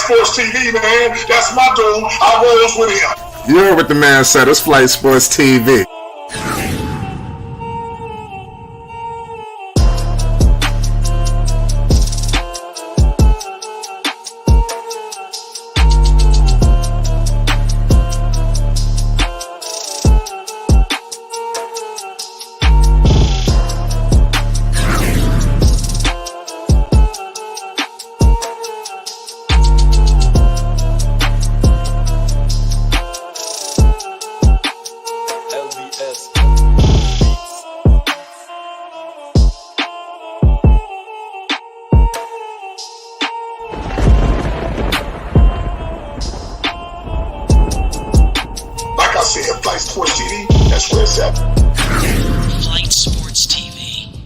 Sports TV, man. That's my dude. I rolls with him. You heard what the man said. It's Flight Sports TV. Flight Sports TV, that's where it's at. Flight Sports TV.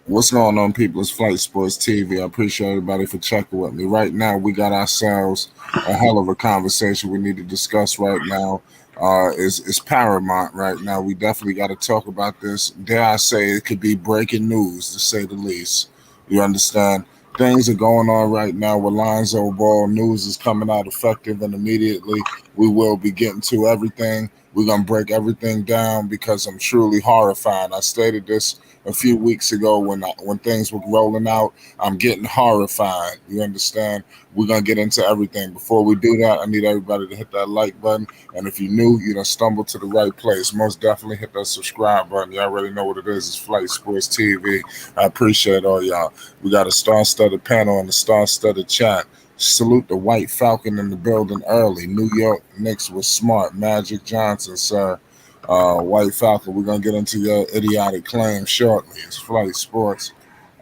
What's going on, people? It's Flight Sports TV. I appreciate everybody for checking with me. Right now, we got ourselves a hell of a conversation we need to discuss right now. It's paramount right now. We definitely got to talk about this. Dare I say it could be breaking news, to say the least. You understand? Things are going on right now with Lonzo Ball. News is coming out effective and immediately. We will be getting to everything. We're going to break everything down because I'm truly horrified. I stated this a few weeks ago when things were rolling out. I'm getting horrified. You understand? We're going to get into everything. Before we do that, I need everybody to hit that like button. And if you're new, you done stumbled to the right place. Most definitely hit that subscribe button. You already know what it is. It's Flight Sports TV. I appreciate all y'all. We got a star-studded panel and a star-studded chat. Salute the White Falcon in the building early. New York Knicks was smart. Magic Johnson, sir. White Falcon, we're going to get into your idiotic claim shortly. It's Flight Sports.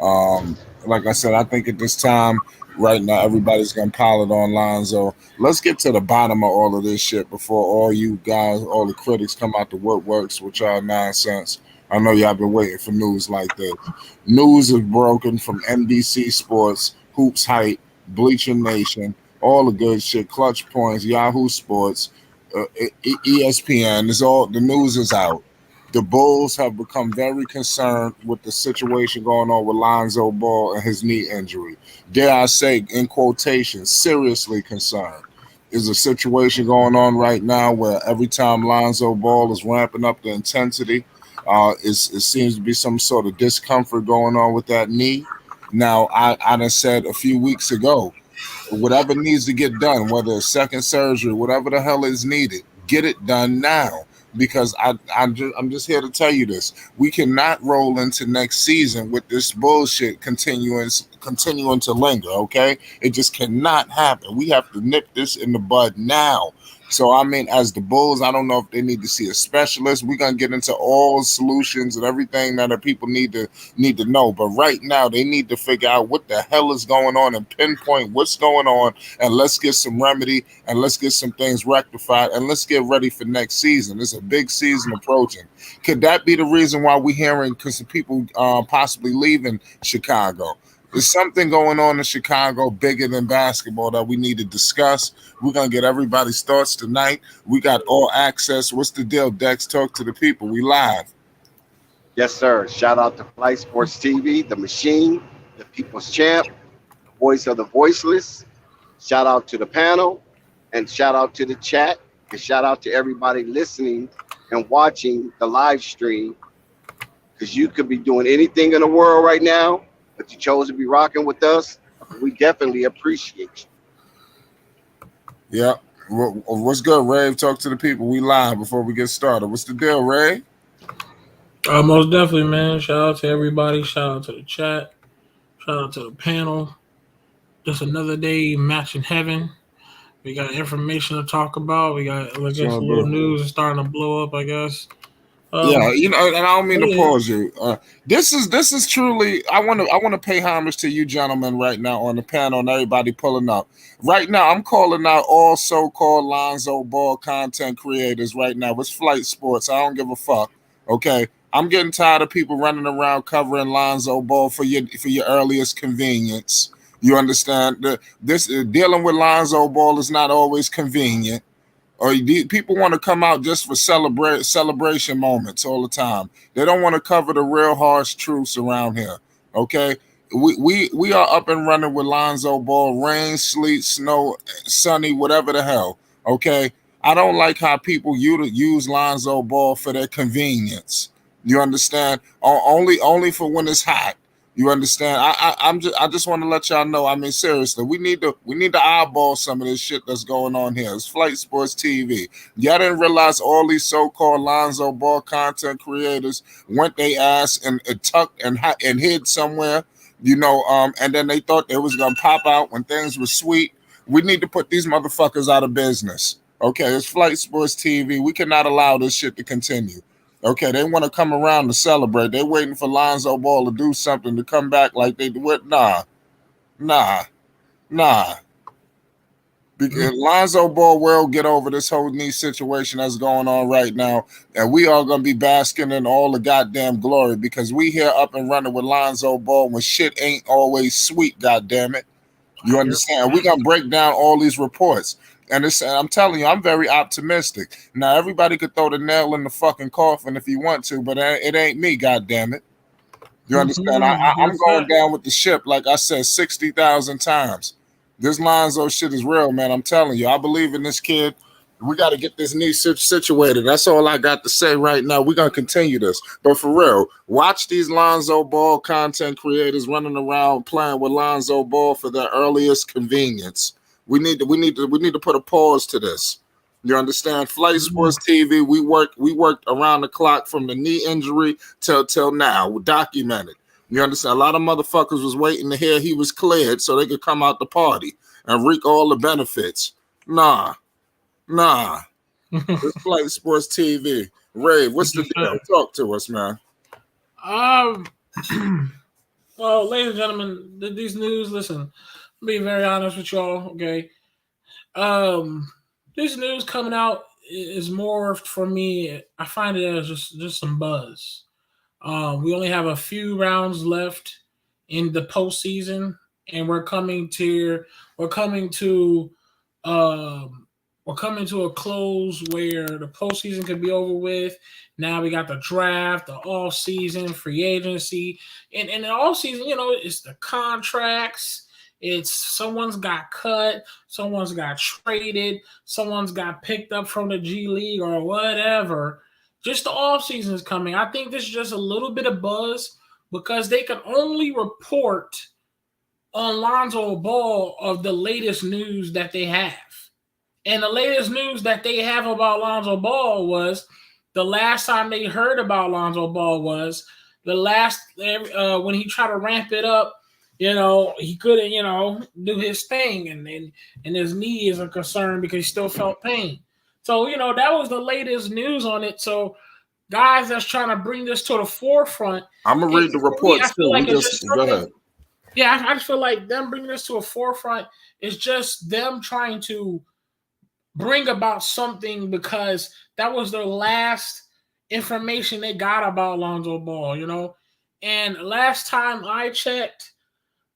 Like I said, I think at this time, right now, everybody's going to pile it on Lonzo. Let's get to the bottom of all of this shit before all you guys, all the critics come out the woodworks with y'all nonsense. I know y'all been waiting for news like this. News is broken from NBC Sports, Hoops Hype, Bleacher Nation, all the good shit, Clutch Points, Yahoo Sports, ESPN. Is all the news is out. The Bulls have become very concerned with the situation going on with Lonzo Ball and his knee injury. Dare I say, in quotation, seriously concerned. Is a situation going on right now where every time Lonzo Ball is ramping up the intensity, it seems to be some sort of discomfort going on with that knee. Now, I done said a few weeks ago, whatever needs to get done, whether it's second surgery, whatever the hell is needed, get it done now. Because I'm just here to tell you this. We cannot roll into next season with this bullshit continuing to linger, okay? It just cannot happen. We have to nip this in the bud now. So, I mean, as the Bulls, I don't know if they need to see a specialist. We're going to get into all solutions and everything that the people need to know. But right now, they need to figure out what the hell is going on and pinpoint what's going on. And let's get some remedy and let's get some things rectified. And let's get ready for next season. It's a big season approaching. Could that be the reason why we're hearing because people possibly leaving Chicago? There's something going on in Chicago bigger than basketball that we need to discuss. We're going to get everybody's thoughts tonight. We got all access. What's the deal, Dex? Talk to the people. We live. Yes, sir. Shout out to Flight Sports TV, the machine, the people's champ, the voice of the voiceless. Shout out to the panel, and shout out to the chat, and shout out to everybody listening and watching the live stream, because you could be doing anything in the world right now, but you chose to be rocking with us. We definitely appreciate you. Yeah. What's good, Ray? Talk to the people. We live before we get started. What's the deal, Ray? Most definitely, man. Shout out to everybody. Shout out to the chat. Shout out to the panel. Just another day match in heaven. We got information to talk about. We got, I guess, a little news is starting to blow up, I guess. Yeah, and I don't mean to pause you. This is truly. I want to pay homage to you, gentlemen, right now on the panel and everybody pulling up. Right now, I'm calling out all so-called Lonzo Ball content creators. Right now, it's Flight Sports. I don't give a fuck. Okay, I'm getting tired of people running around covering Lonzo Ball for your earliest convenience. You understand? This dealing with Lonzo Ball is not always convenient. Or people want to come out just for celebration moments all the time. They don't want to cover the real harsh truths around here. Okay, we are up and running with Lonzo Ball, rain, sleet, snow, sunny, whatever the hell. Okay, I don't like how people use Lonzo Ball for their convenience. You understand? Only for when it's hot. You understand? I just want to let y'all know. I mean, seriously, we need to eyeball some of this shit that's going on here. It's Flight Sports TV. Y'all didn't realize all these so-called Lonzo Ball content creators went they ass and tucked and hid somewhere, and then they thought they was gonna pop out when things were sweet. We need to put these motherfuckers out of business. Okay, it's Flight Sports TV. We cannot allow this shit to continue. Okay, they want to come around to celebrate. They're waiting for Lonzo Ball to do something to come back like they do. Nah. Because Lonzo Ball will get over this whole knee situation that's going on right now, and we are going to be basking in all the goddamn glory because we here up and running with Lonzo Ball when shit ain't always sweet, goddamn it. You understand? We're going to break down all these reports. And I'm telling you, I'm very optimistic. Now, everybody could throw the nail in the fucking coffin if you want to, but it ain't me, goddammit. You understand? I'm going down with the ship, like I said, 60,000 times. This Lonzo shit is real, man. I'm telling you. I believe in this kid. We got to get this knee situated. That's all I got to say right now. We're going to continue this. But for real, watch these Lonzo Ball content creators running around playing with Lonzo Ball for their earliest convenience. We need to put a pause to this. You understand? Flight Sports TV, we worked around the clock from the knee injury till now. We documented. You understand? A lot of motherfuckers was waiting to hear he was cleared so they could come out the party and reap all the benefits. Nah. It's Flight Sports TV. Ray, what's the deal? Talk to us, man. Well, ladies and gentlemen, these news, listen, I'll be very honest with y'all, okay? This news coming out is more for me, I find it as just some buzz. We only have a few rounds left in the postseason, and we're coming to a close where the postseason could be over with. Now we got the draft, the off season, free agency, and the off season, it's the contracts. It's someone's got cut, someone's got traded, someone's got picked up from the G League or whatever. Just the off season is coming. I think this is just a little bit of buzz because they can only report on Lonzo Ball of the latest news that they have. And the latest news that they have about Lonzo Ball was the last time they heard about Lonzo Ball was the last when he tried to ramp it up. He couldn't, do his thing, and his knee is a concern because he still felt pain. So, that was the latest news on it. So, guys that's trying to bring this to the forefront. I'm going to read the reports, too. Like go ahead. Yeah, I just feel like them bringing this to a forefront is just them trying to bring about something because that was the last information they got about Lonzo Ball, And last time I checked,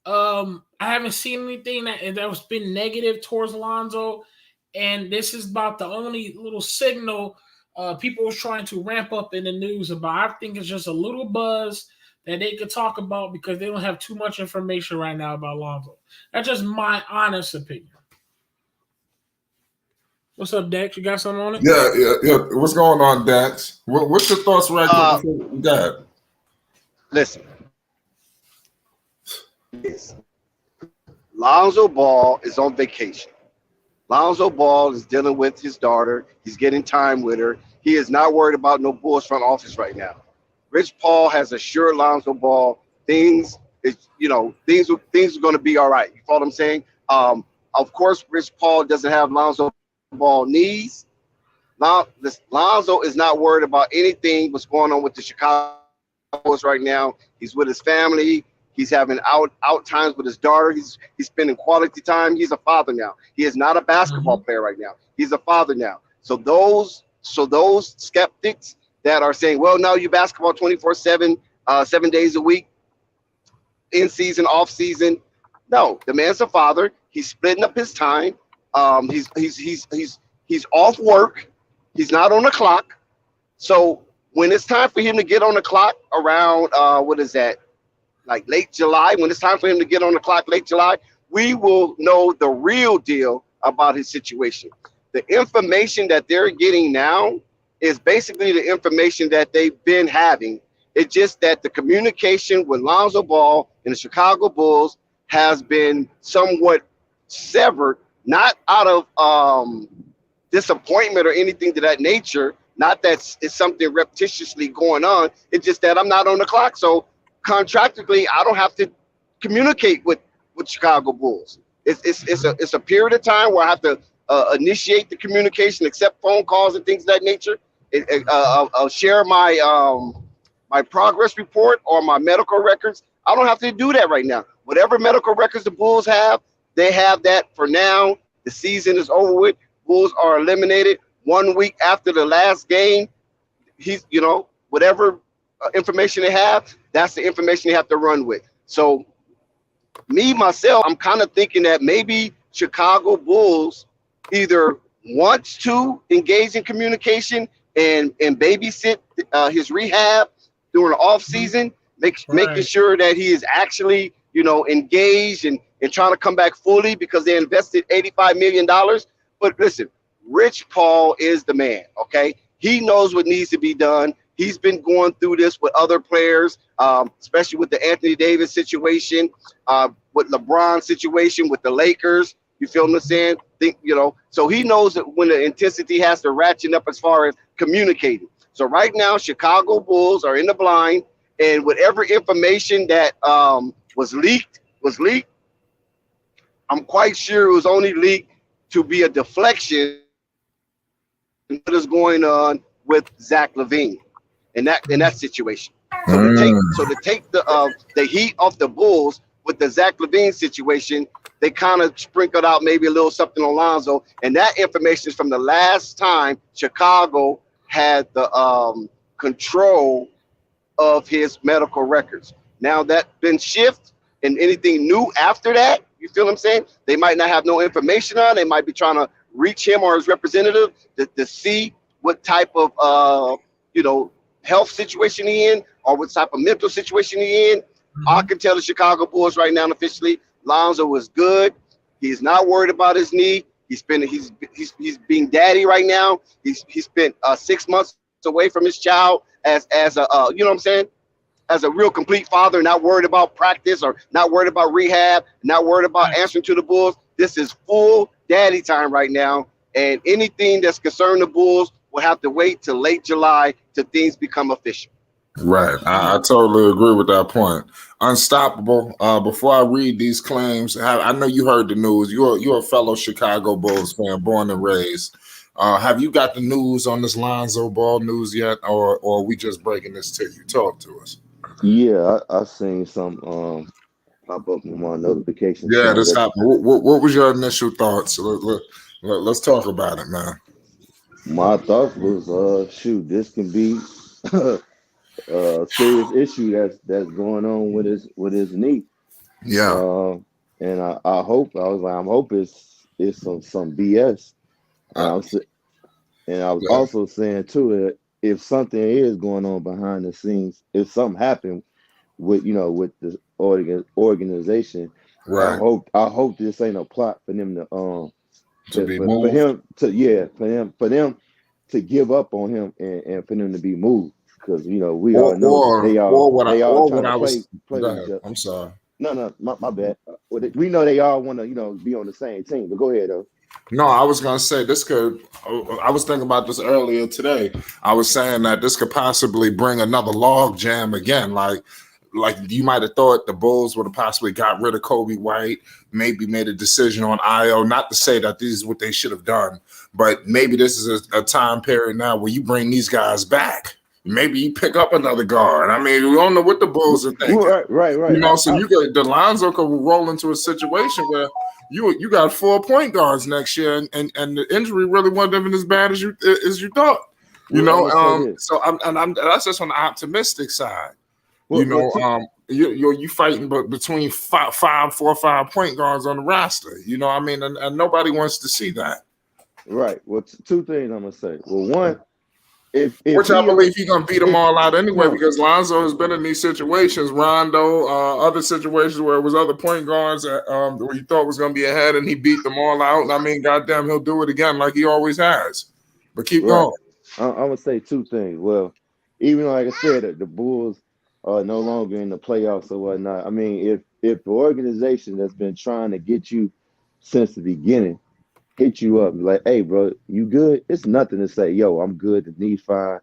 I haven't seen anything that was been negative towards Lonzo, and this is about the only little signal people was trying to ramp up in the news about. I think it's just a little buzz that they could talk about because they don't have too much information right now about Lonzo. That's just my honest opinion. What's up, Dex? You got something on it? Yeah. What's going on, Dex? What's your thoughts right quick? Listen. Lonzo Ball is on vacation. Lonzo Ball is dealing with his daughter. He's getting time with her. He is not worried about no Bulls front office right now. Rich Paul has assured Lonzo Ball things are going to be all right. You follow what I'm saying? Of course, Rich Paul doesn't have Lonzo Ball knees. Lonzo is not worried about anything what's going on with the Chicago Bulls right now. He's with his family. He's having out times with his daughter. He's spending quality time. He's a father now. He is not a basketball player right now. He's a father now. So those skeptics that are saying, well, no, you basketball 24/7, 7 days a week, in season, off season. No, the man's a father. He's splitting up his time. He's He's off work. He's not on the clock. So when it's time for him to get on the clock around what is that? Like late July, when it's time for him to get on the clock late July, we will know the real deal about his situation. The information that they're getting now is basically the information that they've been having. It's just that the communication with Lonzo Ball and the Chicago Bulls has been somewhat severed, not out of disappointment or anything to that nature. Not that it's something repetitiously going on. It's just that I'm not on the clock. So contractually, I don't have to communicate with Chicago Bulls. It's a period of time where I have to initiate the communication, accept phone calls and things of that nature. I'll share my progress report or my medical records. I don't have to do that right now. Whatever medical records the Bulls have, they have that for now. The season is over with. Bulls are eliminated 1 week after the last game. Whatever information they have, that's the information they have to run with. So myself, I'm kind of thinking that maybe Chicago Bulls either wants to engage in communication and babysit his rehab during the off season, making sure that he is actually, engaged and trying to come back fully because they invested $85 million. But listen, Rich Paul is the man, okay? He knows what needs to be done. He's been going through this with other players, especially with the Anthony Davis situation, with LeBron's situation, with the Lakers. You feel what I'm saying? So he knows that when the intensity has to ratchet up as far as communicating. So right now, Chicago Bulls are in the blind, and whatever information that was leaked. I'm quite sure it was only leaked to be a deflection what is going on with Zach LaVine in that situation. So to take the heat off the Bulls with the Zach LaVine situation, they kind of sprinkled out maybe a little something on Lonzo, and that information is from the last time Chicago had the control of his medical records. Now that's been shifted, and anything new after that, you feel what I'm saying? They might not have no information on. They might be trying to reach him or his representative to see what type of health situation he in or what type of mental situation he in. Mm-hmm. I can tell the Chicago Bulls right now officially, Lonzo was good. He's not worried about his knee. He's being daddy right now. He's spent 6 months away from his child as a you know what I'm saying, as a real complete father, not worried about practice or not worried about rehab, not worried about answering to the Bulls. This is full daddy time right now, and anything that's concerned the Bulls will have to wait till late July till things become official. Right. I totally agree with that point. Unstoppable. Before I read these claims, I know you heard the news. You're a fellow Chicago Bulls fan, born and raised. Have you got the news on this Lonzo Ball news yet, or are we just breaking this to you? Talk to us. Yeah, I seen some pop up on my notifications. Yeah, this happened. What was your initial thoughts? Let's talk about it, man. My thoughts was, this can be a serious issue that's going on with his knee. Yeah. And I hope I'm hoping it's some BS. And I was also saying too, if something is going on behind the scenes, if something happened with the organization, right? I hope this ain't a plot for them to be moved. For them to give up on him and for them to be moved, because we all know they all trying to play with each other. I'm sorry. No, my bad. We know they all want to be on the same team. But go ahead though. No, I was going to say this could – I was thinking about this earlier today. I was saying that this could possibly bring another log jam again. Like you might have thought the Bulls would have possibly got rid of Kobe White, maybe made a decision on IO. Not to say that this is what they should have done, but maybe this is a time period now where you bring these guys back. Maybe you pick up another guard. I mean, we don't know what the Bulls are thinking. Right. So you got Lonzo could roll into a situation where you got 4 point guards next year, and the injury really wasn't even as bad as you thought. So that's just on the optimistic side. You fighting between 4 or 5 point guards on the roster. And nobody wants to see that. Right. Well, two things I'm gonna say. Well, one, if which I he believe he's gonna beat them all out anyway, no, because Lonzo has been in these situations, Rondo, other situations where it was other point guards that, where he thought was gonna be ahead and he beat them all out. And I mean, goddamn, he'll do it again like he always has. But keep right. going. I'm gonna say two things. Well, even like I said, the Bulls are no longer in the playoffs or whatnot. I mean, if the organization that's been trying to get you since the beginning hit you up like, hey, bro, you good? It's nothing to say, yo, I'm good. The knee's fine.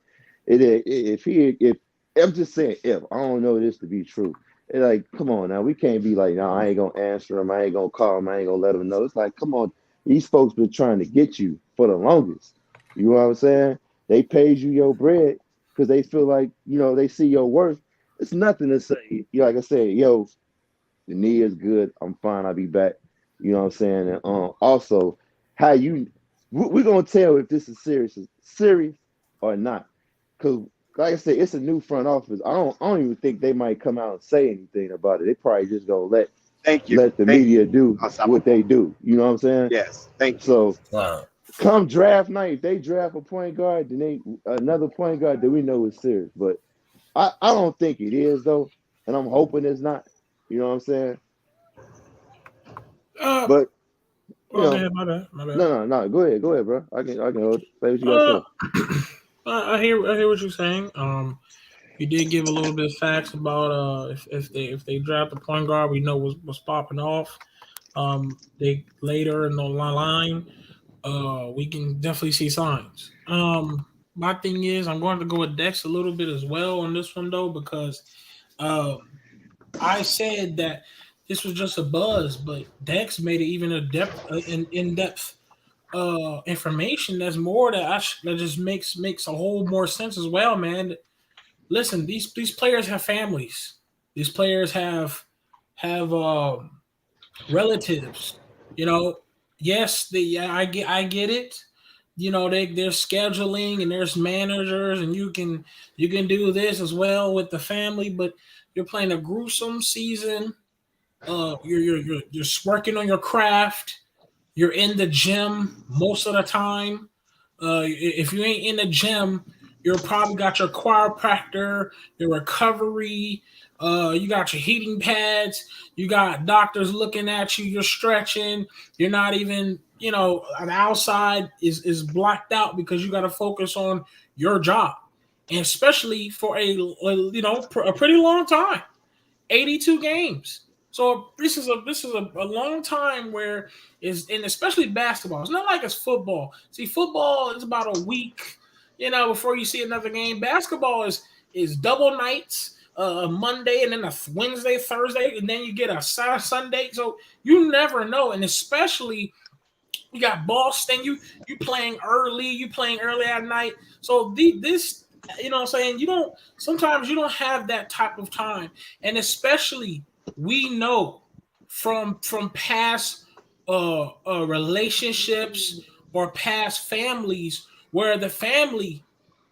If I'm just saying, if I don't know this to be true, it's like, come on now, we can't be like, no, I ain't gonna answer him. I ain't gonna call him. I ain't gonna let him know. It's like, come on, these folks been trying to get you for the longest. You know what I'm saying? They paid you your bread because they feel like they see your worth. It's nothing to say. Like I said, yo, the knee is good. I'm fine. I'll be back. You know what I'm saying? And also, how we're gonna tell if this is serious or not. Because like I said, it's a new front office. I don't even think they might come out and say anything about it. They probably just gonna Thank you. let the Thank media you. do what they do. You know what I'm saying? Yes. Thank you. So Wow. come draft night, if they draft a point guard, then another point guard that we know is serious. But I don't think it is though, and I'm hoping it's not. You know what I'm saying? But you Well, go know, ahead, my bad. no. Go ahead, bro. I can hold it. Say what you gotta Uh, say. I hear what you're saying. You did give a little bit of facts about if they draft a point guard, we know what's popping off. They later in the line, we can definitely see signs. My thing is, I'm going to go with Dex a little bit as well on this one though, because I said that this was just a buzz, but Dex made it even a depth in depth information. That's more that just makes a whole more sense as well, man. Listen, these players have families. These players have relatives. You know, yes, I get it. You know, there's scheduling and there's managers, and you can do this as well with the family, but you're playing a gruesome season. You're working on your craft. You're in the gym most of the time. If you ain't in the gym, you're probably got your chiropractor, your recovery, you got your heating pads, you got doctors looking at you, you're stretching, you're not even, an outside is blacked out because you got to focus on your job. And especially for a pretty long time. 82 games. So this is a long time where is and especially basketball. It's not like it's football. See, football is about a week, before you see another game. Basketball is double nights, a Monday and then a Wednesday, Thursday, and then you get a Sunday. So you never know, and especially you got Boston. You playing early at night. So this, what I'm saying, sometimes you don't have that type of time, and especially we know from past relationships or past families where the family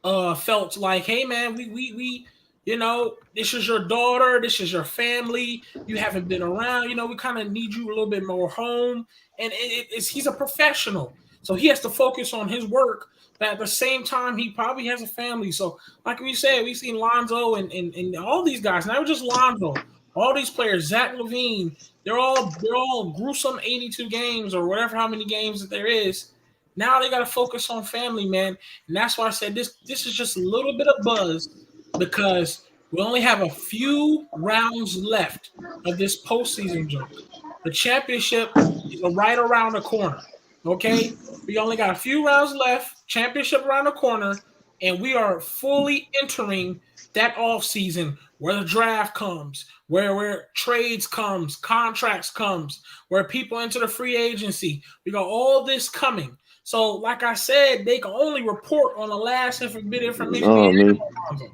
felt like, hey man, we this is your daughter, this is your family, you haven't been around, we kind of need you a little bit more home, and he's a professional, so he has to focus on his work, but at the same time he probably has a family. So like we said, we've seen Lonzo and all these guys, not just Lonzo, all these players, Zach LaVine, they're all gruesome 82 games or whatever, how many games that there is. Now they got to focus on family, man. And that's why I said this is just a little bit of buzz because we only have a few rounds left of this postseason junk. The championship is right around the corner. Okay? We only got a few rounds left, championship around the corner, and we are fully entering that off season where the draft comes, where trades comes, contracts comes, where people enter the free agency. We got all this coming. So, like I said, they can only report on the last bit of information they Oh have man. on Lonzo.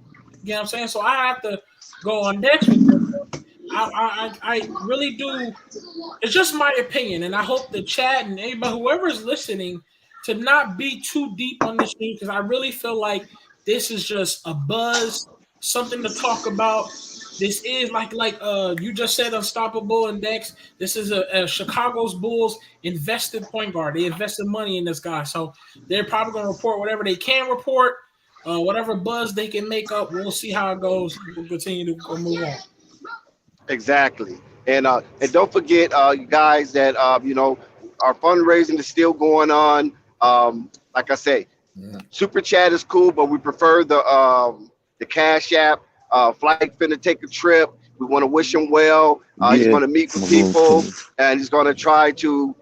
You know what I'm saying? So I have to go on next with this. I really do. It's just my opinion, and I hope the chat and anybody, whoever is listening, to not be too deep on this because I really feel like this is just a buzz, something to talk about. This is like you just said, unstoppable index. This is a Chicago's Bulls invested point guard. They invested money in this guy, so they're probably going to report whatever they can report, whatever buzz they can make up. We'll see how it goes. We'll continue to move on. Exactly. And don't forget, you guys, that our fundraising is still going on. Like I say, Super Chat is cool, but we prefer the Cash App. Flight finna take a trip. We want to wish him well. He's going to meet with people, and he's going to try to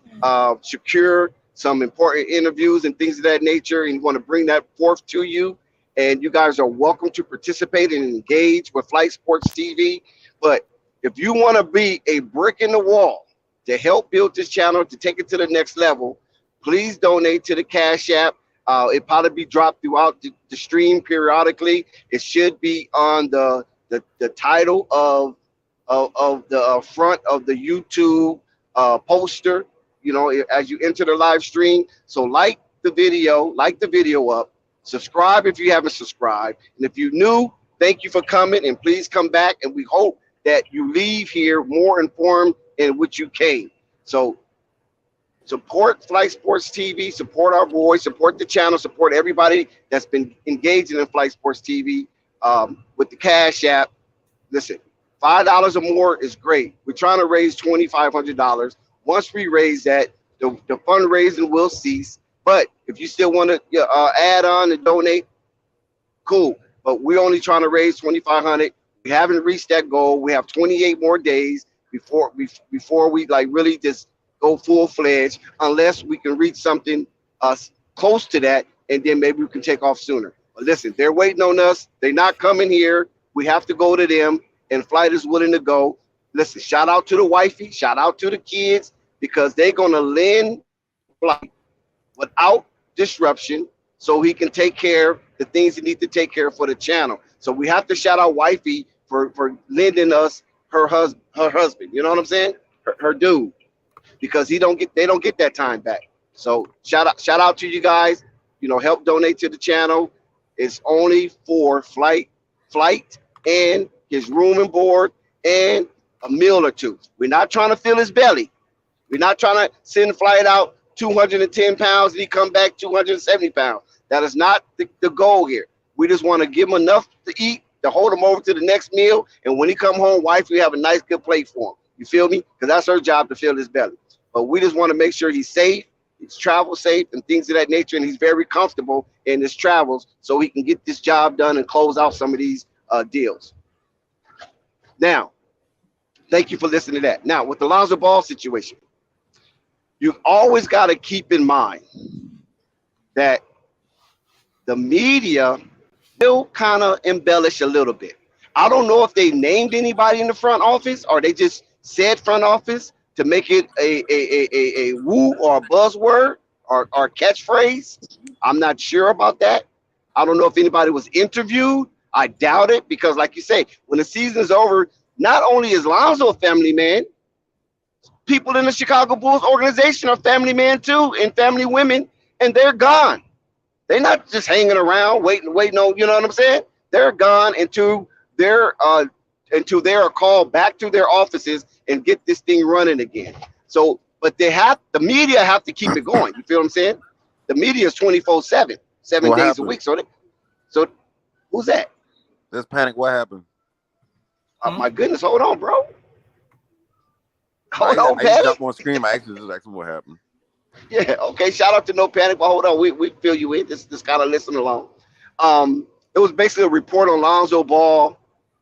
secure some important interviews and things of that nature. And he's going to bring that forth to you. And you guys are welcome to participate and engage with Flight Sports TV. But if you want to be a brick in the wall to help build this channel, to take it to the next level, please donate to the Cash App. It probably be dropped throughout the stream periodically. It should be on the title of the front of the YouTube poster, as you enter the live stream. So like the video up, subscribe if you haven't subscribed. And if you're new, thank you for coming, and please come back. And we hope that you leave here more informed in which you came. So support Flight Sports TV, support our boys, support the channel, support everybody that's been engaging in Flight Sports TV with the Cash App. Listen, $5 or more is great. We're trying to raise $2,500. Once we raise that, the fundraising will cease. But if you still want to add on and donate, cool. But we're only trying to raise $2,500. We haven't reached that goal. We have 28 more days before we like really just go full-fledged, unless we can reach something close to that, and then maybe we can take off sooner. But listen, they're waiting on us. They're not coming here. We have to go to them, and Flight is willing to go. Listen, shout out to the wifey, shout out to the kids, because they're going to lend Flight without disruption so he can take care of the things he needs to take care of for the channel. So we have to shout out wifey for lending us her husband. You know what I'm saying? Her dude. Because they don't get that time back. So shout out to you guys. Help donate to the channel. It's only for Flight and his room and board and a meal or two. We're not trying to fill his belly. We're not trying to send Flight out 210 pounds and he come back 270 pounds. That is not the goal here. We just want to give him enough to eat, to hold him over to the next meal. And when he come home, wife, we have a nice, good plate for him. You feel me? Because that's her job, to fill his belly. But we just want to make sure he's safe, he's travel safe, and things of that nature, and he's very comfortable in his travels so he can get this job done and close out some of these deals. Now, thank you for listening to that. Now, with the Lonzo Ball situation, you've always got to keep in mind that the media will kind of embellish a little bit. I don't know if they named anybody in the front office or they just said front office to make it a woo or a buzzword or catchphrase. I'm not sure about that. I don't know if anybody was interviewed. I doubt it, because like you say, when the season is over, not only is Lonzo a family man, people in the Chicago Bulls organization are family men too, and family women, and they're gone. They're not just hanging around waiting on, you know what I'm saying? They're gone until they are called back to their offices and get this thing running again. So, but the media have to keep it going. You feel what I'm saying? The media is 24/7, 7 What days happened? a week. So who's that? Let's panic. What happened? Oh my goodness, hold on, bro. I Hold on, just Patty. jumped on screen. I actually just asked him what happened. Yeah, okay. Shout out to No Panic, but hold on, we fill you in. Just kind of listen along. It was basically a report on Lonzo Ball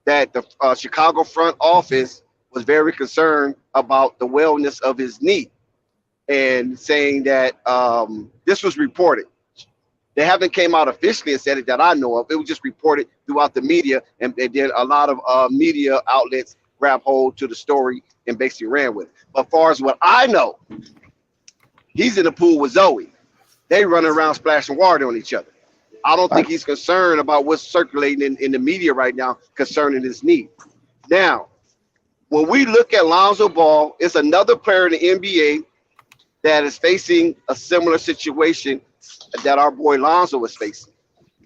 that the Chicago front office was very concerned about the wellness of his knee, and saying that this was reported. They haven't came out officially and said it that I know of. It was just reported throughout the media, and then a lot of media outlets grabbed hold to the story and basically ran with it. But as far as what I know, he's in the pool with Zoe. They running around splashing water on each other. I don't think he's concerned about what's circulating in the media right now concerning his knee. Now, when we look at Lonzo Ball, it's another player in the NBA that is facing a similar situation that our boy Lonzo was facing,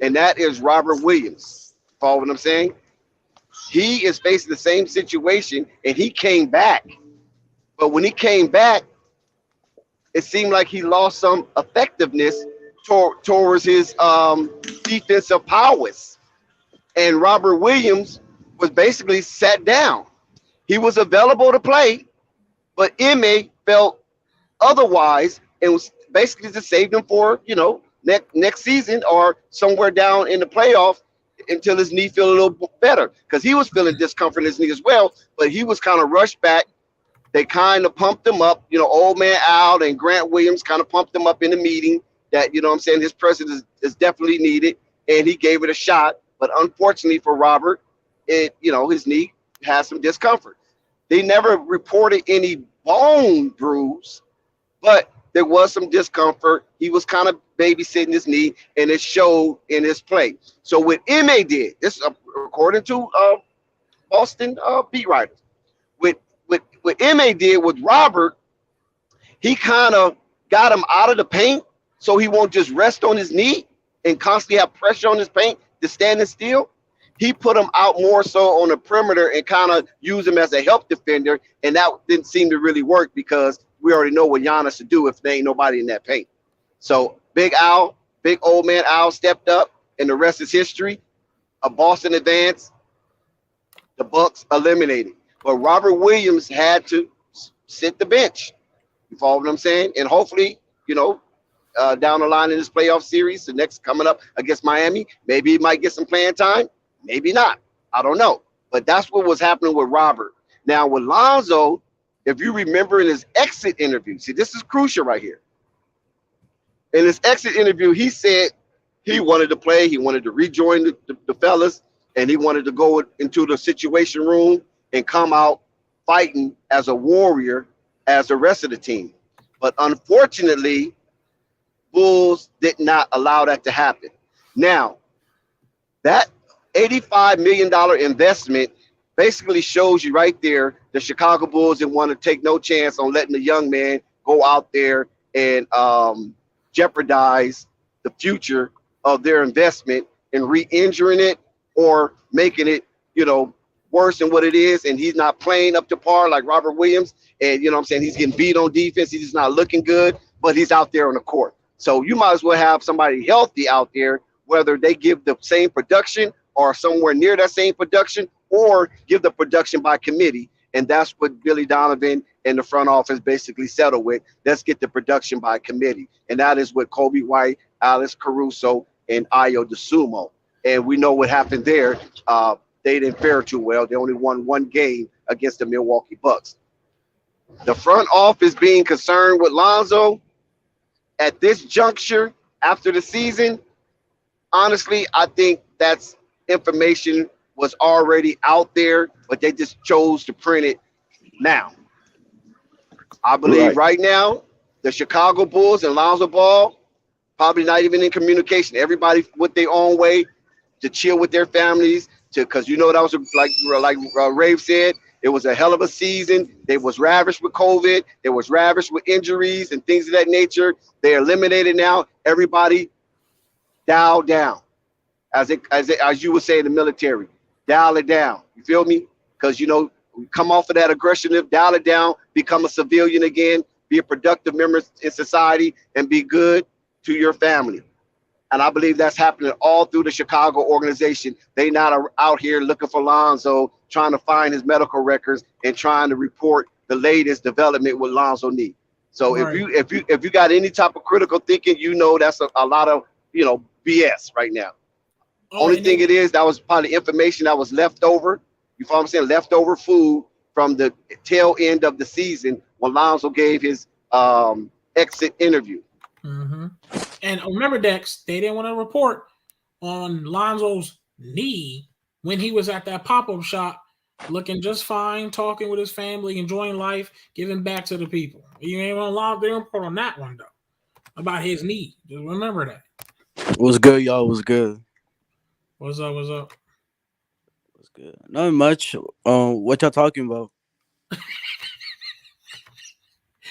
and that is Robert Williams. Follow what I'm saying? He is facing the same situation, and he came back. But when he came back, it seemed like he lost some effectiveness towards his defensive prowess. And Robert Williams was basically sat down. He was available to play, but Ime felt otherwise and was basically just saved him for next season or somewhere down in the playoff until his knee feel a little better, because he was feeling discomfort in his knee as well, but he was kind of rushed back. They kind of pumped him up, old man Al and Grant Williams kind of pumped him up in the meeting that, what I'm saying, his presence is definitely needed, and he gave it a shot. But unfortunately for Robert, his knee has some discomfort. They never reported any bone bruise, but there was some discomfort. He was kind of babysitting his knee, and it showed in his play. So what Ime did, this according to Boston beat writers, what Ime did with Robert, he kind of got him out of the paint so he won't just rest on his knee and constantly have pressure on his paint to standing still. He put him out more so on the perimeter and kind of used him as a help defender, and that didn't seem to really work because we already know what Giannis would do if there ain't nobody in that paint. So big old man Al stepped up, and the rest is history. A Boston advance, the Bucks eliminated. But Robert Williams had to sit the bench. You follow what I'm saying? And hopefully, down the line in this playoff series, the next coming up against Miami, maybe he might get some playing time. Maybe not. I don't know. But that's what was happening with Robert. Now, with Lonzo, if you remember in his exit interview, see, this is crucial right here. In his exit interview, he said he wanted to play. He wanted to rejoin the fellas, and he wanted to go into the situation room and come out fighting as a warrior as the rest of the team. But unfortunately, Bulls did not allow that to happen. Now, that $85 million investment basically shows you right there the Chicago Bulls didn't want to take no chance on letting the young man go out there and jeopardize the future of their investment and re-injuring it or making it, worse than what it is, and he's not playing up to par like Robert Williams, and he's getting beat on defense, he's just not looking good, but he's out there on the court. So you might as well have somebody healthy out there, whether they give the same production or somewhere near that same production, or give the production by committee. And that's what Billy Donovan and the front office basically settled with. Let's get the production by committee. And that is what Kobe White, Alex Caruso, and Ayo DeSumo. And we know what happened there. They didn't fare too well. They only won one game against the Milwaukee Bucks. The front office being concerned with Lonzo at this juncture after the season, honestly, I think that's information was already out there, but they just chose to print it now. I believe right now, the Chicago Bulls and Lonzo Ball probably not even in communication. Everybody with their own way to chill with their families, because that was like Rave said, it was a hell of a season. They was ravished with COVID. They was ravished with injuries and things of that nature. They're eliminated now. Everybody dial down, as you would say in the military, dial it down. You feel me? Because come off of that aggression, dial it down, become a civilian again, be a productive member in society, and be good to your family. And I believe that's happening all through the Chicago organization. They not out here looking for Lonzo, trying to find his medical records and trying to report the latest development with Lonzo knee. So right. if you got any type of critical thinking, that's a lot of BS right now. Only thing it is, that was probably information that was left over. You follow what I'm saying? Leftover food from the tail end of the season when Lonzo gave his exit interview. Mm-hmm. And remember, Dex, they didn't want to report on Lonzo's knee when he was at that pop-up shop looking just fine, talking with his family, enjoying life, giving back to the people. You ain't on they report on that one, though, about his knee. Just remember that. What's good, y'all? What's good? What's up? What's good? Not much. What y'all talking about?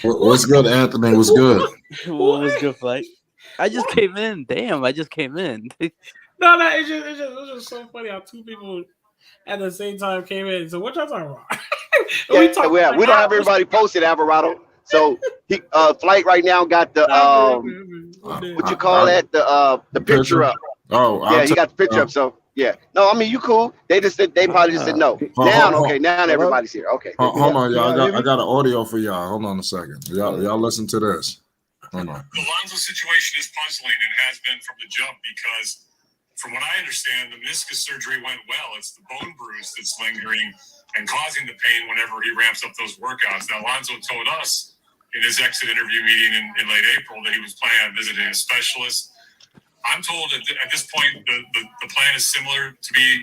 What's good, Anthony? What's good? What was good, fight? I just came in. Damn, I just came in. No, it's just so funny how two people at the same time came in. So what y'all talking about? Yeah, talking we like don't have everybody posted, Alvarado. So he Flight right now got the what you call that? The picture up. Oh, Yeah, I'll he take got the picture up. So yeah. No, I mean you cool. They probably just said no. Now everybody's here. Okay. Hold on, y'all. Can y'all I got an audio for y'all. Hold on a second. Y'all listen to this. Hold on. The Lonzo situation is puzzling and has been from the jump because, from what I understand, the meniscus surgery went well. It's the bone bruise that's lingering and causing the pain whenever he ramps up those workouts. Now, Lonzo told us in his exit interview meeting in late April that he was planning on visiting a specialist. I'm told at this point the plan is similar to be,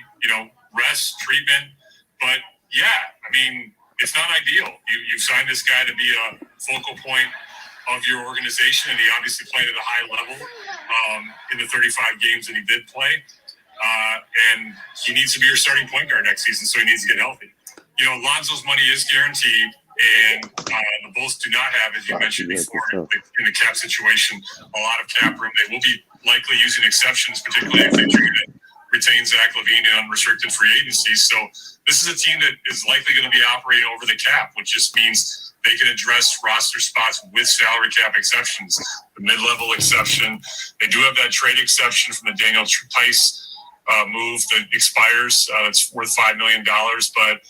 rest, treatment. But, yeah, I mean, it's not ideal. You've signed this guy to be a focal point of your organization, and he obviously played at a high level in the 35 games that he did play. And he needs to be your starting point guard next season, so he needs to get healthy. Lonzo's money is guaranteed, and the Bulls do not have, as you mentioned before, in the cap situation, a lot of cap room. They will be likely using exceptions, particularly if they try to retain Zach LaVine in unrestricted free agency. So this is a team that is likely going to be operating over the cap, which just means they can address roster spots with salary cap exceptions, the mid-level exception. They do have that trade exception from the Daniel Tice move that expires. It's worth $5 million, but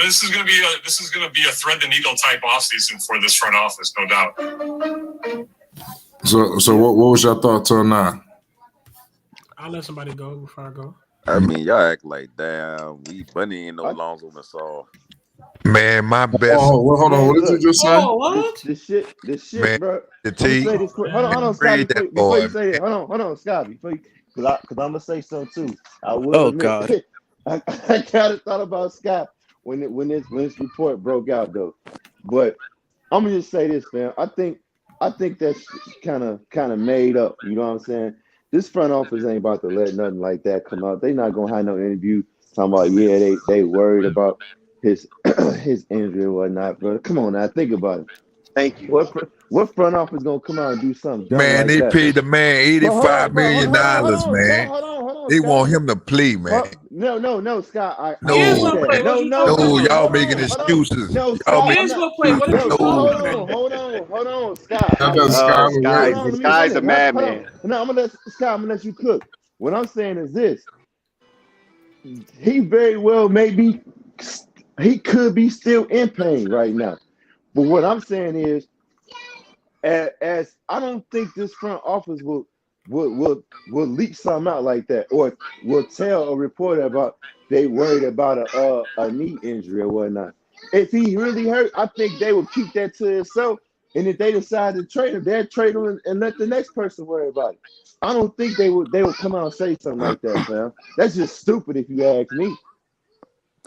this is going to be a thread the needle type offseason for this front office, no doubt. So what was your thoughts on that? I'll let somebody go before I go. I mean, y'all act like damn. Bunny ain't no Lonzo Nassau. Man, my best. Oh, hold on. What did you just say? Oh, what? This shit, Man, bro. the T. Hold on, Scott. Before you say it, hold on, Scott. Because I'm gonna say something too. I will admit, God. I kind of thought about Scott when this report broke out though. But I'm gonna just say this, man. I think that's kind of made up. You know what I'm saying? This front office ain't about to let nothing like that come out. They not gonna have no interview talking about they worried about his injury or whatnot. But come on now, think about it. Thank you. What front office gonna come out and do something dumb Man, like they that? paid the man $85 million, man. Hold on, They Scott. want him to play, man. No, Scott. No, y'all making excuses. No, Y'all Here's making what play. What did you call it? Hold on, Scott. Sky's a madman. No, I'm gonna let you cook. What I'm saying is this: he very well he could be still in pain right now. But what I'm saying is, as I don't think this front office will leak something out like that, or will tell a reporter about they worried about a knee injury or whatnot. If he really hurt, I think they would keep that to itself. And if they decide to trade him, they'll trade him and let the next person worry about it. I don't think they would come out and say something like that, man. That's just stupid if you ask me.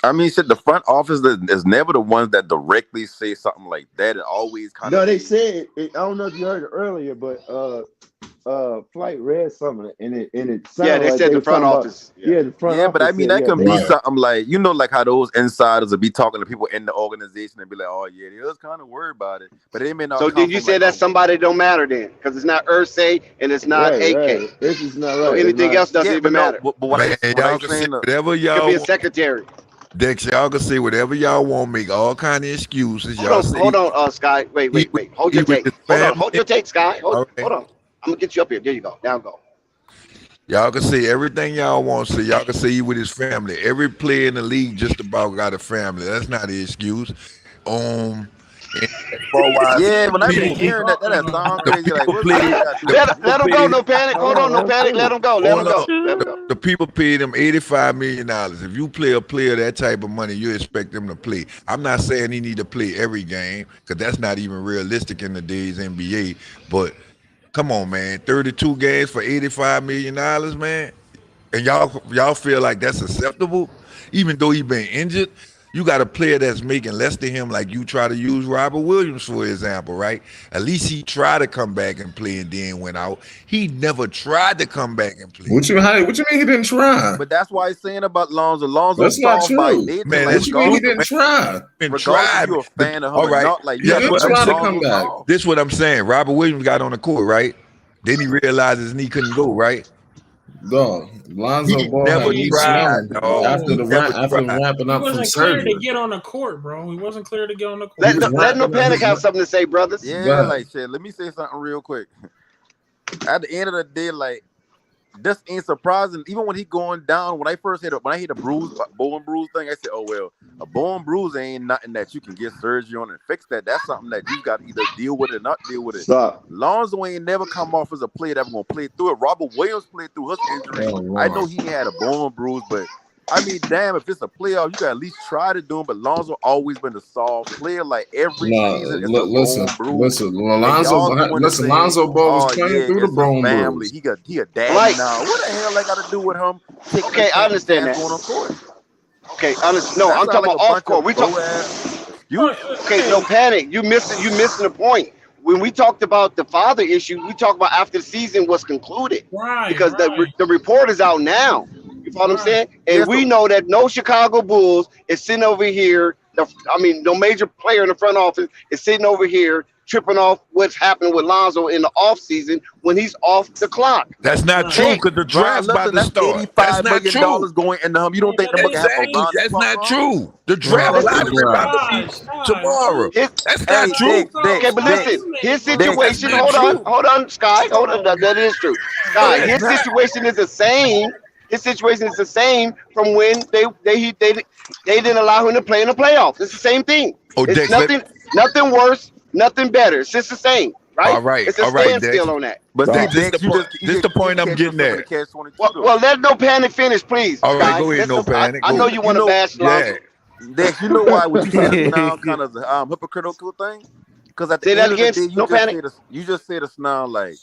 I mean, shit, the front office is never the ones that directly say something like that. It always kind of. No, they said it. I don't know if you heard it earlier, but Flight read something and it sounded they like said the front office. The front office. But I mean, said, that can be something like, like how those insiders will be talking to people in the organization and be like, oh yeah, they was kind of worried about it, but they may not. So did you say that somebody don't matter then? Because it's not Ursay and it's not AK. Right. This is not right. So anything else doesn't even matter. But what y'all can say whatever y'all could be a secretary. Dex, y'all can say whatever y'all want, make all kind of excuses. Hold on, Sky. Wait. Hold your take. Hold your take, Sky. Hold on. I'm gonna get you up here. There you go. Down go. Y'all can say everything y'all want to say. Y'all can say he with his family. Every player in the league just about got a family. That's not an excuse. Yeah, when I been hearing that sound crazy. Like, let him go. No panic. Hold on. No panic. Let him go. Let him go. The people paid him $85 million. If you play a player that type of money, you expect them to play. I'm not saying he need to play every game because that's not even realistic in the days NBA. But come on, man, 32 games for $85 million, man, and y'all feel like that's acceptable, even though he been injured. You got a player that's making less than him, like you try to use Robert Williams, for example, right? At least he tried to come back and play and then went out. He never tried to come back and play. What you mean he didn't try? But that's why he's saying about Lonzo. That's not true. Man, what you mean he didn't try? Regardless if you're a fan of him or not, like, he didn't try to come back. This is what I'm saying. Robert Williams got on the court, right? Then he realized his knee couldn't go, right? Dog, Lonzo He Ball never had me tried, smelling dog. after He never after tried. wrapping He up from wasn't cleared to surgery. get on the court, bro. He wasn't cleared to get on the He court. was Let no wrapping up panic his. have something to say, brothers. Yeah, Go like shit. Let me say something real quick. At the end of the day, like this ain't surprising. Even when he going down, when I hit a bruise, bone bruise thing, I said, oh well, a bone bruise ain't nothing that you can get surgery on and fix that. That's something that you got to either deal with it or not deal with it. Stop. Lonzo ain't never come off as a player that gonna play through it. Robert Williams played through his injury. Oh, I know Lord. he had a bone bruise, but I mean, damn, if it's a playoff, you got to at least try to do it. But Lonzo always been a soft player. Like every Nah, season, it's a bone bruise. And Lonzo. y'all doing the Listen, same. Lonzo Ball was Oh playing yeah, through the it's a bone family. bruise. He a daddy Flight. now. What the hell I got to do with him taking Okay, I understand chance that. going on court? Okay, no, That I'm sounds talking like about a off bunch court. of We bro talk. ass excuse. Okay, no panic. You missing the point. When we talked about the father issue, we talked about after the season was concluded Right, because right, the report is out now. You follow what I'm right. saying? Yeah, And we so know that no Chicago Bulls is sitting over here. No major player in the front office is sitting over here tripping off what's happening with Lonzo in the offseason when he's off the clock. That's not Right. true They because the Brian, draft's about listen, to that's start. That's $85 not million true. going into him. You don't Yeah, think but them gonna have Exactly. around the That's clock not on him? true. The Well, draft listen, lottery about to be tomorrow. his That's not true. okay, but listen, his That's situation. not true. Hold on, Sky. Hold on, that is true. No, Sky, that's his not. situation is the same. His situation is the same from when they didn't allow him to play in the playoffs. It's the same thing. Oh, It's Dex, nothing worse, nothing better. It's just the same, right? It's a all right, Dex. standstill on that. But see, Stop. Dex, This the point I'm getting yourself in the at. catch 22 Well, though. let no panic finish, please, All right, Sky. go ahead. No panic. I Go. know you want to bash Yeah. Lonzo. Dex, you know why what you said just now kind of a hypocritical thing? Because at the Say that end of the again. day, No panic. you just said it's now like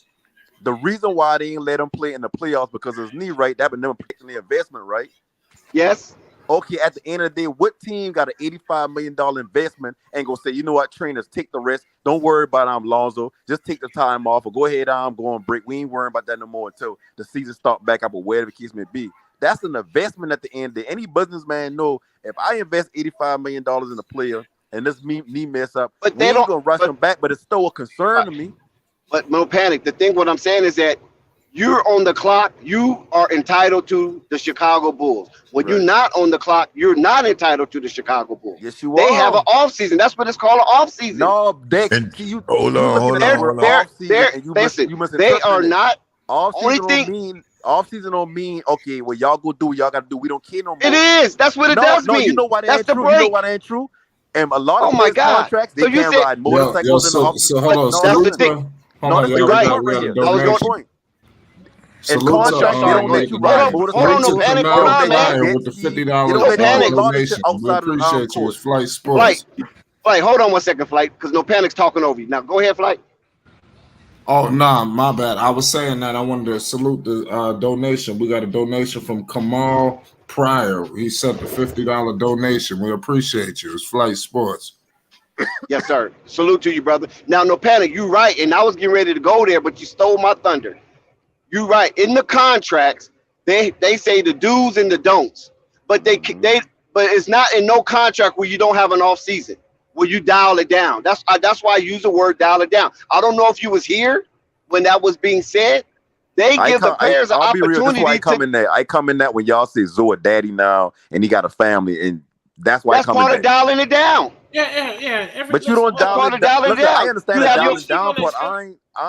the reason why they ain't let him play in the playoffs because of his knee, right? That been never protecting the investment, right? Yes. Okay, at the end of the day, what team got an $85 million investment and gonna say, you know what, trainers, take the risk. Don't worry about Lonzo. Just take the time off or go ahead, go on break. We ain't worrying about that no more until the season start back up or whatever the case may be. That's an investment at the end of the day. Any businessman know if I invest $85 million in a player and this knee mess up, But we they ain't don't. gonna rush him back, but it's still a concern to me. But no panic. The thing, what I'm saying is that you're on the clock. You are entitled to the Chicago Bulls. When you're Right. not on the clock, you're not entitled to the Chicago Bulls. Yes, you They have are. an off season. That's what it's called, an off season. No, Dex, And see, you hold on, looking hold at on, the word hold on. off season and you Listen, they misinterpreting are it. not. Off Only season thing don't mean okay. Well, y'all go do what y'all gotta do. We don't care no more. it is. That's what it does No, you mean. know why that That's ain't the true. You know break. why that ain't true. And a lot of Oh my players' God. contracts, they So you can't said, ride Yo, motorcycles in the off so season. hold on. No, that's the Salute thing. to, no, this is You're a good right. point we right got a here. I This is was a going. good donation. point. In Salute to contracts, they sorry. don't we let got you the Hold ride on. donation. Hold on. Salute No to motorcycles. panic. They Hold Kamal don't on, let you man. Pryor jet with the ski. $50 They don't No let you do a panic. lot of shit donation. We outside of the appreciate you. court. It's Flight Flight. Sports. Flight. Hold on one second, Flight, because no panic's talking over you. Now go ahead, Flight. Oh, nah, my bad. I was saying that I wanted to salute the donation. We got a donation from Kamal Pryor. He sent the $50 donation. We appreciate you. It's Flight Sports. Yes, sir. Salute to you, brother. Now, no panic. You right, and I was getting ready to go there, but you stole my thunder. You right. In the contracts, they say the do's and the don'ts, but but it's not in no contract where you don't have an off season where you dial it down. That's why I use the word dial it down. I don't know if you was here when that was being said. They give the players an I'll be real. This is why I opportunity come to. in there. I come in that when y'all say Zoe daddy now and he got a family, and that's why I That's come in part of that. dialing it down. Yeah. But you don't That's dial part it of down. dialing it Listen, I down. understand You the have your. dialing down part. I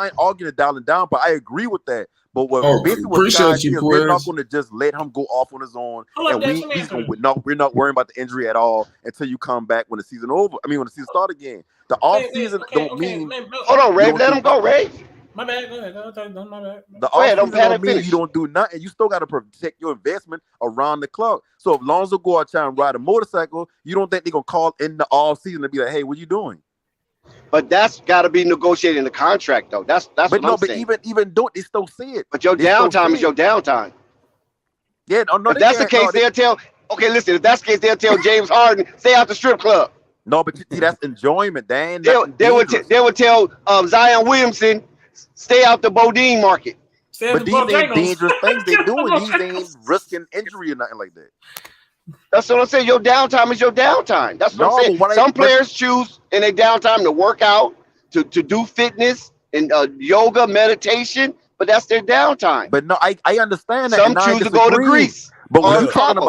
ain't arguing the dialing down, but I agree with that. But Oh, basically what Sky appreciate you, says, they're not Quiz. going to just let him go off on his own, Hold up, and Dex. Let me we just answer going this. we're not worrying about the injury at all until you come back when the season over. I mean, when the season start again. The off season don't mean Hold on, you Ray. don't Let do him go, nothing. Ray. My bad. Go ahead. My bad. The Go ahead. off Don't season don't panic. mean you Finish. don't do nothing. You still got to protect your investment around the clock. So if Lonzo go out there and ride a motorcycle, you don't think they're gonna call in the off season and be like, "Hey, what you doing?" But that's got to be negotiated in the contract, though. That's But what no, I'm but saying. even don't they still say it? But your They still downtime say is your it. downtime. Yeah, no, If they that's the can't. No, case, they'll tell. Okay, listen. If that's the case, they'll tell James Harden stay out the strip club. no, but you see, that's enjoyment. They ain't nothing They dangerous. would tell Zion Williamson stay out the Bodine market. Stay at But the these ain't Bojangles. dangerous things they Get the doing. These ain't Bojangles. risking injury or nothing like that. That's what I'm saying. Your downtime is your downtime. That's what I'm No, saying. but what I Some but players choose in their downtime to work out, to do fitness and yoga, meditation. but that's their downtime. But no, I understand that. Some and I choose to go to disagree. Greece. But when or you talking Cabo.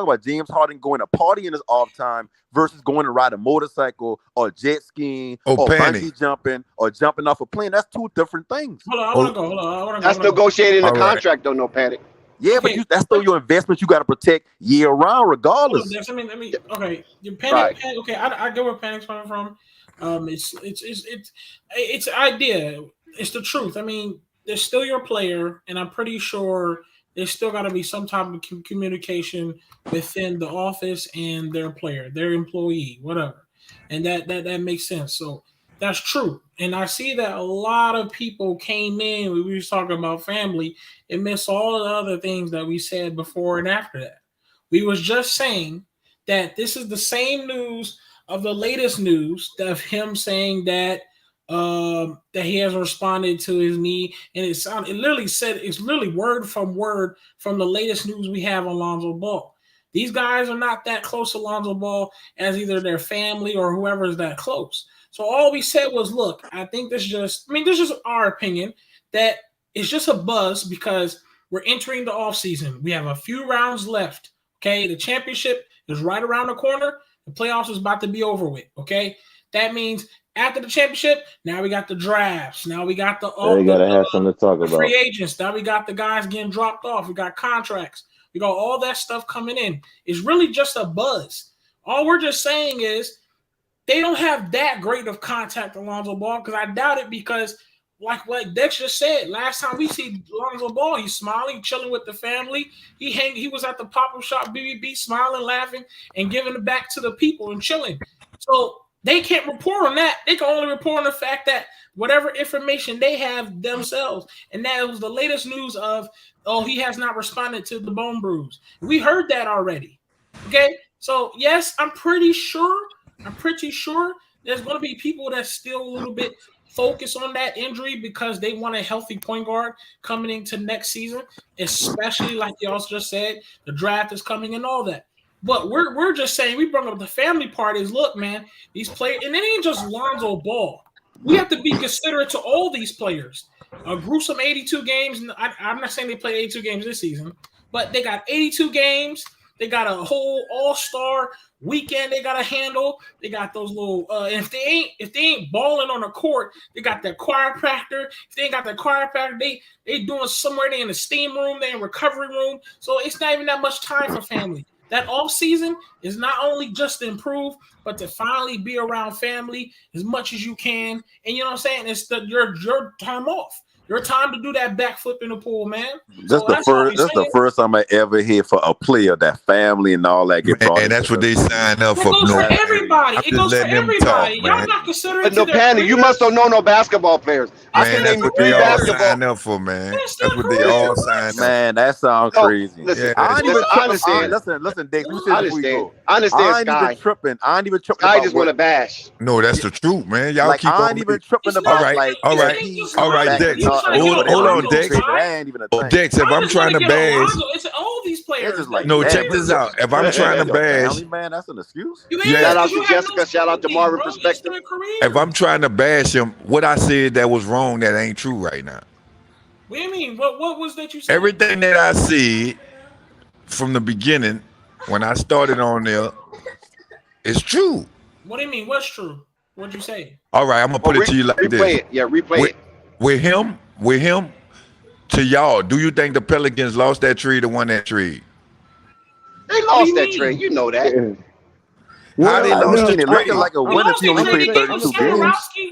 about James Harden going to party in his off time versus going to ride a motorcycle or jet skiing Oh, or Penny. bungee jumping or jumping off a plane, that's two different things. Hold on, I want to go. Hold on, I want to go. That's negotiated in the All right. contract, though, no panic. Yeah, Okay. but that's still your investment. You got to protect year round, Hold on, regardless. Dex, let me. Okay, your Right. panic. Okay, I get where panic's coming from. It's an idea. It's the truth. I mean, they're still your player, and I'm pretty sure there's still got to be some type of communication within the office and their player, their employee, whatever, and that makes sense. So that's true, and I see that a lot of people came in. We was talking about family and missed all the other things that we said before and after that. We was just saying that this is the same news of the latest news of him saying that that he hasn't responded to his knee, and it's literally word from the latest news we have on Lonzo Ball. These guys are not that close to Lonzo Ball as either their family or whoever is that close. So all we said was, look, I think this is just our opinion that it's just a buzz because we're entering the offseason. We have a few rounds left. Okay, the championship is right around the corner. The playoffs is about to be over with. Okay, that means after the championship, now we got the drafts. Now we got They gotta have something to talk about. free agents. Now we got the guys getting dropped off. We got contracts. We got all that stuff coming in. It's really just a buzz. All we're just saying is they don't have that great of contact with Lonzo Ball because I doubt it because like what Dex just said, last time we see Lonzo Ball, he's smiling, chilling with the family. He was at the pop-up shop BBB, smiling, laughing, and giving it back to the people and chilling. So they can't report on that. They can only report on the fact that whatever information they have themselves, and that was the latest news of, he has not responded to the bone bruise. We heard that already. Okay, so yes, I'm pretty sure there's going to be people that's still a little bit focused on that injury because they want a healthy point guard coming into next season, especially like y'all just said, the draft is coming and all that. But we're just saying, we brought up the family part is, look, man, these players, and it ain't just Lonzo Ball. We have to be considerate to all these players. A gruesome 82 games. I'm not saying they played 82 games this season, but they got 82 games. They got a whole all-star weekend they got to handle. They got those little if they ain't balling on the court, they got their chiropractor. If they ain't got their chiropractor, they doing somewhere. They in the steam room, they in recovery room. So it's not even that much time for family. That off season is not only just to improve, but to finally be around family as much as you can. And you know what I'm saying? It's your time off. Your time to do that backflip in the pool, man. That's the first time I ever hear for a player that family and all that get brought. And that's what they sign up for. It goes for everybody. I'm it just goes for letting them everybody. talk, Y'all man. not considering But no panic. You must don't know no basketball players. I Man, can that's name what three they all basketball. sign up for, man. That's what they all sign up. Man, that sounds No, crazy. listen, Yeah. I ain't even I understand. Listen, Dick. Let me say I this before you understand. go. I understand, I ain't Sky. even tripping. I ain't even tripping. Sky about just what- want to bash. No, that's the truth, man. Y'all Like keep I on. ain't even tripping It's about not- All right, like all right, all right, back Dex. and all- Hold on, Dex. That ain't even a Oh, thing. Dex, if I'm trying to bash, It's all these players. It's just like no, that. check this out. If I'm trying to Your bash, family, man, that's an excuse. You Yeah. ain't- Shout out you to have Jessica. no Shout out to family, Marvin bro. Perspective. It's their career. if I'm trying to bash him, what I said that was wrong, that ain't true right now. What do you mean? What was that you said? Everything that I said from the beginning, when I started on there, is true. What do you mean? What's true? What'd you say? All right, I'm gonna put it to you like replay this. it. Yeah, replay With, it. with him, to y'all, do you think the Pelicans lost that trade or won that trade? They do lost you that mean? trade. You know that. How they lost It the looking trade? like a winner if you only played 32 games.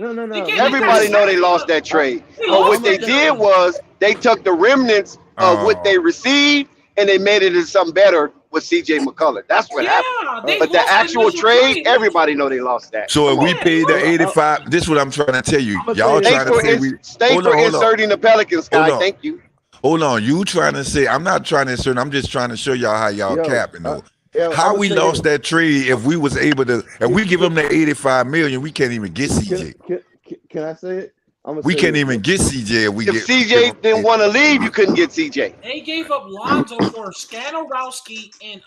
No. Everybody know they lost that trade. But what they did was they took the remnants of what they received and they made it into something better with CJ McCullough. That's what happened. But the actual trade, everybody know they lost that. So if Come we on. paid the 85, this is what I'm trying to tell you. Y'all Thanks trying to say we for inserting the Pelicans, guy. Hold on. Thank you. Hold on, you trying to say I'm not trying to insert. I'm just trying to show y'all how y'all capping though. How I'ma we say lost this. that trade if we was able to, if we give them the 85 million, we can't even get CJ. Can I say it? We can't even get CJ if we If get. CJ didn't want to leave, you couldn't get CJ. They gave up Lonzo for Skanarowski and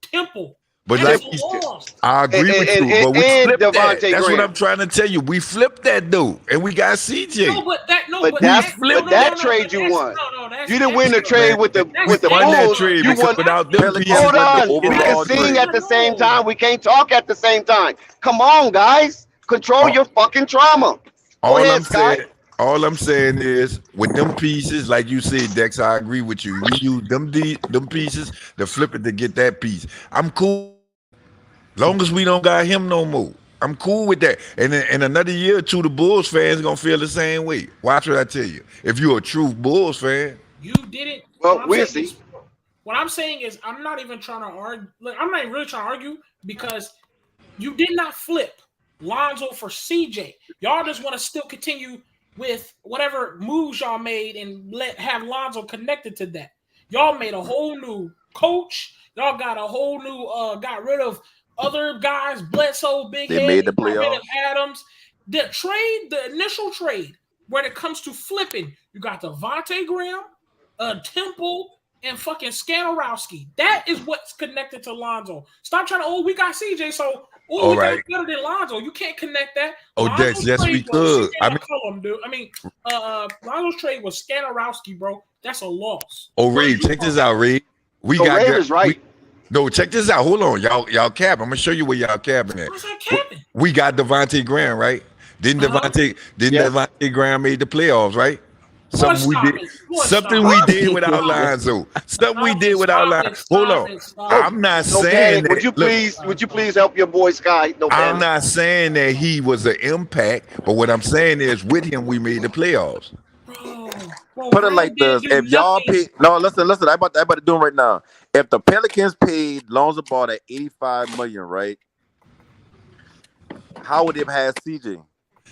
Temple. But That is like a loss. I agree with And you, but we and flipped that. Devontae That's what Graham. I'm trying to tell you. We flipped that though, and we got CJ. No, but that no, But but that's that, flipped no, but no, no, that no, trade but you that's won. no, that's You didn't win the extra. trade with the That's won that Bulls. trade You because won. without them Pelicans pieces, Hold won the on. We can overall sing trade. at the same time. We can't talk at the same time. Come on, guys. Control your fucking trauma. Go all ahead, I'm Sky. saying, all I'm saying is with them pieces, like you said, Dex, I agree with you. We use them pieces to flip it to get that piece. I'm cool. Long as we don't got him no more. I'm cool with that. And in another year or two, the Bulls fans gonna feel the same way. Watch what I tell you. If you're a true Bulls fan, You didn't. Well, What I'm we'll saying see. is, what I'm saying is, I'm not even trying to argue. Like, I'm not even really trying to argue because you did not flip Lonzo for CJ. Y'all just want to still continue with whatever moves y'all made and have Lonzo connected to that. Y'all made a whole new coach. Y'all got a whole new got rid of other guys, Bledsoe, Big They Head, made the got rid of playoffs. Adams. The initial trade, when it comes to flipping, you got Devontae Graham, Temple, and fucking Skanarowski. That is what's connected to Lonzo. Stop trying to, we got CJ, so all we got right. better than Lonzo. You can't connect that. Oh, Dex, Lonzo's yes, we trade was could. CJ McCollum, dude. I mean, Lonzo's trade was Skanarowski, bro. That's a loss. Oh, What Ray, are you check this talking out, Ray. We So got Ray that. is right. No, check this out. Hold on, y'all cap. I'm gonna show you where y'all capping at. What's that capping? We got Devontae Graham, right? Didn't Yeah. Devontae Graham made the playoffs, right? Something we stop did. it. Boy, Something stop we it. did without Stop it. Lonzo. Something we Stop did it, without stop Lonzo. it, Hold stop on. it, stop I'm not No saying panic. Would that. you Look, please help your boy Sky? No I'm panic. not saying that he was an impact, but what I'm saying is with him we made the playoffs. Bro, Put it Ray like didn't this: do if y'all nothing. pay, no, listen, I about to do it right now. If the Pelicans paid Lonzo Ball at 85 million, right? How would they have had CJ?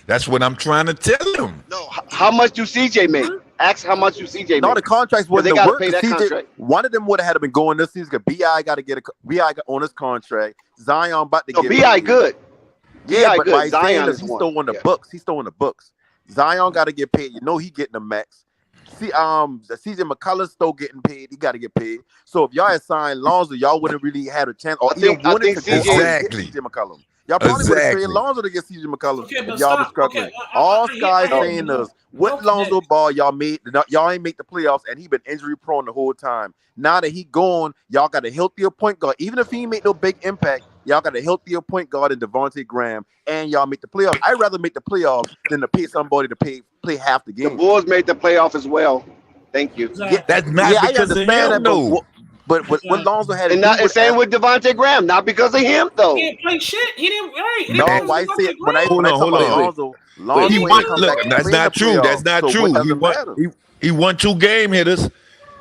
That's what I'm trying to tell him. No. How much do CJ make? Ask how much do CJ No, make. the contracts Because they wouldn't got have to worked. pay that CJ, contract. one of them would have had to been going this season. Because Bi got to get Bi on his contract. Zion about to No, get Bi paid. good. Yeah, Bi but good. by saying Zion this, is he's one. still on the Yeah. books. He's still on the books. Zion got to get paid. You know he getting the max. See, CJ McCullough's still getting paid. He got to get paid. So if y'all had signed Lonzo, y'all wouldn't really had a chance, or I think wanted to go CJ out and Exactly. get CJ McCollum. Y'all probably would have traded Exactly. Lonzo to get CJ McCollum Okay, if but y'all was stop. struggling. Okay, All I Sky's hear saying you. is with Okay, Lonzo Ball, y'all ain't make the playoffs, and he been injury prone the whole time. Now that he gone, y'all got a healthier point guard. Even if he ain't make no big impact, y'all got a healthier point guard in Devontae Graham, and y'all make the playoffs. I'd rather make the playoffs than to pay somebody to play half the The game. Bulls made the playoff as well. Thank you. Yeah, exactly. That's not yeah, I because of understand him, that, though. but what Lonzo had to And do not and with same with Devontae Graham. Not because of him He though. didn't play shit. He didn't. Right. It no, didn't And why say Devontae when I Graham. when I talk hold about on. Lonzo, He Lonzo ain't won. come back Look, and that's play in the not true. That's playoffs. not So what true. does it matter? He won 2 game hitters.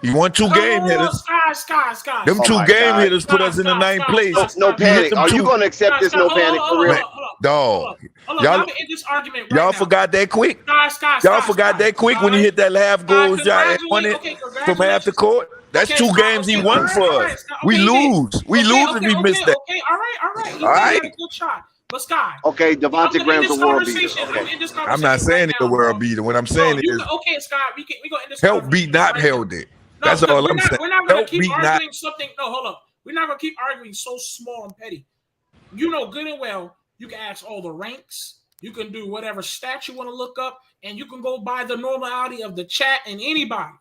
He won 2 game hitters. Sky. Them Oh 2 my game God. hitters put us in the ninth place. No You hit panic. them Are you 2. going to accept this? No panic for real. Man, dog. Hold on. Y'all, Y'all can end this argument right y'all now. forgot that quick. Sky. Y'all forgot that quick when he hit that half goal shot and won it from half the court. That's 2 games he won for us. We lose. We lose if he missed that. Okay, all right. He All probably right. had a good shot. But Sky, Okay, I'm Devontae gonna end Graham's a this world beater. conversation. I'm Okay. gonna end this I'm conversation not saying right it's a now, world bro. beater. What I'm No, saying you is can. Okay, Scott, we gonna end this help conversation beat not right held now. it. No, That's because all I'm saying. we're not gonna Help keep beat not. arguing something. No, hold up. We're not gonna keep arguing so small and petty. You know good and well, you can ask all the ranks. You can do whatever stats you want to look up, and you can go by the normality of the chat and anybody.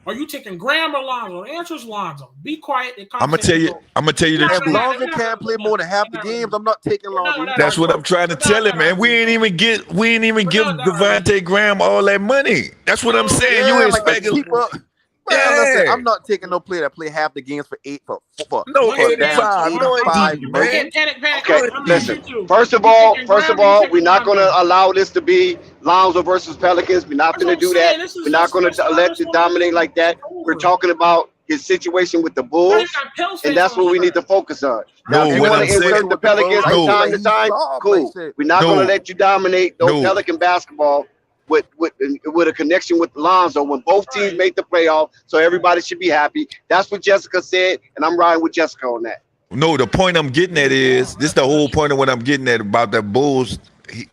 Are you taking Graham or Lonzo? The answer is Lonzo. Be quiet. I'm gonna tell you the If truth. Lonzo can't play more than half the games, I'm not taking Lonzo. That's what I'm trying to tell him, man. We ain't even give Devontae Graham all that money. That's what I'm saying. You Yeah, like a expect cheaper. Man, listen, I'm not taking no player that play half the games for No, for a damn 85. No, 85 80, million. man. Okay, listen. First of all, we're not going to allow this to be Lonzo versus Pelicans. We're not going to do that. We're not going to let it dominate like that. We're talking about his situation with the Bulls, and that's what we need to focus on. Now, No, if you what want I'm to saying- insert the Pelicans No. from time to time, cool. We're not going to let you dominate no Pelican basketball with a connection with Lonzo when both teams make the playoff. So everybody should be happy. That's what Jessica said, and I'm riding with Jessica on that. No, the point I'm getting at is this. The whole point of what I'm getting at about the Bulls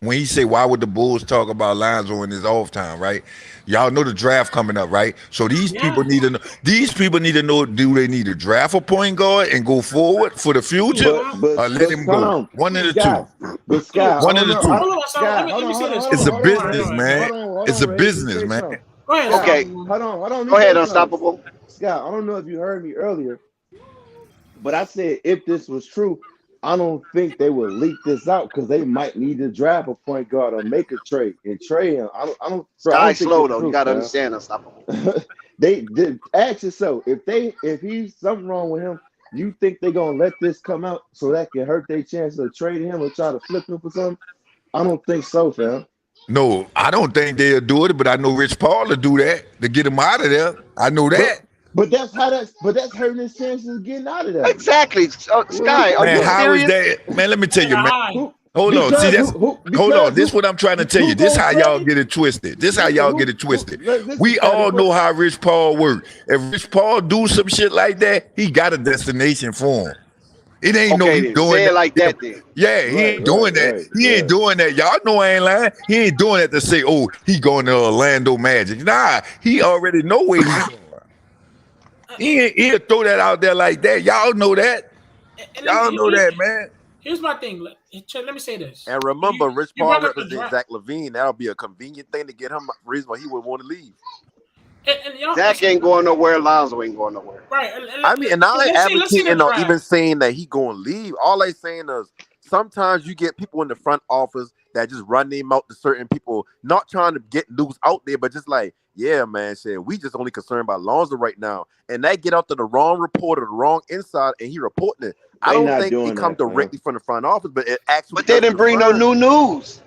when he say why would the Bulls talk about Lonzo in his off time, right? Y'all know the draft coming up, right? So these people need to know. These people need to know: do they need to draft a point guard and go forward for the future, or let him hold go? on, One of the Scott. two. But Scott, One I of don't the know. two. Scott, hold on. It's a business, Ray. man. Hold It's on, a Ray. business, Say man. something. Go ahead, Scott, Okay. hold on. Go ahead, Unstoppable. Scott, I don't know if you heard me earlier, but I said if this was true, I don't think they would leak this out because they might need to draft a point guard or make a trade and trade him. I don't Sky's think slow it's though. true, You gotta man. understand, Unstoppable. They did ask yourself if he's something wrong with him, you think they're gonna let this come out so that can hurt their chance of trading him or try to flip him for something? I don't think so, fam. No, I don't think they'll do it, but I know Rich Paul will do that to get him out of there. I know that. But that's hurting his chances of getting out of there. Exactly. Sky, are Man, you how is serious? that? Man, let me tell you, man. Hold on. Because See, that's who- hold on. because This who- what I'm trying to tell who you. This gonna how y'all trade? get it twisted. This how Listen, y'all who- get it twisted. listen, We Scotty, all what- know how Rich Paul work. If Rich Paul do some shit like that, he got a destination for him. It ain't no Okay, he then. doing Say it that. like that then. Yeah, he ain't doing that. He ain't doing that. Y'all know I ain't lying. He ain't doing that to say, oh, he going to Orlando Magic. Nah, he already know where he's going. He'll throw that out there like that. Y'all know that. Y'all know that, man. Here's my thing. Let me say this. And remember, Rich you Paul brought up the represents draft. Zach LaVine. That'll be a convenient thing to get him reason why he would want to leave. And y'all, Zach ain't going nowhere. Lonzo ain't going nowhere. right. I mean, and I ain't let's see the advocating or draft. even saying that he gonna leave. All I saying is sometimes you get people in the front office that just run their mouth to certain people, not trying to get news out there, but just like, yeah, man, shit, we just only concerned about Lonzo right now. And that get out to the wrong reporter, the wrong inside, and he reporting it. I They don't not think it doing come that, man. directly from the front office, but it actually. But they didn't bring no new news.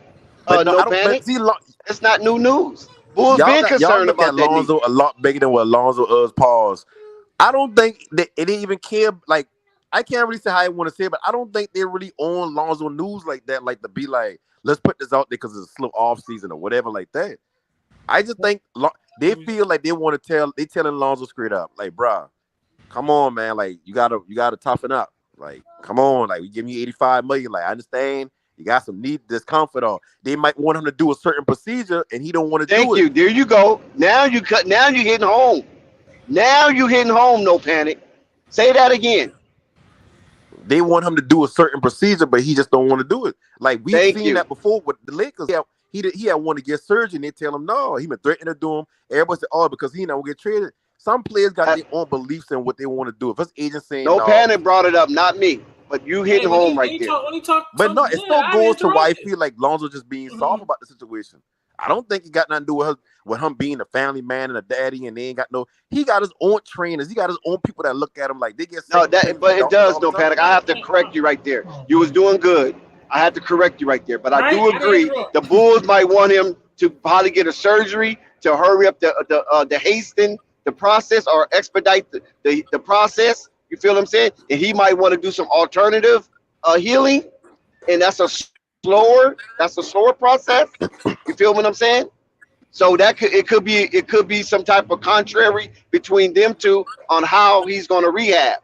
But no, No I don't. panic. But see, It's not new news. Bulls y'all been concerned look at about that Lonzo need. a lot bigger than what Lonzo is. Pause. I don't think that it didn't even care. Like, I can't really say how I want to say it, but I don't think they're really on Lonzo news like that. Like to be like, let's put this out there because it's a slow off season or whatever like that. I just think they feel like they want to tell. They telling Lonzo straight up, like, bruh, come on, man. Like, you gotta toughen up. Like, come on. Like, we give you 85 million. Like, I understand. You got some need discomfort on. They might want him to do a certain procedure, and he don't want to do it. Thank you. There you go. Now you hitting home. Now you hitting home. No panic. Say that again. They want him to do a certain procedure, but he just don't want to do it. Like we've Thank seen you. that before with the Lakers. He had wanted to get surgery, and they tell him no. He been threatening to do him. Everybody said, oh, because he not gonna get traded. Some players got their own beliefs in what they want to do. If his agent saying No no, panic brought it up, not me. But you hitting home right there. but no, it still goes to why I feel like Lonzo just being soft about the situation. I don't think it got nothing to do with him being a family man and a daddy, and they ain't got no. He got his own trainers. He got his own people that look at him like they get. No, but it does. No panic. I have to correct you right there. You was doing good. I have to correct you right there. But I do agree. The Bulls might want him to probably get a surgery to hurry up the hasten the process or expedite the process. You feel what I'm saying? And he might want to do some alternative healing, and that's a slower process. You feel what I'm saying? So it could be some type of contrary between them two on how he's going to rehab.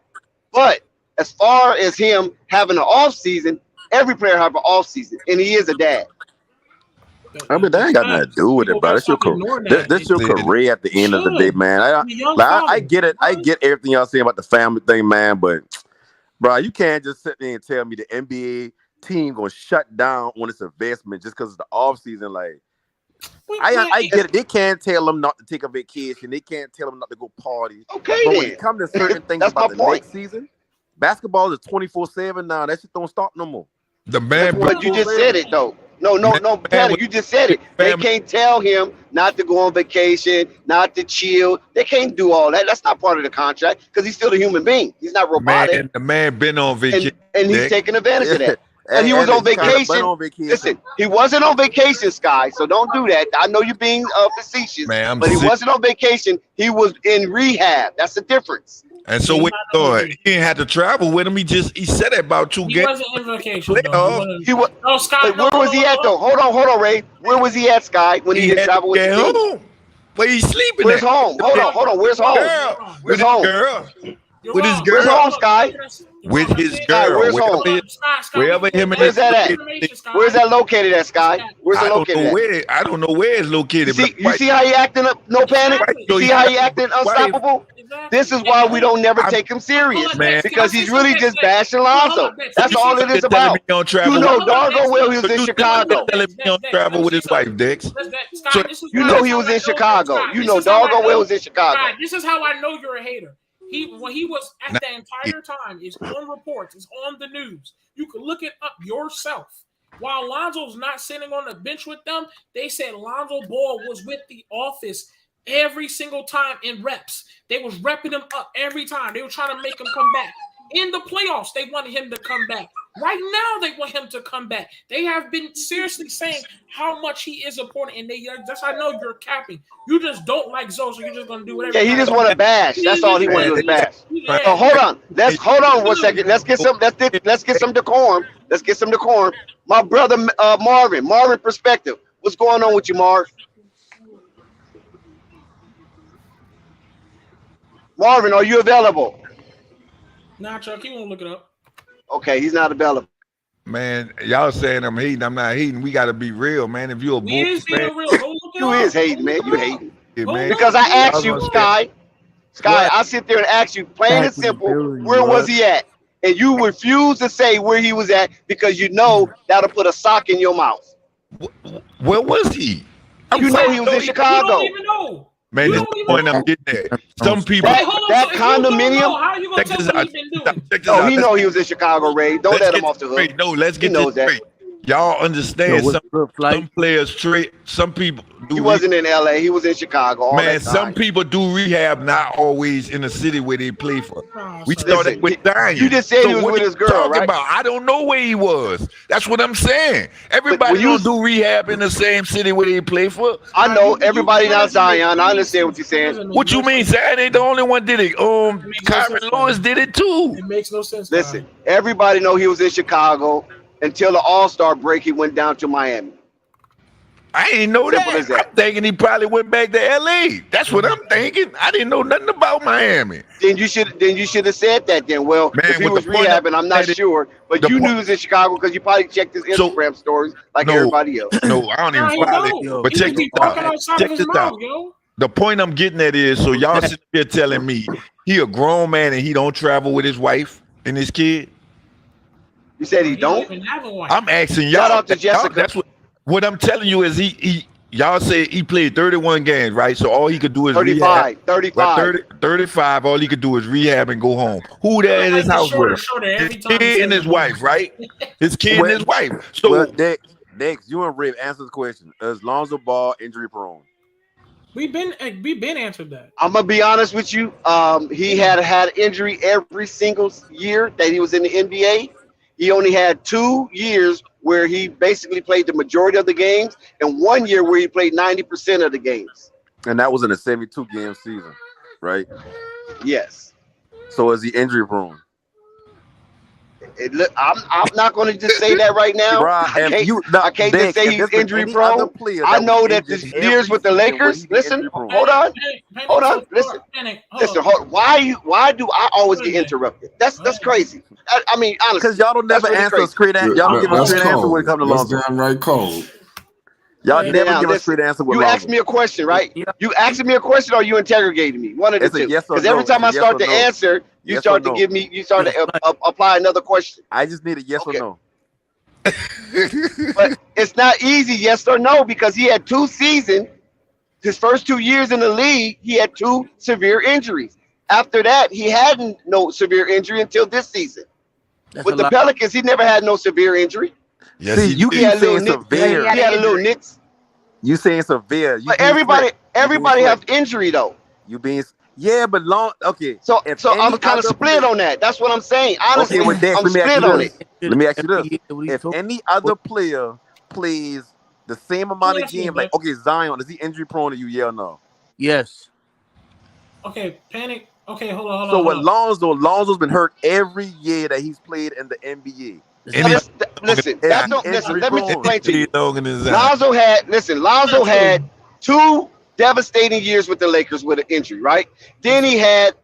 But as far as him having an off season, every player have an off season, and he is a dad. I mean, that ain't got nothing to do with it, bro. That's your career. That's your career at the end of the day, man. I get it. I get everything y'all saying about the family thing, man. But, bro, you can't just sit there and tell me the NBA team gonna shut down on its investment just because it's the off season. Like, I get it. They can't tell them not to take a vacation. They can't tell them not to go party. Okay, but then. when it comes to certain things about the next season, basketball is 24/7 now. That shit don't stop no more. The man, but you just said it though. No, Patty, you just said it. They can't tell him not to go on vacation, not to chill. They can't do all that. That's not part of the contract because he's still a human being. He's not robotic. Man, the man been on vacation, and he's taking advantage of that. And he was on vacation. Listen, he wasn't on vacation, Sky. So don't do that. I know you're being facetious, man, but he wasn't on vacation. He was in rehab. That's the difference. And so he didn't have to travel with him. He said that about 2 games. He wasn't in vacation. He was. No, Scott. Where was he at though? Hold on, Ray. Where was he at, Sky? When he didn't travel with the team? But he's sleeping. Where's home? Hold on. Where's home? Where's home? Girl. With his wrong. Where's girl. home, Sky? With his Sky, girl. where's home? Wherever him and Where's his that at? Where's that located at, Sky? Where's it I don't located know at? where. I don't know where it's located. You see how he acting up? No panic. Exactly. You see how he acting unstoppable? Exactly. This is why we don't never take him serious, Man. because he's really just bashing Lonzo. That's all it is You're telling about. me he don't travel You know with- doggone well he was So in you Chicago. telling me he don't travel with his wife, Dex. So You know he was in Chicago. You know doggone well he was in Chicago. This is how I know you're a hater. When he was at the entire time, it's on reports, it's on the news. You can look it up yourself. While Lonzo's not sitting on the bench with them, they said Lonzo Ball was with the office every single time in reps. They was repping him up every time. They were trying to make him come back. In the playoffs, they wanted him to come back. Right now, they want him to come back. They have been seriously saying how much he is important, and that's how I know you're capping. You just don't like Zoe, so you're just gonna do whatever. Yeah, he just want to bash. That's all he wanted was bash. So hold on. Hold on 1 second. Let's get some decorum. Let's get some decorum. My brother Marvin perspective. What's going on with you, Marv? Marvin, are you available? Nah, Chuck, he won't look it up. Okay, he's not available. Man, y'all saying I'm hating. I'm not hating. We got to be real, man. If you're a Bulls fan, You is hating, man. You hating. yeah, man. Because I asked you, Sky, I sit there and ask you, plain and simple, where was he at? And you refuse to say where he was at because you know that'll put a sock in your mouth. Where was he? You know he was in Chicago. You don't even know. Man, that's the point I'm getting at. Some people. That condominium. How are you gonna tell what he's been doing? Oh, he know he was in Chicago, Ray. Don't let him off the hook. No, let's get knows this straight. Y'all understand Yo, some players trade. Some people do. He wasn't in LA. He was in Chicago. All Man, that some time. people do rehab, not always in the city where they play for. We started with Diane. You just said he was what with are his you girl, talking right? about? I don't know where he was. That's what I'm saying. Everybody don't do rehab in the same city where they play for. I know everybody not Zion. I understand what you're saying. What you mean? Zion ain't the only one did it. Kyron Lewis did it too. It makes no sense. Listen, everybody know he was in Chicago until the All-Star break. He went down to Miami. I ain't know Simple that. as that. I'm thinking he probably went back to LA. That's what I'm thinking. I didn't know nothing about Miami. Then you should have said that. Then, well, Man, if he with was the point rehabbing, I'm not sure. But the you knew point- he was in Chicago because you probably checked his Instagram stories like No. everybody else. No, I don't even follow it. But check this out. Check this out. The point I'm getting at is, so y'all sitting here telling me he a grown man and he don't travel with his wife and his kid? You said he don't? I'm asking y'all. Shout out to Jessica. That's what I'm telling you is he y'all say he played 31 games, right? So all he could do is 35. rehab. 35. 35, all he could do is rehab and go home. Who there in his house with him? His kid and his wife, right? His kid and his wife. So Dex, you and Rip answer the question. Is Lonzo Ball injury prone? We've been answered that. I'm gonna be honest with you. He had injury every single year that he was in the NBA. He only had 2 years where he basically played the majority of the games, and 1 year where he played 90% of the games. And that was in a 72-game season, right? Yes. So is he injury prone? I'm not going to just say that right now. I can't just say he's injury prone. I know that the years with the Lakers. Listen, hold on. Listen. Why do I always get interrupted? That's crazy. I mean, honestly, because y'all don't never answer a straight answer. Y'all don't give a straight answer when it comes to Lonzo. That's damn right cold. Y'all never give a straight answer with You Lonzo. asked me a question, right? You asking me a question, or you interrogating me? One of the two. Yes or Because every no. time I It's a start yes to or no. answer, you Yes start or to no. give me, you start to apply another question. I just need a yes or no. But it's not easy, yes or no, because he had 2 seasons. His first 2 years in the league, he had 2 severe injuries. After that, he had no severe injury until this season. With the Pelicans, he never had no severe injury. Yes, See, you keep saying severe. He had a little nicks. You saying severe. But everybody has injury though. You being but long. Okay. So if I'm any kind of other split player- on that. That's what I'm saying. Honestly, Okay, well, Dex, I'm let me ask split you on this. it. Let me ask you this: if any other player plays the same amount of games, like Zion, is he injury prone to you? Yeah or no? Yes. Okay, panic. Okay, hold on. So with Lonzo's been hurt every year that he's played in the NBA. Listen, let me explain to you. Lonzo Lonzo had 2 devastating years with the Lakers with an injury, right? Then he had,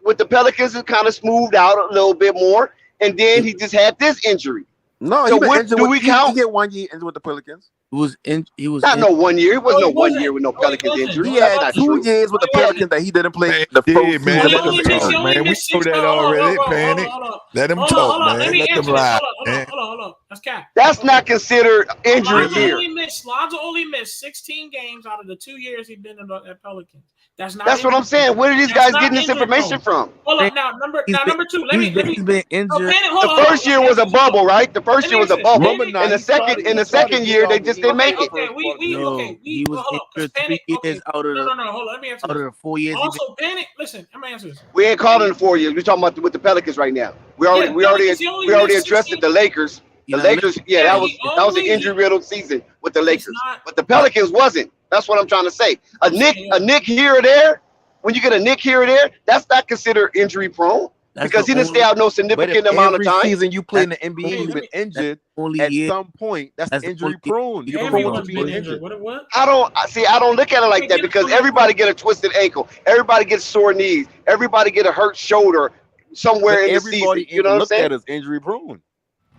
with the Pelicans, it kind of smoothed out a little bit more, and then he just had this injury. No, So he been what injured do with, we he count? get 1 year injured with the Pelicans. He was in. He was Not in. no 1 year. It was No, no he 1 wasn't. year with no No, he Pelicans wasn't. injury. He No, That's had not 2 true. years with the No, he wasn't. Pelicans that he didn't play Man, the yeah, first man, season He of let the only them missed. He talk, season. only man. We missed know 6. that Hold already, on, Panic. hold on. Let them Hold talk, on. Let man. me Let them answer this. lie, Hold man. on. That's cap. That's Okay. not considered injury year. Lonzo only missed 16 games out of the 2 years he's been at Pelicans. That's not. That's what I'm saying. Where are these That's guys not getting this injury information prone. from? Hold up now. Number 2. Let me. He's been No, injured. Panic, The hold on. first year was a bubble, right? The first Let year me was a answer this. bubble. Remember now, In the second year, they just didn't make it. Okay, No, he was hold up. 'Cause injured 3 Panic. years Okay. out of the No. Hold on. Let me answer out of this. the 4 years. Also, Panic. Listen, I'm gonna answer this. We ain't calling it 4 years. We're talking about with the Pelicans right now. We already Pelicans, he only missed addressed 16. the Lakers. The He Lakers, yeah, Yeah, that was an injury riddled season with the Lakers. not. But the Pelicans wasn't. That's what I'm trying to say. I'm saying, yeah. A nick here or there. When you get a nick here or there, that's not considered injury prone That's because the he didn't stay only- out no But if significant amount of every time. season you play in the That's NBA and only- you've been injured only at year. some point, that's That's the injury only- prone. You're prone Everyone's to been being injured. injured. What? I don't look at it like that because everybody get a twisted ankle, everybody gets sore knees, everybody get a hurt shoulder somewhere But in the everybody season. You know what I'm looked saying? at as injury prone.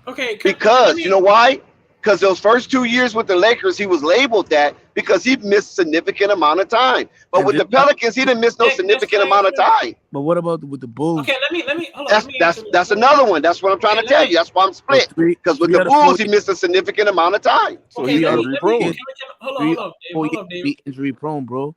Okay. Because you know why? Because those first 2 years with the Lakers, he was labeled that because he missed significant amount of time. But And with the this- Pelicans, he didn't miss no significant amount of time. But what about with the Bulls? Okay. Let me. Hold on. Let me answer this. That's another one. That's what I'm trying to tell you. That's why I'm split. Because with the Bulls, he missed a significant amount of time. So he's injury prone. Hold up, Dave. Be injury prone, bro.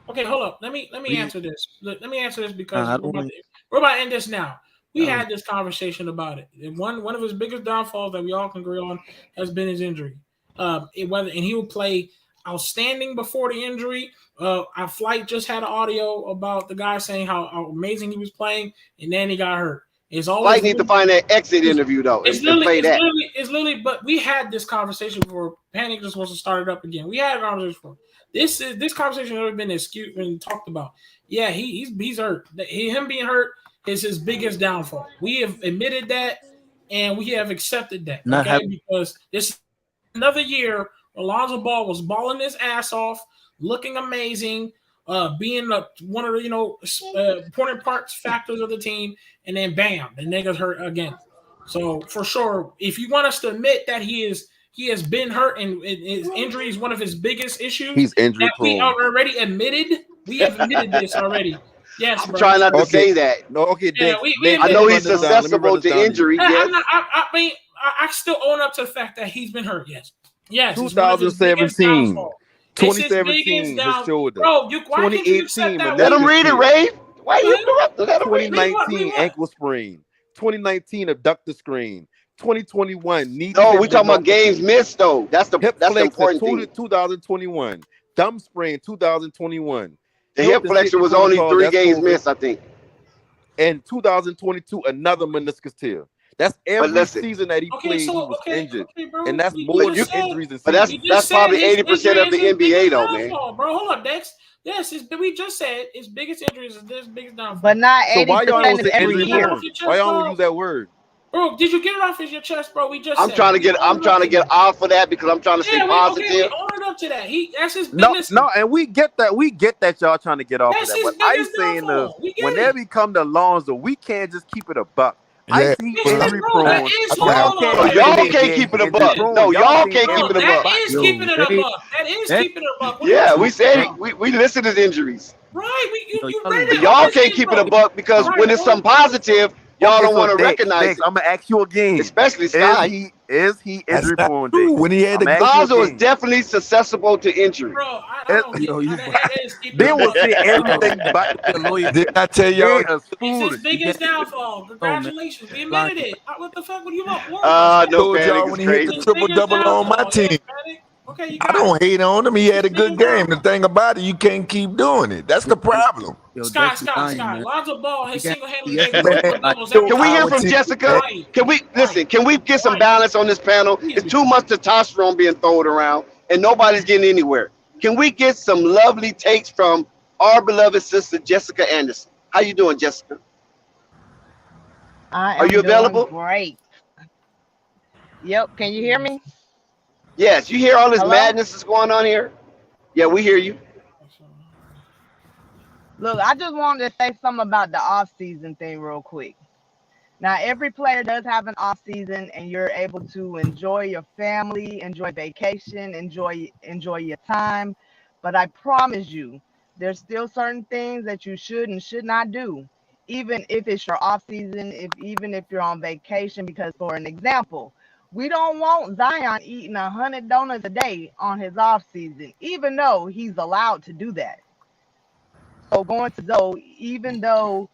Okay, hold up. Let me answer this. Let me answer this because I we're don't about to end this now. We No. had this conversation about it. And one of his biggest downfalls that we all can agree on has been his injury. And he will play outstanding before the injury. Our flight just had an audio about the guy saying how amazing he was playing, and then he got hurt. It's always Flight need to find that exit interview though and play that. It's literally. But we had this conversation before. Panic just wants to start it up again. We had a conversation before. This conversation has never been excused and talked about. Yeah, he's hurt. Him being hurt is his biggest downfall. We have admitted that, and we have accepted that. Because this another year, Lonzo Ball was balling his ass off, looking amazing, being one of the important parts factors of the team, and then bam, the nigga's hurt again. So for sure, if you want us to admit that he has been hurt and his injury is one of his biggest issues, he's injury prone. We already admitted. We have admitted this already. Yes, I'm trying not to say that. No, okay, Yeah, I know he's susceptible to injury. Yes. I mean, I still own up to the fact that he's been hurt. Yes. 2017. 2017, his shoulder. Bro, why can't you accept 2018, that? Let him read it, Ray. Why you interrupting? Let him read it. 2019, ankle sprain. 2019, abductor sprain. 2021, knee. No, we talking about games missed though. That's the important thing. 2021, thumb sprain. 2021. The hip flexor was only 3 games missed, I think. And 2022, another meniscus tear. That's every season that he played, he was injured. And that's more than injuries in season. But that's probably 80% of the NBA though, man. Bro, hold up, Dex. Yes, we just said his biggest injuries is his biggest downfall. But not 80% so why y'all don't say every injury year. prone? Why y'all don't use that word? Bro, did you get it off of your chest, bro? We just I'm trying to get off of that because I'm trying to stay positive. We own up to that. That's his No, biggest. no, and we get that. We get that y'all trying to get off of that. But I'm saying when they become the Lonzo, we can't just keep it a buck. I see injury prone. Y'all can't keep it a buck. No, y'all can't keep it a buck. That is keeping it a buck. That is keeping it a buck. Yeah, we said we listed his injuries. Right, y'all can't keep it a buck because when it's something positive, y'all don't want to recognize it. I'm gonna ask you again. Especially Sky. Is he injury prone? When he had the Lonzo is definitely susceptible to injury. Bro, I don't. Then we'll see everything about the lawyer. Did I tell y'all? It's his biggest downfall. Congratulations, we admitted it. What the fuck? What do you want? I told y'all when he hit the triple-double on my team. Okay, I don't hate on him. He had a good game. The thing about it, you can't keep doing it. That's the problem. Scott. Lonzo Ball has single-handedly made Can we hear from Jessica? Can we listen? Can we get some balance on this panel? It's too much testosterone being thrown around, and nobody's getting anywhere. Can we get some lovely takes from our beloved sister Jessica Anderson? How you doing, Jessica? Are you available? Great. Yep. Can you hear me? Yes. You hear all this madness that's going on here? Yeah, we hear you. Look, I just wanted to say something about the off-season thing real quick. Now, every player does have an off season, and you're able to enjoy your family, enjoy vacation, enjoy your time. But I promise you, there's still certain things that you should and should not do, even if it's your off season, even if you're on vacation. Because, for an example, we don't want Zion eating 100 donuts a day on his off season, even though he's allowed to do that. So going to even though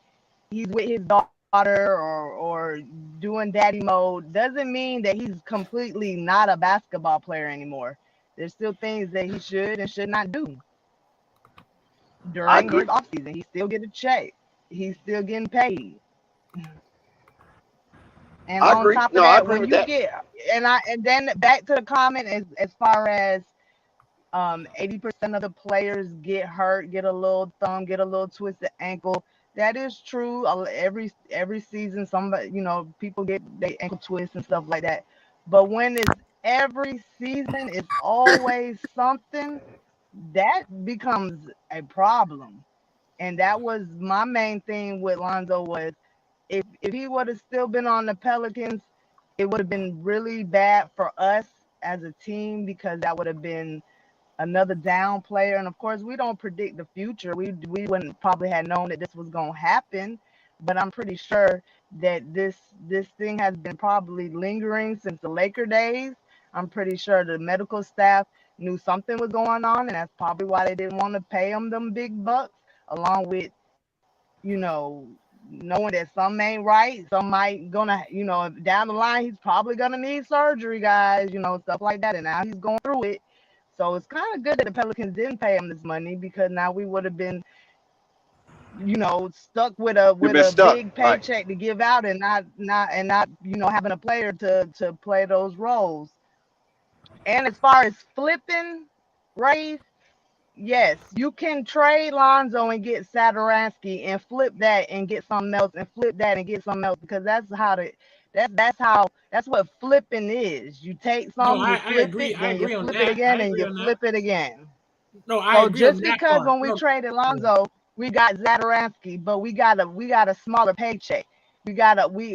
he's with his daughter or doing daddy mode, doesn't mean that he's completely not a basketball player anymore. There's still things that he should and should not do I during his agree. off season. He still get a check. He's still getting paid. And I on agree. top of No, I that, agree when with you that. get and then back to the comment as far as 80% of the players get hurt, get a little thumb, get a little twisted ankle. That is true. Every season, somebody, people get their ankle twists and stuff like that. But when it's every season, it's always something that becomes a problem. And that was my main thing with Lonzo was if he would have still been on the Pelicans, it would have been really bad for us as a team because that would have been another down player. And of course, we don't predict the future. We wouldn't probably have known that this was gonna happen, but I'm pretty sure that this thing has been probably lingering since the Laker days. I'm pretty sure the medical staff knew something was going on, and that's probably why they didn't want to pay him them big bucks, along with you know knowing that some ain't right, some might gonna down the line he's probably gonna need surgery, guys, stuff like that, and now he's going through it. So it's kind of good that the Pelicans didn't pay him this money because now we would have been, stuck with a We've been stuck. big Right. paycheck to give out and not having a player to play those roles. And as far as flipping Rays, yes, you can trade Lonzo and get Sadaransky and flip that and get something else and flip that and get something else because that's what flipping is. You take No, some, you I flip agree. it, I then you agree on flip it that. again, I and agree you on that. flip it again. No, I So agree on just that because part. when we No, traded yeah. Lonzo, we got Zadaransky, but we got a smaller paycheck. We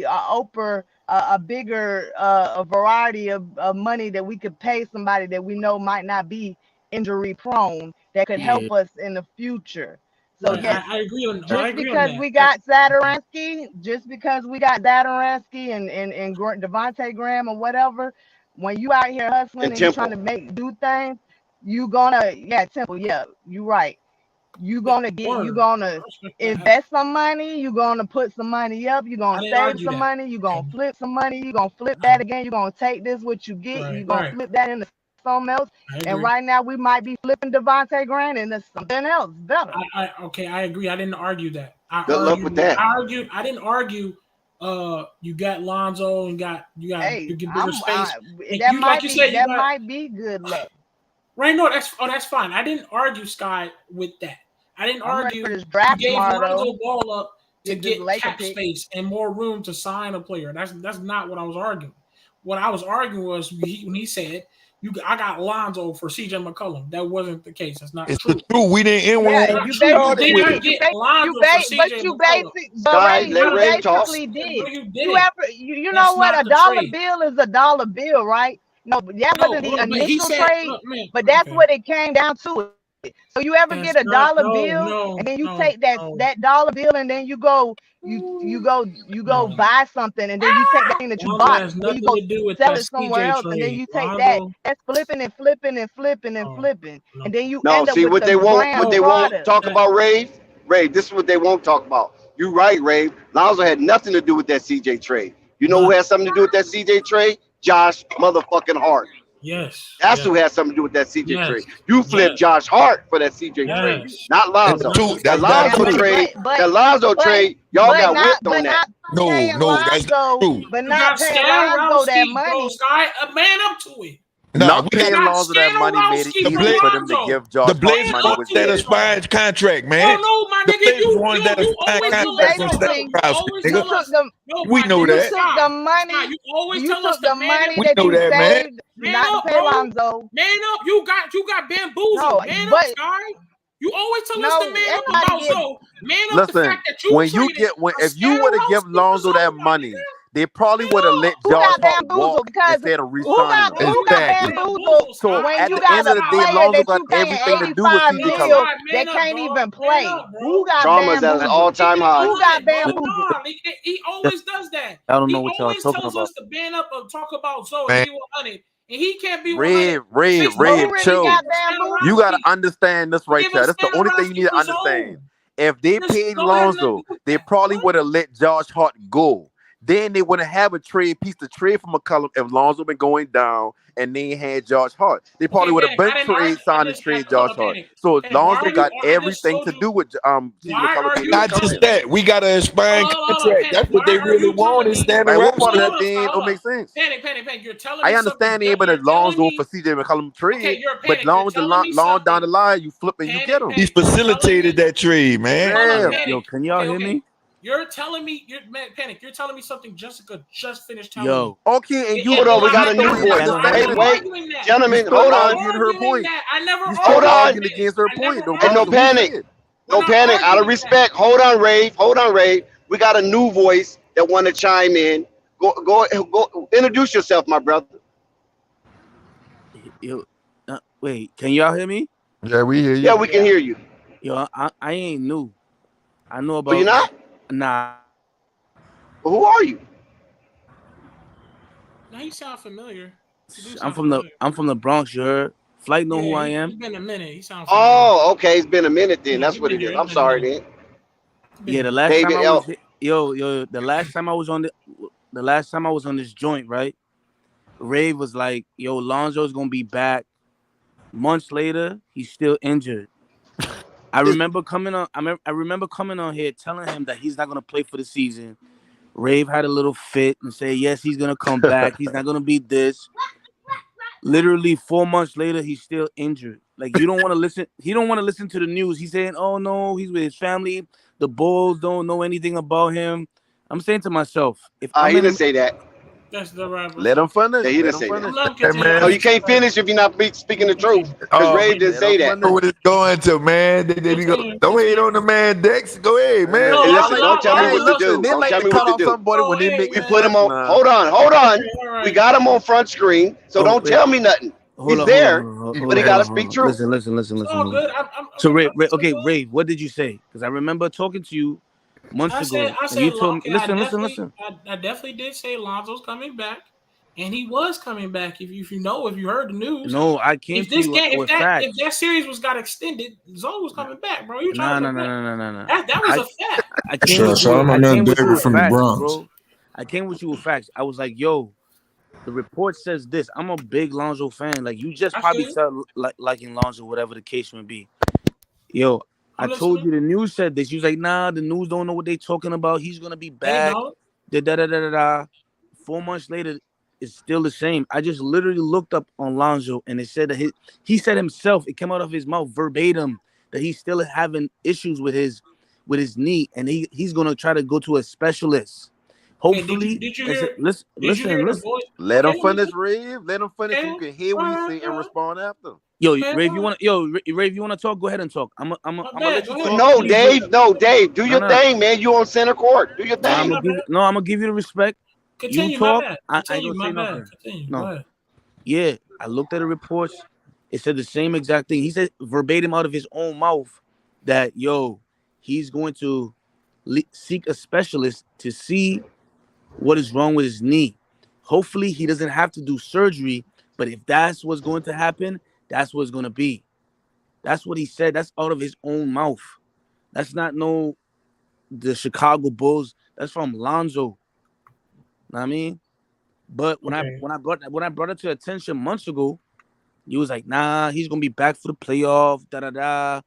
offer a bigger a variety of money that we could pay somebody that we know might not be injury prone that could Yeah. help us in the future. So Right. yes, I just agree on because that. we got Zadaransky and Devontae Graham or whatever, when you out here hustling And and you trying Temple. to do things, you gonna Temple, yeah, you right. You Word. I gonna respect that. invest some money, you gonna put some money up, you I gonna didn't save argue some that. money, you gonna flip some money, you gonna flip I- that again, you gonna take this what you get, Right. you gonna Right. flip that into something else. I And agree. right now we might be flipping Devontae Grant into something else better. Okay, I agree. I didn't argue that. Good luck with that. I didn't argue you got Lonzo and Hey, you get bigger space. And that you like might you be said you got good luck. right. No, that's fine. I didn't argue Sky with that. I didn't I'm ready for argue this you draft gave tomorrow Lonzo ball up to with this get Laker cap pick. space and more room to sign a player. That's not what I was arguing. What I was arguing was when he said I got Lonzo for CJ McCollum. That wasn't the case. That's not It's the true. truth. We didn't end Yeah, when Not we you true. You started did basically with not it. did. get Lonzo for CJ McCollum. But Sky, Ray, let you Ray talk. basically No, did. you You didn't. ever you know That's what? not A the dollar trade. bill is a dollar bill, right? No, but that No, wasn't the but he initial said, trade, look, man, but that's okay. what it came down to. So you ever That's get a not dollar bill and then you take that dollar bill and then you go no. buy something and then you take that thing that you Lonzo bought has and then you nothing go to do with sell that it somewhere CJ else and then trade. you take that. Lonzo, That's flipping and flipping and flipping and no, flipping. no, And then you No, end up see with what the they won't brand what they no, won't product. talk about, Ray. Ray, this is what they won't talk about. You right, Ray. Lonzo had nothing to do with that CJ trade. You know who nothing. has something to do with that CJ trade? Josh motherfucking Hart. Yes, That's yes, who has something to do with that CJ yes, trade. You flipped yes, Josh Hart for that CJ trade, yes. not That's Lonzo. two. That That's That's not Yeah, Lonzo true. trade, but that Lonzo but trade, y'all but got not whipped on that. No, paying no, that's not Lonzo, true. but you not got paying Lonzo that Skarowski, bro. money. Sky, man up to it. Nah, Not we You got paying got Lonzo that money made it Skarowski the for easy Blazers. for them to Lonzo. give The Josh Hart Man Blazers money up wanted with to that it, zero. bro. expired contract, No, man. no, my The nigga, Blazers wanted that you expired always But tell you us contract from no, basically you Stamkowski, always you tell nigga. took us the no, We my know nigga, you that. took Sky, the Sky, money you always you tell us took to the man money up, We that know you that, man. saved man not to up, pay bro, Lonzo. man up. You got No, bamboozled, man up, but Sky. You always tell us No, to man up everybody about get. Zoe. Man up the Listen, fact that you when you traded get a if you scatter would have house give for Lonzo Zoe, that my money, nigga. they probably Man would have up. let Who Josh got Hart bamboozled? walk Because instead of who re-signing got him. who got Exactly. bamboozled So when at you the got end a of the day, player Lonzo that got you paying everything to do with 85 CJ Yo, coming. mil all right, that man up, can't dog. even Man play? up, Who bro. got Trauma's at an bamboozled? all-time Keep it high. Who got 100, bro. bamboozled? Nah, he always does that. I don't know He what y'all always talking tells about. us to ban up and talk about Zoe and Man, be 100, and he can't be 100. Red, red, Since But when who red, did really he chill. got give us You bamboozled? gotta Spanarowski? understand this He right gave there. us That's the only thing you need Spanarowski to for understand. Zoe. If they This paid Zoe has nothing to Lonzo, do with they that. probably What? would have let Josh Hart go. Then they wouldn't have a trade piece to trade for McCollum if Lonzo been going down and they had Josh Hart. They probably Okay, would have Panic. been I didn't trade argue. I signed to just I, trade hold Josh on, Hart. Panic. So Panic. Why Lonzo are you? got I just everything told to you. do with CJ Why McCollum are being you able to not come just telling in. me? that. We got an expiring Hold on, contract. That's Panic. what Why they are really you want telling is me? standing Like what right. part of Hold that on, then stop. don't Hold make on. sense? Panic. You're telling I me something. understand they ain't been a You're telling Lonzo for me. CJ McCollum Okay, trade, you're a but Panic. You're telling me long down something. the line, you flip and you get Panic, them. He Panic. You're telling facilitated me. that trade, man. Hold on, Yeah. Yo, Panic. can y'all Okay, hear okay. me? You're telling me. Panic. You're telling me something Jessica just finished telling me. Yo, Okay, and you Hold on, we got you a still new ain't voice. can I Wait, understanding it. wait, Arguing that. You gentlemen, still hold Never on, arguing her arguing point. that. I never You still hold argued that. on. arguing Panic. against her I never point, Hey, no regardless of argued who that. panic, said. We're no not panic. Out of arguing that. respect, hold on, Rave. We got a new voice that want to chime in. Go. Introduce yourself, my brother. yo, wait, can y'all hear me? Yeah, we hear Yeah, you. we can hear you. Yo, I ain't new. I know Oh, you're about not? nah. Well, who are you? Now you sound familiar. You do I'm sound from the familiar. I'm from the Bronx. You heard? Flight know Yeah, who I it's am. been a minute. You sound familiar. Oh, okay. It's been a minute then. Yeah, That's you've what been it here. is. It's I'm been a sorry minute. then. It's been Yeah, a the minute. last time David I L. was the last time I was on the last time I was on this joint, right? Rave was like, "Yo, Lonzo's gonna be back." Months later, he's still injured. I remember coming on here telling him that he's not gonna play for the season. Rave had a little fit and said, "Yes, he's gonna come back. He's not gonna be this." Literally 4 months later, he's still injured. Like you don't want to listen. He don't want to listen to the news. He's saying, "Oh no, he's with his family. The Bulls don't know anything about him." I'm saying to myself, if I'm He in, didn't say that. That's the right. Let them Yeah, finish. he Let didn't them say that. I'm finish. letting him Hey, continue. man. No, you can't finish if you're not speaking the truth. Continue. Because Oh, Rave didn't Let them say that. know finish. what it's going to, man. Continue. Don't hate Continue. on the man, Dex. Go ahead, Yeah. man. No, Hey, I listen, like. don't tell me Hey, what to listen. do. They Don't like tell to me what cut to off do. somebody Oh, when they hey, make We put him man. sense. on. Nah. Hold on. All We right. got him on front screen, so oh don't wait, tell me nothing. hold He's on, hold on, there, hold on, but hold he on, hold got to on, hold speak on. truth. Listen, It's listen, all hold on. good. So So Okay, good. Rave, what did you say? Because I remember talking to you months ago, I and you said, told me, okay, listen. I definitely did say Lonzo's coming back, and he was coming back. If you heard the news, No, I came if to this you game, with if facts. that series was got extended, Zoe was coming back, bro. You trying Nah, to nah, nah, forget nah, nah, nah, nah. that was a fact. I came Sure. with you Shout with out my man David from the facts, Bronx. bro. I came with you with facts. I was like, yo, the report says this. I'm a big Lonzo fan. Like you just I feel probably you. felt like liking Lonzo, whatever the case may be. Yo, I I'm told listening. you the news said this. You was like, nah, the news don't know what they talking about. He's gonna be They back. don't. Da da da da da da. 4 months later, it's still the same. I just literally looked up on Lonzo and it said that he said himself, it came out of his mouth verbatim that he's still having issues with his knee and he's gonna try to go to a specialist. Okay. Hopefully, Did you hear the listen. voice? Let Okay. them finish, Rave. Let them finish so Okay. you can hear All what he right. say All and right. respond after. Yo, Okay. Ray, if All you right. wanna Ray, if you wanna talk, go ahead and talk. I'm gonna let you Go ahead. talk. No, You do Dave. No, Dave. Do no your no. thing, man. You on center court. Do your No, Continue. thing. My bad. I'm gonna give you the respect. You Continue. My talk, bad. I ain't Continue. gonna say My bad. nothing. Continue. Go No. ahead. Yeah, I looked at the reports. It said the same exact thing. He said verbatim out of his own mouth that he's going to seek a specialist to see what is wrong with his knee. Hopefully, he doesn't have to do surgery. But if that's what's going to happen, that's what's going to be. That's what he said. That's out of his own mouth. That's not the Chicago Bulls. That's from Lonzo. Know what I mean? But Okay. when I brought it to attention months ago, you was like, nah, he's gonna be back for the playoff. Da da da.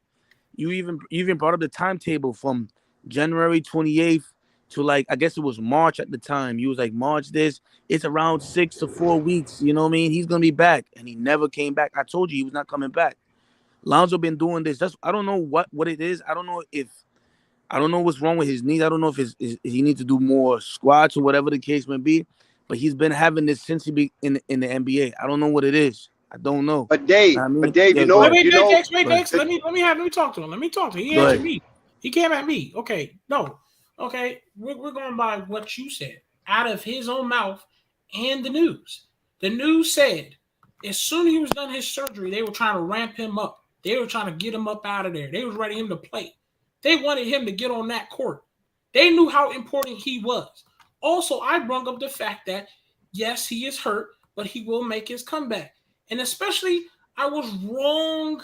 You even brought up the timetable from January 28th to like I guess it was March at the time. You was like March this. It's around 6 to 4 weeks. You know what I mean? He's gonna be back, and he never came back. I told you he was not coming back. Lonzo been doing this. I don't know what it is. I don't know what's wrong with his knees. I don't know if he needs to do more squats or whatever the case may be. But he's been having this since he be in the NBA. I don't know what it is. I don't know. But Dave, I mean, but Dave, yeah, you go know, Wait, ahead. wait, you know, Dex, wait, Go ahead. Dex. Let me talk to him. Let me talk to him. He Go answered ahead. me. He came at me. Okay, no. Okay, we're going by what you said out of his own mouth and the news. The news said as soon as he was done his surgery, they were trying to ramp him up. They were trying to get him up out of there. They was ready him to play. They wanted him to get on that court. They knew how important he was. Also, I brought up the fact that yes, he is hurt, but he will make his comeback. And especially, I was wrong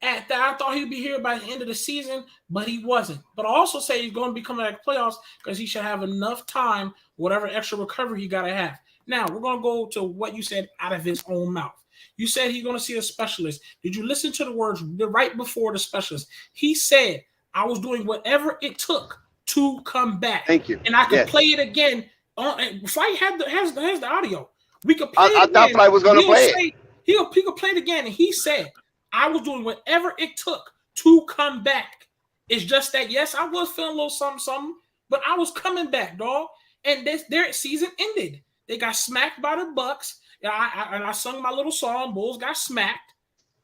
at that. I thought he'd be here by the end of the season, but he wasn't. But I also say he's going to be coming back to playoffs because he should have enough time, whatever extra recovery he got to have. Now, we're going to go to what you said out of his own mouth. You said he's going to see a specialist. Did you listen to the words right before the specialist? He said, I was doing whatever it took to come back. thank you. And I could Yes. play it again. Flight has the audio. We could play I it thought again. Flight was going to He'll play it. say, he could play it again. And he said, I was doing whatever it took to come back. It's just that, yes, I was feeling a little something, but I was coming back, dog. And their season ended. They got smacked by the Bucks. And I sung my little song, Bulls got smacked.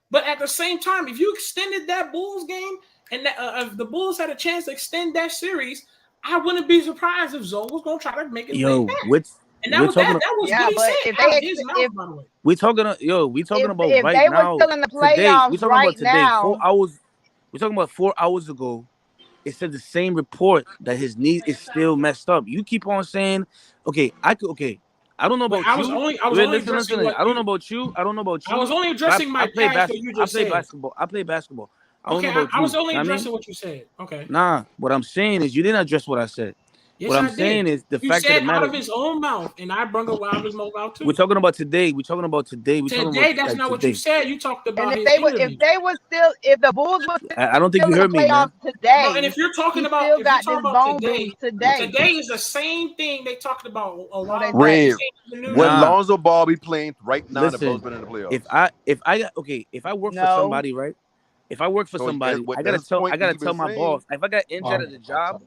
But at the same time, if you extended that Bulls game and if the Bulls had a chance to extend that series, I wouldn't be surprised if Zoe was going to try to make his way back. And that was Yeah, what he but said if out they of his mouth, by the way. We talking about if right they now. were still in the Today, playoffs we talking right about today. now, 4 hours. We're talking about 4 hours ago. It said the same report that his knee is still messed up. You keep on saying, okay, I don't know But about I was you. only Wait, addressing listen. what I don't you. know about you. I don't know about I was you. only But addressing my play past what you I just play said. basketball. I play basketball. I don't Okay, know about I you. was only You know what I mean? addressing what you said. Okay. Nah, what I'm saying is you didn't address what I said. Yes, What I'm I did. saying is the You fact of the said out matter. of his own mouth, and I brought up out of his own mouth We're too. talking about today. We're talking about today. We're talking about Today, that's like not what you today. said. You talked and about if his they interview. were still, if the Bulls were I don't think still you in the heard me, man. playoffs No, and today, if you're talking he about still got this bone today, bruise today. today is the same thing they talked about a So they while back. say. Red. They say in the news. When Nah. Lonzo Ball be playing right now, the Bulls Listen, been in the playoffs. if I work for No. somebody, right? If I work for So somebody, I that's gotta point he tell been my saying. boss. If I got injured at the job,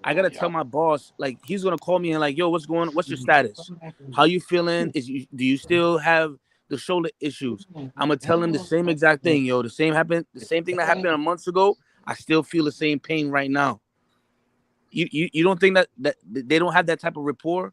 I gotta tell my boss. Like he's gonna call me and like, yo, what's your status? How you feeling? Do you still have the shoulder issues? I'm gonna tell him the same exact thing, yo. The same thing that happened a month ago. I still feel the same pain right now. You don't think that they don't have that type of rapport?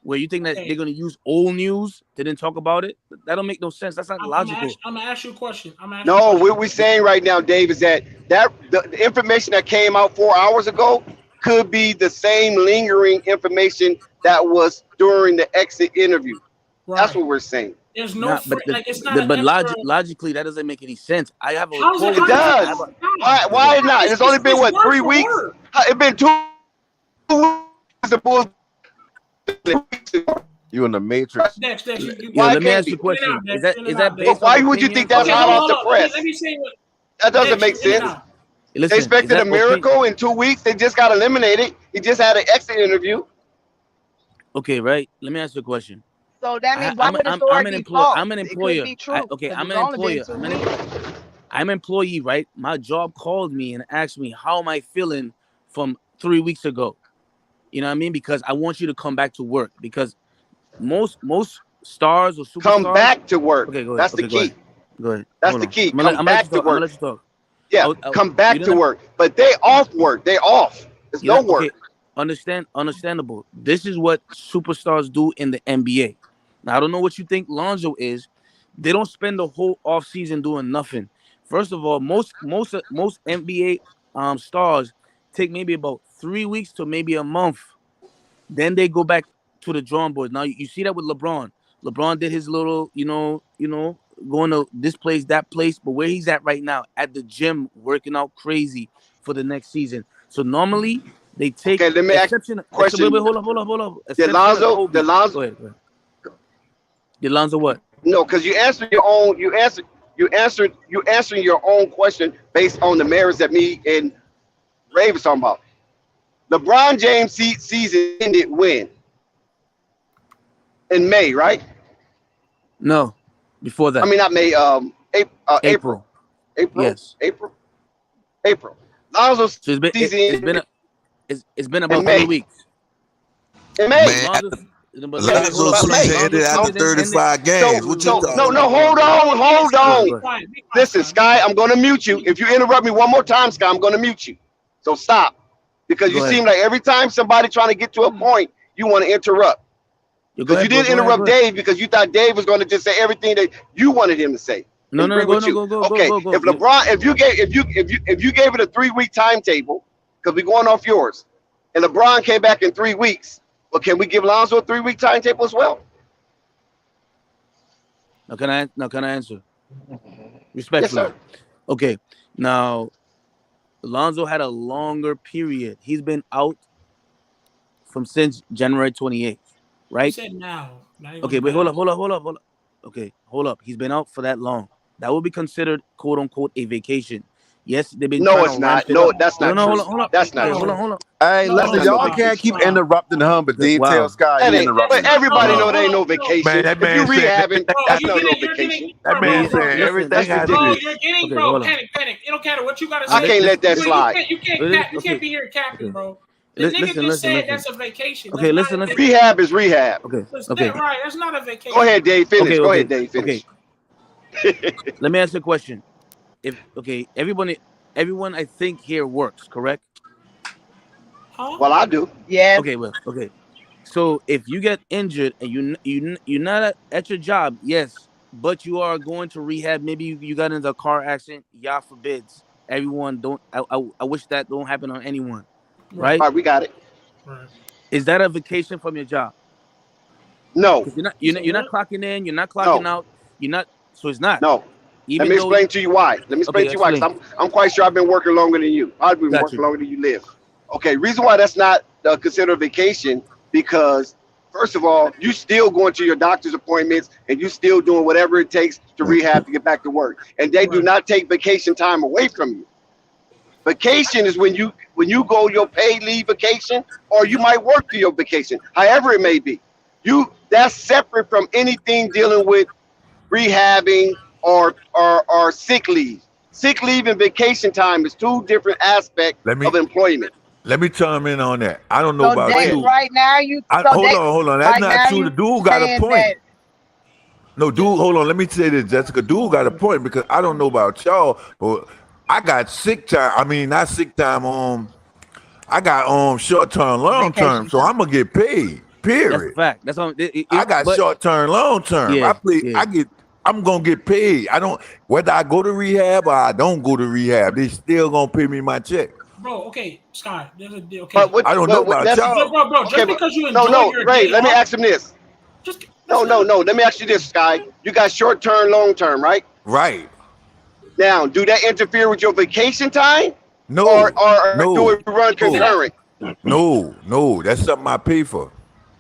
Where you think that they're gonna use old news? They didn't talk about it. That don't make no sense. That's not logical. I'm gonna ask you a question. No, what we're saying right now, Dave, is that the information that came out 4 hours ago could be the same lingering information that was during the exit interview. That's what we're saying. There's no it's not an but extra. logically that doesn't make any sense. I have a How's rapport it? with It them. does. Why not? It's only been what, 3 weeks? It's been 2 weeks. The Bulls. You in the Matrix. Dex, Let me ask you a question. Is that based Why on would you opinion? think that's Okay, hot hold off on, the press? Let me say what. That doesn't Dex, make you're in and sense. out. Listen, They expected is a that miracle in 2 weeks. They just got eliminated. He just had an exit interview. Okay, right. Let me ask you a question. So that means why would the story be false? I'm an It employer. could be true. I'm It's an only been employer. 2 weeks. I'm an employee, right? My job called me and asked me how am I feeling from 3 weeks ago. You know what I mean? Because I want you to come back to work. Because most stars or superstars come back to work. Okay, go ahead. That's the key. Go ahead. That's Hold the on. key. I'm gonna let you talk. work. I'm gonna let you talk. Yeah, come back to work. But they off work. They off. There's no work. Okay. Understandable. This is what superstars do in the NBA. Now I don't know what you think Lonzo is. They don't spend the whole off season doing nothing. First of all, most NBA stars take maybe about 3 weeks to maybe a month. Then they go back to the drawing board. Now you see that with LeBron. LeBron did his little, going to this place, that place, but where he's at right now, at the gym, working out crazy for the next season. So normally they take. Okay, let me ask you a question. Wait, hold up. Did Lonzo? Go ahead. Did Lonzo what? No, because you answered your own. You answering your own question based on the merits that me and Ray was talking about. LeBron James season ended when? In May, right? No, before that. I mean, not May. April. Yes. April. Lonzo's so it's been about May. 3 weeks. In May. But Okay, hold Lonzo up, hold up. season Lonzo ended after season ended. 35 games. What you So talking no, about? hold on. Go ahead. Listen, Sky, I'm gonna mute you. If you interrupt me one more time, Sky, I'm gonna mute you. So stop. Because you Go ahead. seem like every time somebody trying to get to a point, you want to interrupt. Go Because you ahead, bro. didn't Go ahead. interrupt Go ahead. Dave because you thought Dave was going to just say everything that you wanted him to say. No, And no, agree go, with no, you. go, go, Okay, go, go, if go. LeBron, if you gave it a 3-week timetable, because we're going off yours, and LeBron came back in 3 weeks, well, can we give Lonzo a 3-week timetable as well? Now can I answer Yes, respectfully? sir. Okay. Now Lonzo had a longer period. He's been out from since January 28th, He right? said now, not Okay, even wait, now. hold up. Okay, hold up. He's been out for that long. That would be considered quote unquote a vacation. Yes, they've been No, trying to it's ramp not. it up. No, that's No, not no, true. hold up. That's not Okay, true. hold up. Hey, That's listen, not no y'all can't keep vacation. interrupting him, but then tell Wow. Sky That he ain't. But interrupting him. everybody know that ain't no Man, vacation. that If you man said rehabbing, that's not no vacation. that Man, man listen, said listen, everything That's has Bro, to ridiculous. be. you're getting, okay, bro, hold on. panic. It don't matter what you gotta I say. can't let that You slide. can't Okay, be here capping, okay. bro. The nigga just said Listen. that's a vacation. That's Okay, not listen. a vacation. Rehab is rehab. Okay, That's okay, right. That's not a Go vacation. ahead, Dave. Finish. okay, Go ahead, okay, Dave. okay. Finish. Let me ask you a question. If everyone I think here works, correct? Huh? Well, I do. Yes. Okay, well, okay. So if you get injured and you're not at your job, yes, but you are going to rehab. Maybe you got into a car accident. God forbids. Everyone don't. I wish that don't happen on anyone, Right. right? All right, we got it. Right. Is that a vacation from your job? No, Because you're not You said you're not what? clocking in, you're not clocking no, out, you're not. So it's not. no. Let Even me though, explain to you why. Let me explain okay, to you why. explain. Because I'm quite sure I've been working longer than you. I've been Got working you. longer than you live. Okay, reason why that's not considered a vacation because first of all, you still going to your doctor's appointments and you still doing whatever it takes to rehab to get back to work, and they do Right. not take vacation time away from you. Vacation is when you go your paid leave vacation, or you Yep. might work through your vacation, however it may be. That's separate from anything dealing with rehabbing or sick leave. Sick leave and vacation time is two different aspects Let me of employment. let me chime in on that. I don't know So about Go Dave, ahead. you. right now you so Hold Dave, on, hold on. That's right not now true. The you dude got a saying point. that No, dude, hold on. Let me say this, Jessica. Dude got a point because I don't know about y'all, but I got sick time. I mean, not sick time. I got short term, long term, vacation so time. I'm gonna get paid. That's a Period. fact. That's all. I got But short term, long term. yeah, I play. yeah. I'm gonna get paid. I don't whether I go to rehab or I don't go to rehab. They still gonna pay me my check. Bro, okay, Scott. There's a But okay. I don't know about that's Just, y'all. bro, okay. just But because you no, enjoy your Ray. day Let me off, ask him this. just No, let's let no, him. no. Let me ask you this, Sky. You got short term, long term, right? Right? Now, do that interfere with your vacation time, or No, do no, it run Say no, that. concurrent? no. That's something I pay for.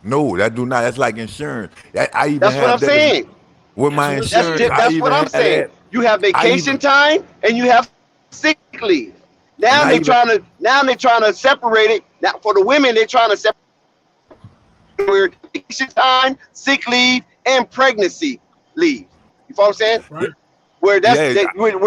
No, that do not. That's like insurance. I even That's what I'm have that saying. with That's my what it insurance. I That's what even I'm have saying. that. You have I vacation even time and you have sick leave. and I even Now they're trying to separate it. Now for the women, they're trying to separate vacation time, sick leave, and pregnancy leave. You follow what I'm saying? right. yeah. Where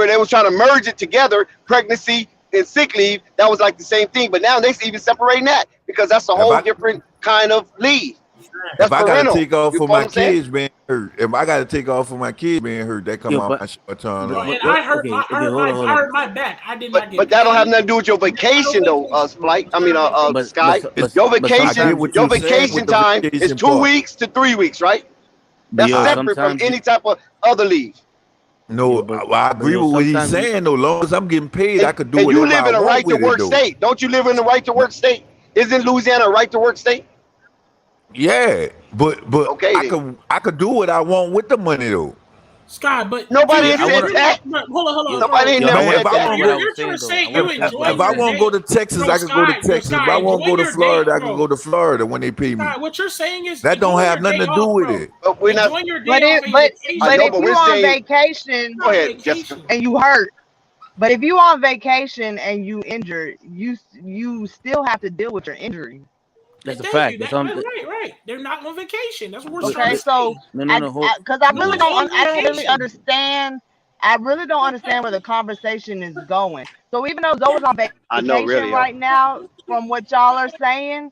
they was trying to merge it together, pregnancy and sick leave. That was like the same thing, but now they even separating that because that's a If whole I different kind of leave. if That's I got to parental. take off You for follow my what I'm saying? kids being hurt, if I got to take off for my kids being hurt, that come Yo, off my short term. Bro, and okay, okay, hold on, hold I on. hurt my back. I did not But get that don't have paid. nothing to do with your That's not no vacation though, vacation, bro. Flight. It's not a vacation. Sky. It's, But I get sometimes, what Your you're saying with vacation the time is vacation 2 part. weeks to 3 weeks, right? but That's yo, I separate from sometimes any type of other leave. no, I but agree yo, with what he's sometimes you, saying though. Long as I'm getting paid, I could do And you whatever live I in a want right to with it work though. state. Don't you live in a right to No, work state? Isn't Louisiana a right to work state? yeah, but Okay then. I could do what I want with the money though. Scott, but Nobody yeah, ain't I said wanna, that. but hold yo, on, Nobody bro. ain't yo, never Man, if said I that. want what I to was You're trying saying to though. say I you want to clarify if enjoying I your something. want to go day, to Texas, bro. I could go to Texas. If I Scott, want to go enjoying to your day, Florida, I could bro. go to Florida when they pay me. Scott, what you're saying is That don't enjoying have your nothing day to do off, with bro. it. But we're not. Enjoying your day But off it and your I but vacation. know, if but you we're on saying. vacation Go Not a ahead, Jessica. vacation. and you hurt, but if you on vacation and you injured, you still have to deal with your injury. That's a Thank fact. you. That's all. That's right, right. They're not on vacation. That's what we're trying to Okay, But so say. no, hold. because I No really one's on I don't really vacation. understand. I really don't understand where the conversation is going. So even though Zoe's on I know, vacation really. right now, from what y'all are saying,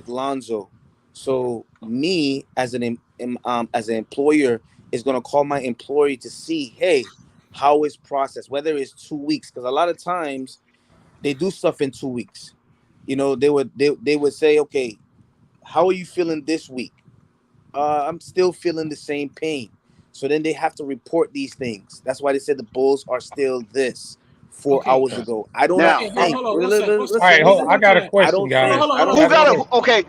with Lonzo. So me as an employer is gonna call my employee to see, hey, how is process, whether it's 2 weeks, because a lot of times they do stuff in 2 weeks. They would say, okay, how are you feeling this week? I'm still feeling the same pain. So then they have to report these things. That's why they said the Bulls are still this 4 Okay. hours ago. I don't Now, Okay, hey, hold on. One listen, sec. listen, All right, hold on. I listen. got a I question, don't guys. think Hold on, I hold don't on. who Got a got think question. a okay?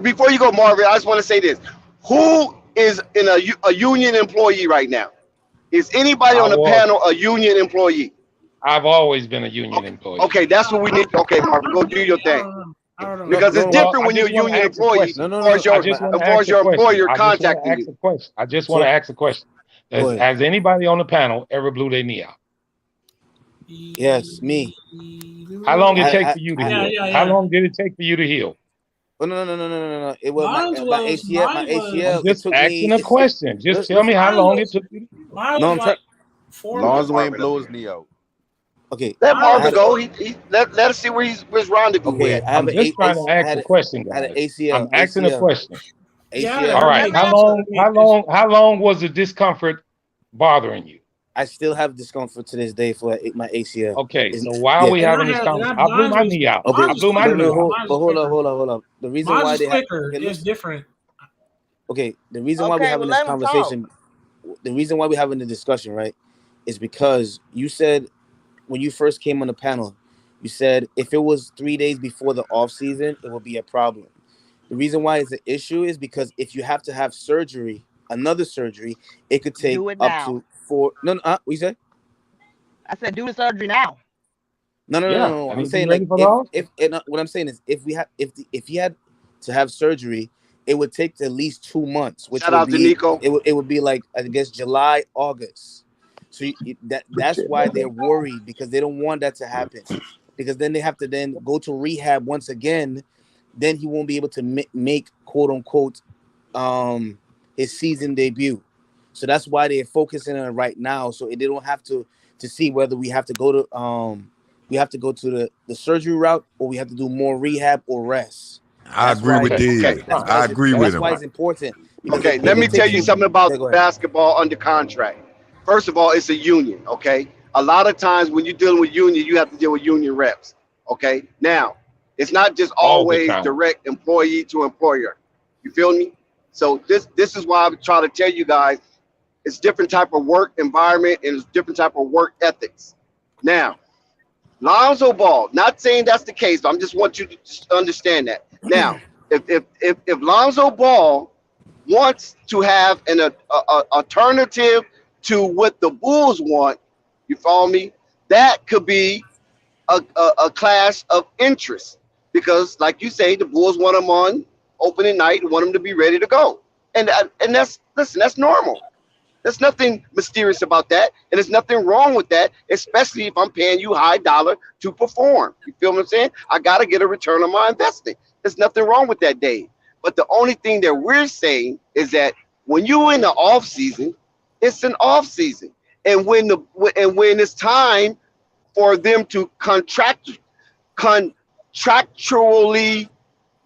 Before you go, Marvin, I just want to say this: who is in a union employee right now? Is anybody I on the was. panel a union employee? I've always been a union Okay, employee. okay, that's what we need. Okay, Marvin, go do your I thing don't know. I don't know. no, because it's no, Well, different I when you're just a want to union ask a employee question. no, no, as no, far no. as your I just want to as far ask as a your question. employer I just want to contacting ask you. a question. I just want So to ask a question. go ahead. Has anybody on the panel ever blew their knee out? Yes, me. How long did it take I, for you to I, Yeah, heal? yeah, How yeah. long did it take for you to heal? oh no. It was my ACL. My Mine I'm ACL. was It just took asking me. a question. Just tell me Listen. how mine long it was took you to heal. mine No, was I'm trying. like 4 months. Lonzo ain't Marvin up blow his here. knee out. Okay, Let Mine I Marvin was had a. go. 4. Let us see where's rendezvous Okay, at. I have I'm an just trying to I ask a question, had an guys. I'm ACL. asking a question. Yeah, I had a All ACL. right. Let him herniated How answer. disc long? underneath How this. long? How long was the discomfort bothering you? I still have discomfort to this day for my ACL. Okay. Is So why are yeah. we having this conversation? I blew my knee out. Okay, I Mine was blew my but quicker knee though. out. Mine was hold quicker. on, hold on. The reason Mine why was they have quicker. okay, It's listen. different. Okay, the reason why we're Okay, well having this let him talk. conversation, the reason why we're having the discussion, right, is because you said when you first came on the panel, you said if it was 3 days before the off season, it would be a problem. The reason why it's an issue is because if you have to have surgery, another surgery, it could take Do it up now. to 4. No, what you say? I said do the surgery now. Yeah, No. and I'm he'd be saying ready like for the All Star. what I'm saying is if he had to have surgery, it would take at least 2 months, which Shout would out to be Nico. it would be like I guess July, August. So that's why they're worried because they don't want that to happen because then they have to then go to rehab once again. Then he won't be able to make quote unquote his season debut. So that's why they're focusing on it right now. So they don't have to see whether we have to go to the surgery route or we have to do more rehab or rest. I That's agree why with Okay. Okay, Dig. that's why I agree with that's him. why it's important because okay. if Let me it tell takes you you something about yeah, go ahead. basketball under contract. First of all, it's a union. Okay, a lot of times when you're dealing with union, you have to deal with union reps. Okay, now it's not just All the always time. direct employee to employer. You feel me? So this is why I'm trying to tell you guys it's different type of work environment and it's different type of work ethics. Now, Lonzo Ball, not saying that's the case, but I just want you to just understand that. Now, if Lonzo Ball wants to have an alternative to what the Bulls want, you follow me? That could be a clash of interest because, like you say, the Bulls want him on opening night and want him to be ready to go, and that's listen, that's normal. There's nothing mysterious about that, and there's nothing wrong with that, especially if I'm paying you high dollar to perform. You feel what I'm saying? I got to get a return on my investment. There's nothing wrong with that, Dave. But the only thing that we're saying is that when you're in the off season, it's an off season, and when it's time for them to contractually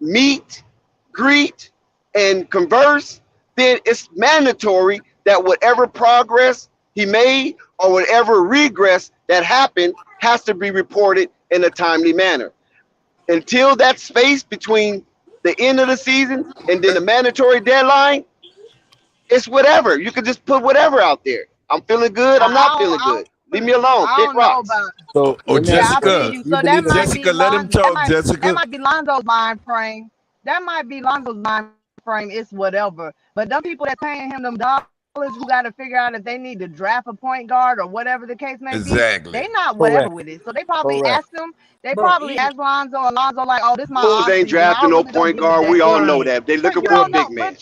meet, greet, and converse, then it's mandatory that whatever progress he made or whatever regress that happened has to be reported in a timely manner. Until that space between the end of the season and then the mandatory deadline, it's whatever. You can just put whatever out there. I'm feeling good. I'm not feeling good. Leave me alone. I Kick don't know rocks. about. So Oh, let me Yeah, ask you a I question. feel Jessica. you. Do you So that believe in might be Jessica, let him talk, That Jessica. might be Lonzo's mind frame. That might be Lonzo's mind frame. It's whatever. But them people that paying him them dollars who got to figure out if they need to draft a point guard or whatever the case may be, Exactly. they not whatever correct? with it. So they probably Correct. asked him. They Bro, probably even asked Lonzo, and Lonzo like, oh, this my Bulls off ain't season. I drafting no really don't point give a guard. We damn. all know right. that. They But looking you for a don't Right. know. big man.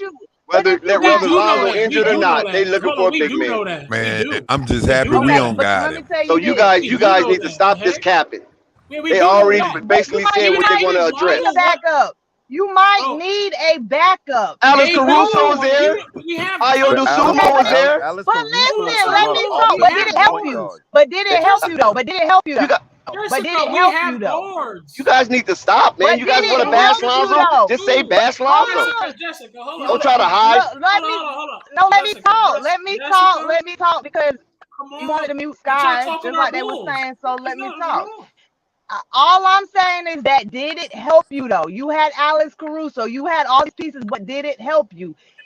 But if you We got Whether do know Lonzo that. We injured or do know not, they that. looking Hold on, for a we big do man. know that. We Man, do. I'm just We happy do we know okay, don't that. but got let me him. tell So you you this. guys, We you do guys know need to that. The stop this heck? capping. We They do know already No, that. but you basically might saying Even what you they might want to if need a Lonzo address. what backup. You might bro, need a backup. Alex they do. Caruso's there. We have Ayo But tons of Okay, Dosunmu but is there. Alice but hold on, listen, Caruso is let not hold an me on. talk. We But offensive did have it help point you? guard. guards. But did it help you Jessica, though? But did it help you You though? got But did Jessica, it we help have you though? you guards. guys need to stop, man. But You did guys want it to No, help bash we you Lonzo? though? Just say do. But bash Lonzo. hold Jessica, hold on. Don't on. try to hide. Let me no. Let me Jessica, talk. Let me talk. Jessica, Let me talk because come you wanted on. to mute We try to Sky talk on just our like they were bulls. saying. So let me What's talk. wrong? All I'm saying is that did it help you though? You had Alex Caruso, you had all these pieces, but did it help you?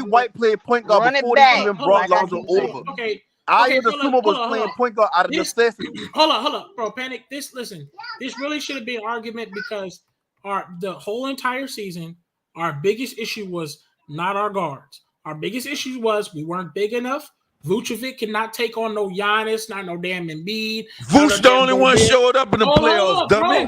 Kobe White played point guard Run it before they back, even Hold brought like I Lonzo keep saying. over. Okay. I Okay, would assume it was playing point guard out of This, necessity. hold on, bro. Panic. Listen. This really should be an argument because the whole entire season, our biggest issue was not our guards. Our biggest issue was we weren't big enough. Vucevic cannot take on no Giannis, not no damn Embiid. Not no Vooch the damn only one Gobert. showed up in the playoffs, Hold dummy.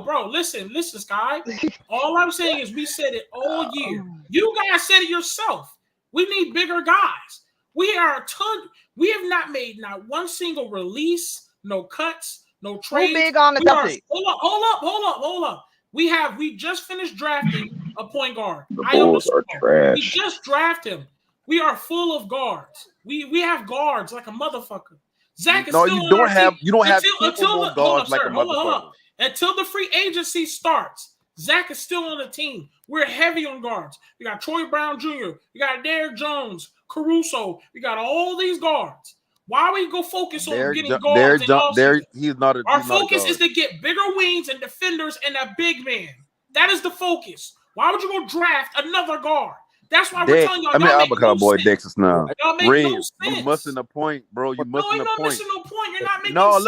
bro. Listen, Sky. All I'm saying is we said it all year. You guys said it yourself. We need bigger guys. We are a ton. We have not made not one single release, no cuts, no trades. Who big on the Celtics? Hold up. We just finished drafting a point guard. The I Bulls are We trash. just drafted him. We are full of guards. We have guards like a motherfucker. Zach is No, still you on don't our have team. you don't have Until capable hold guards up, like sir. a Hold motherfucker. up. Until the free agency starts, Zach is still on the team. We're heavy on guards. We got Troy Brown Jr. We got Derrick Jones, Caruso. We got all these guards. Why we go focus on getting He's guards in all season? not a Our he's not a focus is guard. to get bigger wings and defenders and a big man. That is the focus. Why would you go draft another guard? That's why we're telling y'all, y'all make I'm a no cowboy sense. Texas now. Y'all make Ray, no you sense. missing the point, bro. You No, missing ain't the no point. missing no point. You're not making No, sense.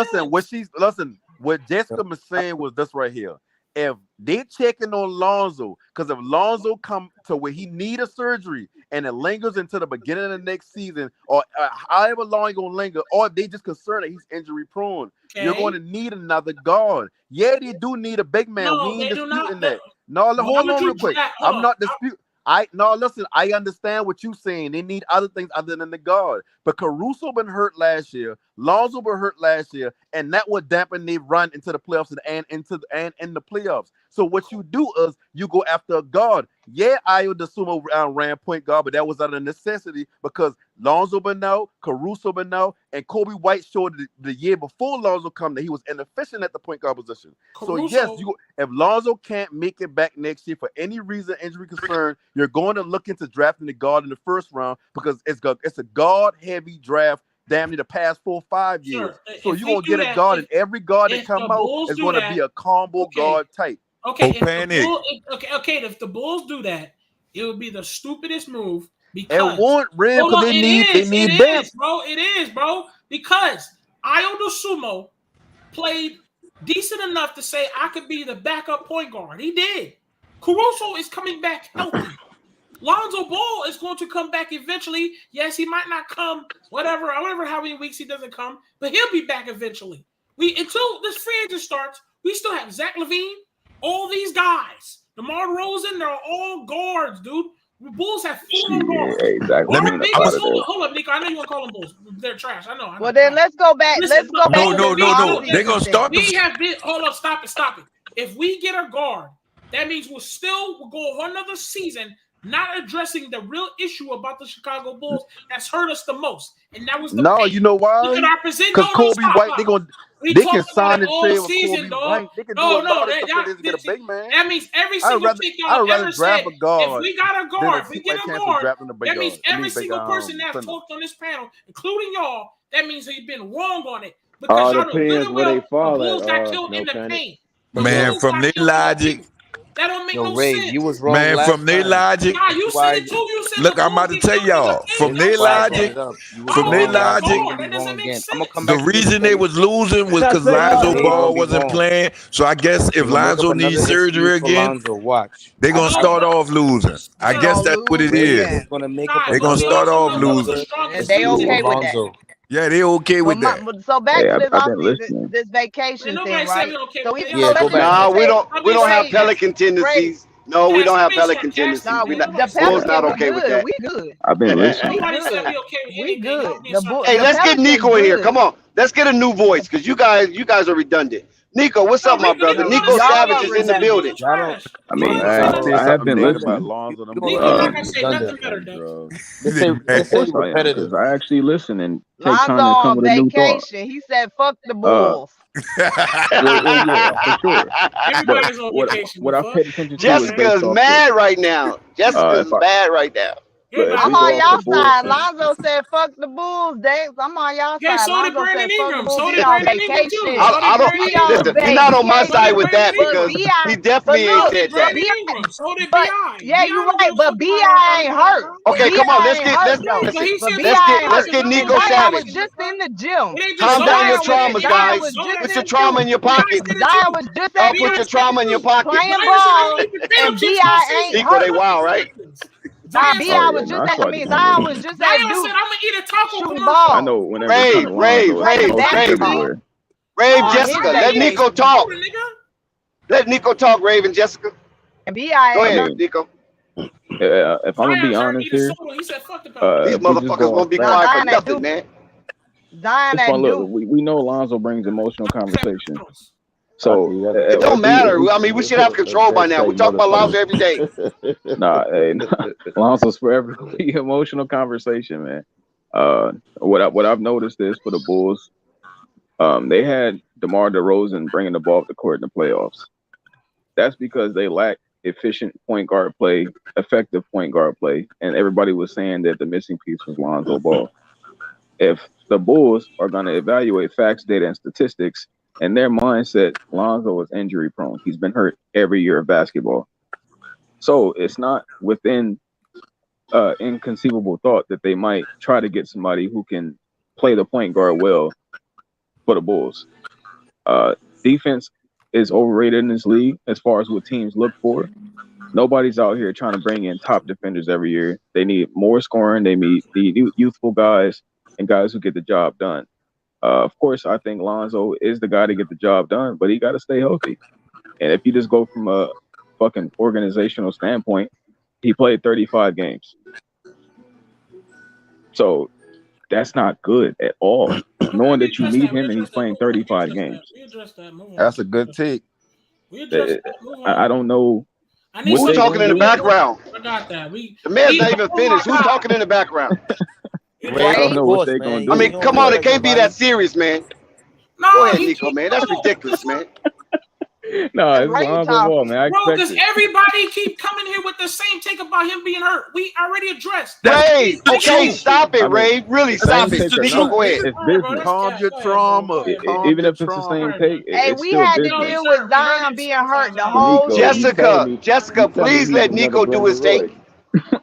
listen. What Jessica was saying was this right here. If they checking on Lonzo, because if Lonzo come to where he need a surgery and it lingers until the beginning of the next season, or however long he gonna linger, or if they just concerned that he's injury prone, you're going to need another guard. Yeah, they do need a big man. No, We ain't they do disputing not. that. No, Why hold would on you real quick. draft? Hold I'm on. not disputing. Listen, I understand what you're saying. They need other things other than the guard. But Caruso been hurt last year, Lonzo been hurt last year, and that would dampen their run into the playoffs and in the playoffs. So what you do is you go after a guard. Yeah, Ayo DeSumo ran point guard, but that was out of necessity because Lonzo been out, Caruso been out, and Kobe White showed the year before Lonzo come that he was inefficient at the point guard position. So yes, if Lonzo can't make it back next year for any reason, injury concern, you're going to look into drafting the guard in the first round because it's a guard heavy draft. Damn near the past 4 or 5 years. So you're gonna get a guard, and every guard that come out is going to be a combo guard type. Okay, if the Bulls do that, it would be the stupidest move because it won't real because they need depth. bro. It is, bro. Because Ayo DeSumo played decent enough to say I could be the backup point guard. He did. Caruso is coming back healthy. Lonzo Ball is going to come back eventually. Yes, he might not come, whatever, how many weeks he doesn't come, but he'll be back eventually. Until this free agent starts, we still have Zach LaVine, all these guys, DeMar DeRozan, they're all guards, dude. The Bulls have 4 guards. Exactly. Hold up, Nico. I know you want to call them Bulls. They're trash. I know. Well, then let's go back. Let's go back. No. They're gonna start. Hold up. Stop it. If we get a guard, that means we'll go another season not addressing the real issue about the Chicago Bulls that's hurt us the most, and that was the pain. You know why? Because Kobe White, they can sign and trade with Kobe White. They can do a lot of stuff to get a big man. That means every single pick y'all ever said, if we got a guard, if we get a guard, that means every single person that's talked on this panel, including y'all, that means they've been wrong on it. Because y'all know good and well, the Bulls got killed in the paint. Man, from their logic. That don't make no Ray, sense. You was wrong. Man, from their logic. Nah, you said it too. You said look, I'm about to tell y'all. From their logic, the reason they was losing was because Lonzo Ball wasn't playing. So I guess if Lonzo needs surgery again, they're gonna start off losing. I guess that's what it is. They're gonna start off losing. And they okay with that. Yeah, they okay with that. So back to this offseason, this vacation thing, right? So we we don't have Pelican tendencies. No, we don't have Pelican tendencies. The Bulls not okay with that. We good. I've been listening. We good. Hey, let's get Nico in here. Come on, let's get a new voice because you guys are redundant. Nico, what's up, my brother? Nico Savage is in the building. I mean, I have been listening. Because I actually listen and take time to come with a new thought. He said, "Fuck the Bulls." Yeah, for sure. Everybody's on vacation. What I paid attention to Jessica's mad right now. Jessica's mad right now. I'm on y'all side. Lonzo said, "Fuck the Bulls." Dave, I'm on y'all side. So did Brandon Ingram. So did Brandon Ingram too. I don't. You're not on my side with that because he definitely ain't said that. So did Bi. Yeah, you're right. But Bi ain't hurt. Okay, come on. Let's get Nico Savage. Was just in the gym. Calm down your traumas, guys. Put your trauma in your pocket. Zion was just put your trauma in your pocket. Playing ball, and Bi ain't hurt. They wild, right? Zion was just that. I mean, Zion was just that dude. Said, "I'm gonna eat a taco shooting ball." I know. Whenever Rave, Jessica. Let Nico talk. Let Nico talk, Rave and Jessica. And B.I. Go ahead, Nico. If I'm gonna be honest here, these motherfuckers won't be quiet for nothing, man. Zion and look, we know Lonzo brings emotional conversation. So it don't matter. I mean, we should have control by now. We talk about Lonzo every day. Lonzo's forever emotional conversation, man. What I've noticed is for the Bulls, they had DeMar DeRozan bringing the ball up the court in the playoffs. That's because they lack efficient point guard play, effective point guard play, and everybody was saying that the missing piece was Lonzo Ball. If the Bulls are going to evaluate facts, data, and statistics, and their mindset, Lonzo is injury prone. He's been hurt every year of basketball. So it's not within inconceivable thought that they might try to get somebody who can play the point guard well for the Bulls. Defense is overrated in this league as far as what teams look for. Nobody's out here trying to bring in top defenders every year. They need more scoring. They need youthful guys and guys who get the job done. Of course, I think Lonzo is the guy to get the job done, but he got to stay healthy. And if you just go from a fucking organizational standpoint, he played 35 games. So that's not good at all. Knowing that you need him and he's playing 35 games. We addressed that. Move on. That's a good take. We addressed that. Move on. I don't know. I need Who's what they talking in gonna the do. background? I got that. The man's not even finished. Who's talking in the background? I don't know what they're gonna do. I mean, come on, it can't be that serious, man. No, Go ahead, he Nico, man. That's ridiculous, man. No, it's Lonzo Ball, man. I Bro, expect because it. everybody keep coming here with the same take about him being hurt. We already addressed. Ray, okay, stop it, I mean, Ray. Really, stop same it. take or Nico, not, go ahead. it's business. Calm your trauma. Calm Even your if it's the trauma. same take, Hey, it's we still had to business. deal with Zion being hurt the whole Nico, you telling me- Jessica, you telling me please he's let another Nico do his Brendan take. Roy.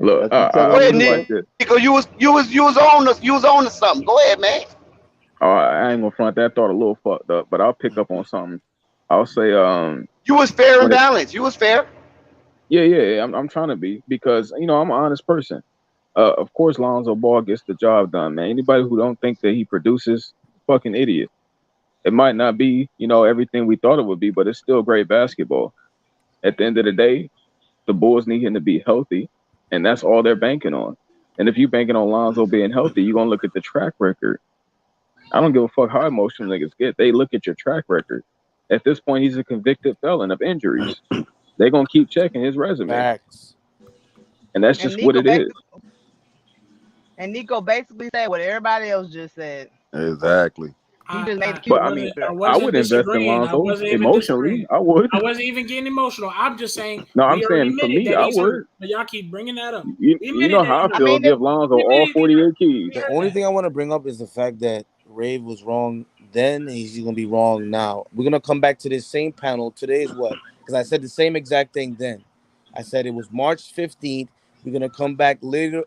Look, Go I'll ahead, do it like this. Nico. You was on to something. Go ahead, man. I ain't gonna front that thought a little fucked up, but I'll pick up on something. I'll say, You was fair and when it- balanced. You was fair. yeah. I'm trying to be because I'm an honest person. Of course, Lonzo Ball gets the job done, man. Anybody who don't think that he produces, fucking idiot. It might not be, everything we thought it would be, but it's still great basketball. At the end of the day, the Bulls need him to be healthy, and that's all they're banking on. And if you're banking on Lonzo being healthy, you're gonna look at the track record. I don't give a fuck how emotional niggas get. They look at your track record. At this point, he's a convicted felon of injuries. They're gonna keep checking his resume. Facts. And that's just what it is. And Nico basically said what everybody else just said. Exactly. He just made the But I mean, I would invest in Lonzo emotionally. I would. I wasn't even getting emotional. I'm just saying. No, I'm we already saying for admitted me, that I he's would. hurt, but y'all keep bringing that up. You know how I feel. Give Lonzo all 48 keys. The only thing I want to bring up is the fact that Rave was wrong then, and he's going to be wrong now. We're going to come back to this same panel. Today is what? Because I said the same exact thing then. I said it was March 15th. We're going to come back later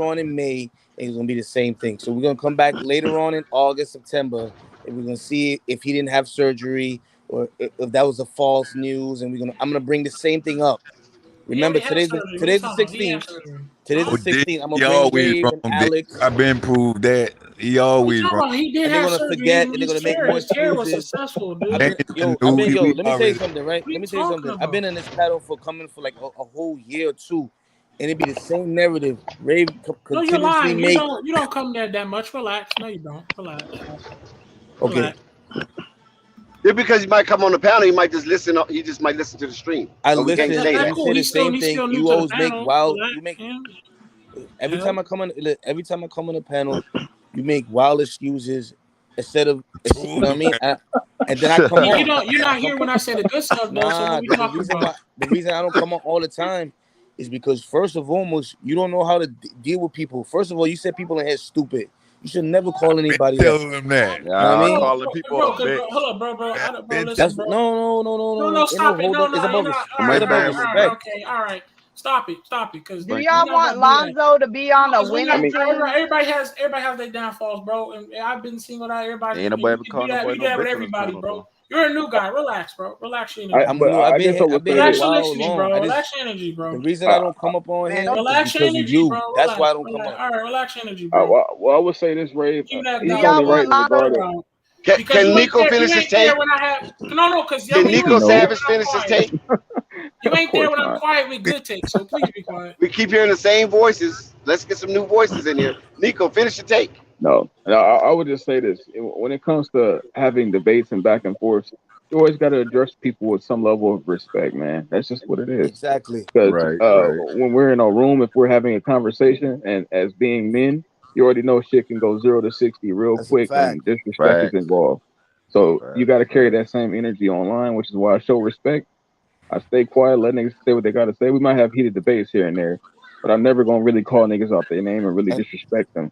on in May, and it's going to be the same thing. So we're going to come back later on in August, September, and we're going to see if he didn't have surgery or if that was a false news, and I'm going to bring the same thing up. Remember, today's the 16th. Today's the 16th. I'm He gonna bring always Rave wrong, and Alex. I've been proved that. He always wrong. He did And they're have gonna surgery. forget, and they're gonna make more His tear was excuses. successful, dude. I've been, Yo, let me tell you already- something, right? What Let me you tell you talking something. about? I've been in this paddle for coming for like a whole year or two, and it'd be the same narrative. Rave No, continuously you're lying. make. You don't come there that much. Relax. No, you don't. Relax. Okay. Relax. Just because he might come on the panel, he might just listen. He just might listen to the stream. I So we listen. can't say Let that. me say the same thing. You always make wild. You make every Yeah. time I come on the panel, you make wild excuses instead of. You know what I mean? And then I come on. You're not here when I say the good stuff, bro. So what we talking about? The reason I don't come on all the time is because first of all, you don't know how to deal with people. First of all, you said people in here stupid. You should never call anybody Tell that. them that. You know what I mean? Calling people a bitch. Hold up, bro. Listen, That's bro. no. Stop it. No, It's about respect. Okay, all right. Stop it. Because Do y'all want Lonzo to be on a winning team? Everybody has their downfalls, bro. And I've been singled out. Everybody. Ain't nobody ever calling We nobody do that no with bitch on this everybody, panel, bro. You're a new guy. Relax, bro. Relax your I energy. I've been here Relax a your while energy, bro. long. Relax your energy, bro. The reason I don't come up on here is Relax your because of energy, you. bro. That's why I don't come up. All right, relax your energy, bro. Well, I would say this, Ray. Keep that He's down. only right in regard to. Can Nico finish his take? Because Can Nico Savage finish his take? You ain't there when I'm not. quiet with good takes, so please be quiet. We keep hearing the same voices. Let's get some new voices in here. Nico, finish your take. No, I would just say this: when it comes to having debates and back and forth, you always got to address people with some level of respect, man. That's just what it is. Exactly. Because Right. when we're in a room, if we're having a conversation, and as being men, you already know shit can go 0 to 60 real That's a quick fact. when disrespect is involved. So you got to carry Fact. that same energy online, which is why I show respect. I stay quiet, let niggas say what they got to say. We might have heated debates here and there, but I'm never gonna really call niggas out their name and really disrespect them.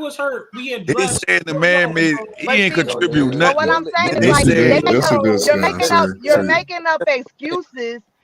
was hurt, we They addressed. saying the man made he But ain't see, contribute but what nothing. I'm saying is They like That's a they said good. making That's a up. good You're stat. making up. You're making up excuses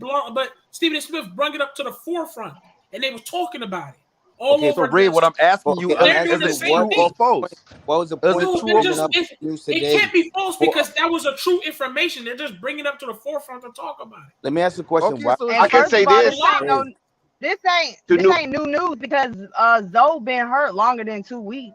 but Stephen A. Smith brought it up to the forefront, and they was talking about it all Okay, So over Ray, this. what I'm asking you, okay, I'm They're doing is the asking you it same true or thing. false? what was the Is point it of true or No, bringing false? up news it today? can't be false Well, because that was a true information. They're just bringing it up to the forefront to talk about it. let me ask you a question. Okay, Why? so I And can first say of all, this Hey, to this new. ain't new news because Zoe been hurt longer than 2 weeks.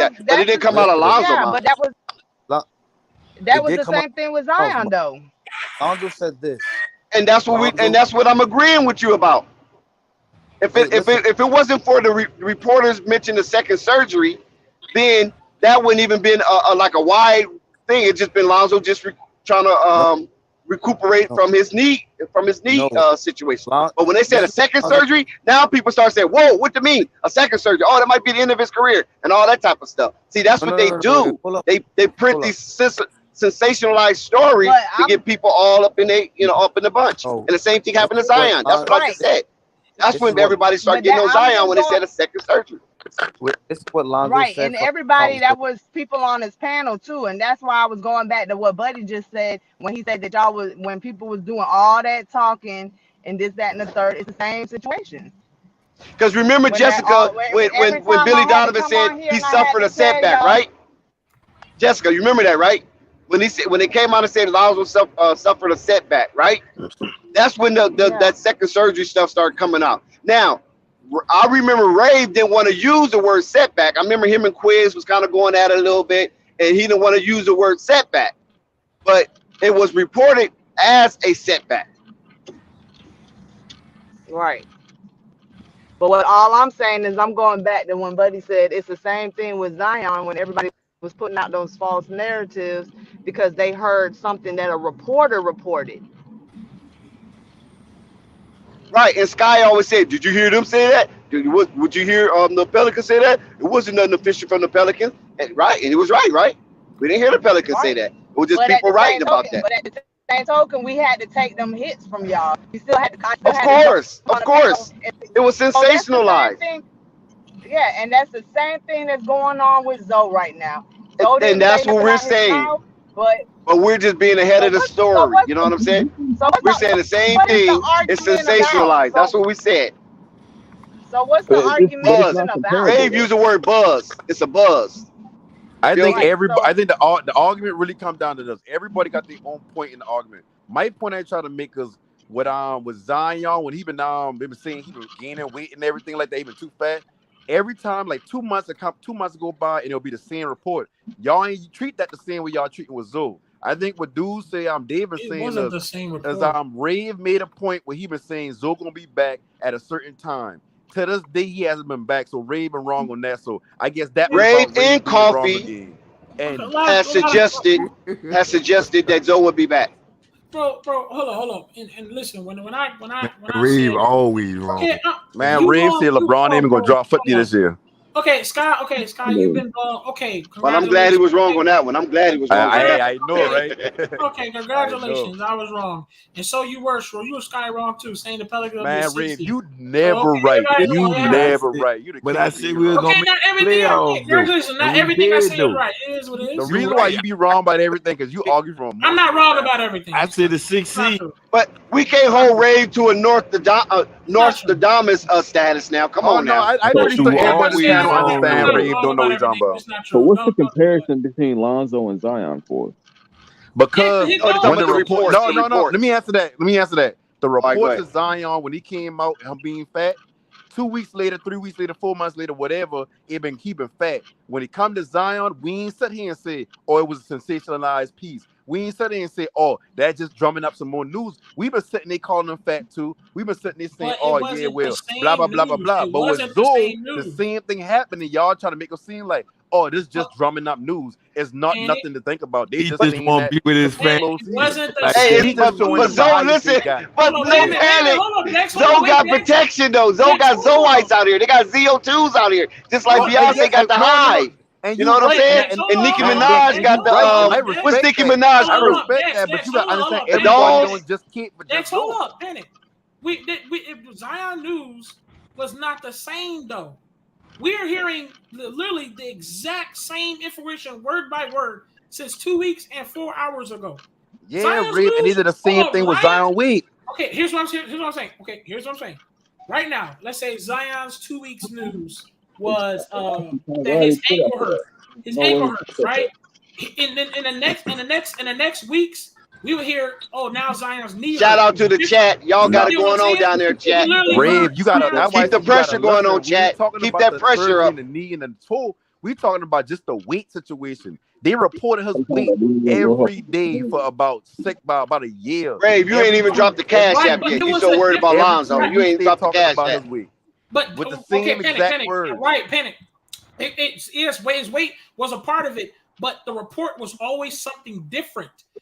that, but it that's didn't the come out of Lonzo yeah, mouth. but that It was did the come out same thing with of Zion though. Lonzo said this. And that's Lonzo, what I'm agreeing with you about. wait, listen. If it wasn't for the reporters mentioning the second surgery, then that wouldn't even been like a wide thing. It just been Lonzo just trying to recuperate No, from his knee no. situation. Lon- But when they said this a is second Lonzo. surgery, now people start saying, "Whoa, what do you mean a second surgery? Oh, that might be the end of his career and all that type of stuff." See, that's No, what no, they no, no, no. do. Hold up, They print hold up. these sensationalized stories But to I'm get people all up in up in the bunch. No, And the same thing this happened to is what Zion. That's Lon- what I right. just said. That's this is when what everybody started But getting that on I'm Zion just when they going said a second surgery. this is what Lonzo right, said and from everybody so that was people on his panel too, and that's why I was going back to what Buddy just said when he said that y'all was when people was doing all that talking and this, that, and the third. It's the same situation. Because remember, When that Jessica, every when time Billy I had to Donovan come said on here he and I had suffered to a tell setback, y'all, right? Jessica, you remember that, right? When they came out and said Lonzo suffered a setback, right? That's when yeah, that second surgery stuff started coming out. Now, I remember Rave didn't want to use the word setback. I remember him and Quiz was kind of going at it a little bit, and he didn't want to use the word setback, but it was reported as a setback. right. But what all I'm saying is I'm going back to when Buddy said it's the same thing with Zion when everybody was putting out those false narratives because they heard something that a reporter reported. Right, and Sky always said, "Did you hear them say that? Would you hear the Pelicans say that? It wasn't nothing official from the Pelicans, right?" And it was right. We didn't hear the Pelicans say Right. that. It was just But at people the same writing about token, that. we had to take them hits from y'all. I still Of had to jump course, on of the panel. course, it was So that's the same sensationalized, thing. Yeah, and that's the same thing that's going on with Zoe right now. Zoe and didn't say that's what nothing we're out his saying. mouth, but But we're just being ahead so of the what's so story. what's You know what I'm saying? so what's We're saying the same what is the thing. It's argument about? sensationalized. That's what we said. So what's the But it's Buzz. argumentation not about? comparable Rave though. used the word buzz. It's a buzz. You I feel think me? Right. everybody. So I think the argument really comes down to this. Everybody got their own point in the argument. My point I try to make is with Zion when they been saying he been gaining weight and everything like that, he been too fat. Every time, like 2 months go by, and it'll be the same report. Y'all ain't treat that the same way y'all treating with Zoe. I think what dudes say, David It saying wasn't the same is report. Rave made a point where he been saying Zoe gonna be back at a certain time. To this day, he hasn't been back. So Rave been wrong on that. So I guess that was Yeah. Rave about Rave and being wrong Coffee again. Okay, And has suggested that Zoe would be back. bro, hold on, and listen. Man, When I Reeve said always wrong. okay, man, Rave said LeBron ain't even gonna bro, drop 50 hold on. this year. Okay, Sky, you've been wrong. Okay, But I'm glad he congratulations. was wrong Okay, on that one. I'm glad he was wrong on that I one. I know, okay, right? okay, I know. congratulations. I was wrong, and so you were, Shrew. You were Sky wrong too, saying the Pelicans will be a Man, six Rave, seed. you So never okay, right. everybody know You what never right. You the But I king said being we was wrong. gonna okay, make not the everything. Okay, playoffs though, congratulations. and Not we everything I did say is though. right. It is what it The is. You reason why right. you be wrong about everything because you argue from I'm emotional not wrong about standpoint. everything. I It's not said the true. sixth It's not seed. true. But we can't It's not hold true. Rave to a It's not true. Nostradamus status now. Come Oh on no, now. It's I'm So not pretty true. sure You I'm not everybody on the saying always panel wrong understand everybody's though. Rave wrong don't know about what he's talking everything. about. It's not so true. what's the Don't do that. comparison between Lonzo and Zion for? Yeah, because Because he Oh, they're talking when about the knows. the report, reports. The no. Let me reports. answer that. The All right, go reports ahead. of Zion when he came out, him being fat, 2 weeks later, 3 weeks later, 4 months later, whatever, it been keeping fat. When it come to Zion, we ain't sit here and say, oh, it was a sensationalized piece. We ain't sit here and say, oh, that just drumming up some more news. We've been sitting there calling them fat too. We've been sitting there saying, But it oh yeah, wasn't the well, blah blah same blah blah news. blah. It But with wasn't the Zoe, same the news. same thing happened, and y'all trying to make us seem like, oh, this But just drumming up news. It's not Panic, nothing to think about. They He just But just saying want to that be with to his push family. Panic, it close season. wasn't the Like hey, We same just showing but them the news. Zoe, highest they listen. got. But Hold on, no wait a minute, panic. hold on, Dex, hold on, Zoe wait, got Dex, protection though. Zoe Dex, got hold on, Zoites out here. They got ZO2s out here, just like hold on, And Dex, Beyonce yes, got the no. Hive. And You know you what I'm right, saying? Dex, hold And on, Nicki hold and on, Dex, Minaj and Dex, you got hold the right, on, and hold I on, Dex, what's respect Nicki that. Minaj I hold group? on, respect that, but Dex, you got to hold on, understand. hold on, The Panic, Everybody Dolls. don't just keep with just Dex, hold Zoe. up, Panic. Zion news was not the same though. We're hearing literally the exact same information word by word since 2 weeks and 4 hours ago. Yeah, Zion's Rip, and they news. did the Hold same on, thing with Lions. Zion Wade. Okay, here's what I'm saying. Okay, here's what I'm saying. Right now, let's say Zion's 2 weeks news was that his ankle hurt. His ankle hurt, right? In the next weeks, we would hear, oh, now Zion's knee Shout hurt. out to the chat. Y'all You got No, it see what I'm going on saying? down there, We chat. literally Rave, heard you gotta. Zion's That's why I Keep knee. the said you gotta pressure going on, listen. We ain't chat. talking Keep about that the pressure surgery up. and the knee and the toe. We talking about just the weight situation. They reported his weight every day for about a year. Rave, you ain't even dropped the cash Right, app but yet. it You was so a worried about different. Every two Lonzo. Right, You weeks ain't they dropped the talking cash about app. his weight but with the okay, same exact panic. words. Right, panic. His weight was a part of it, but the report was always something different.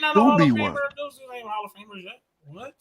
not a Hall of be Famer. one. Those ain't Hall of Famers yet. What?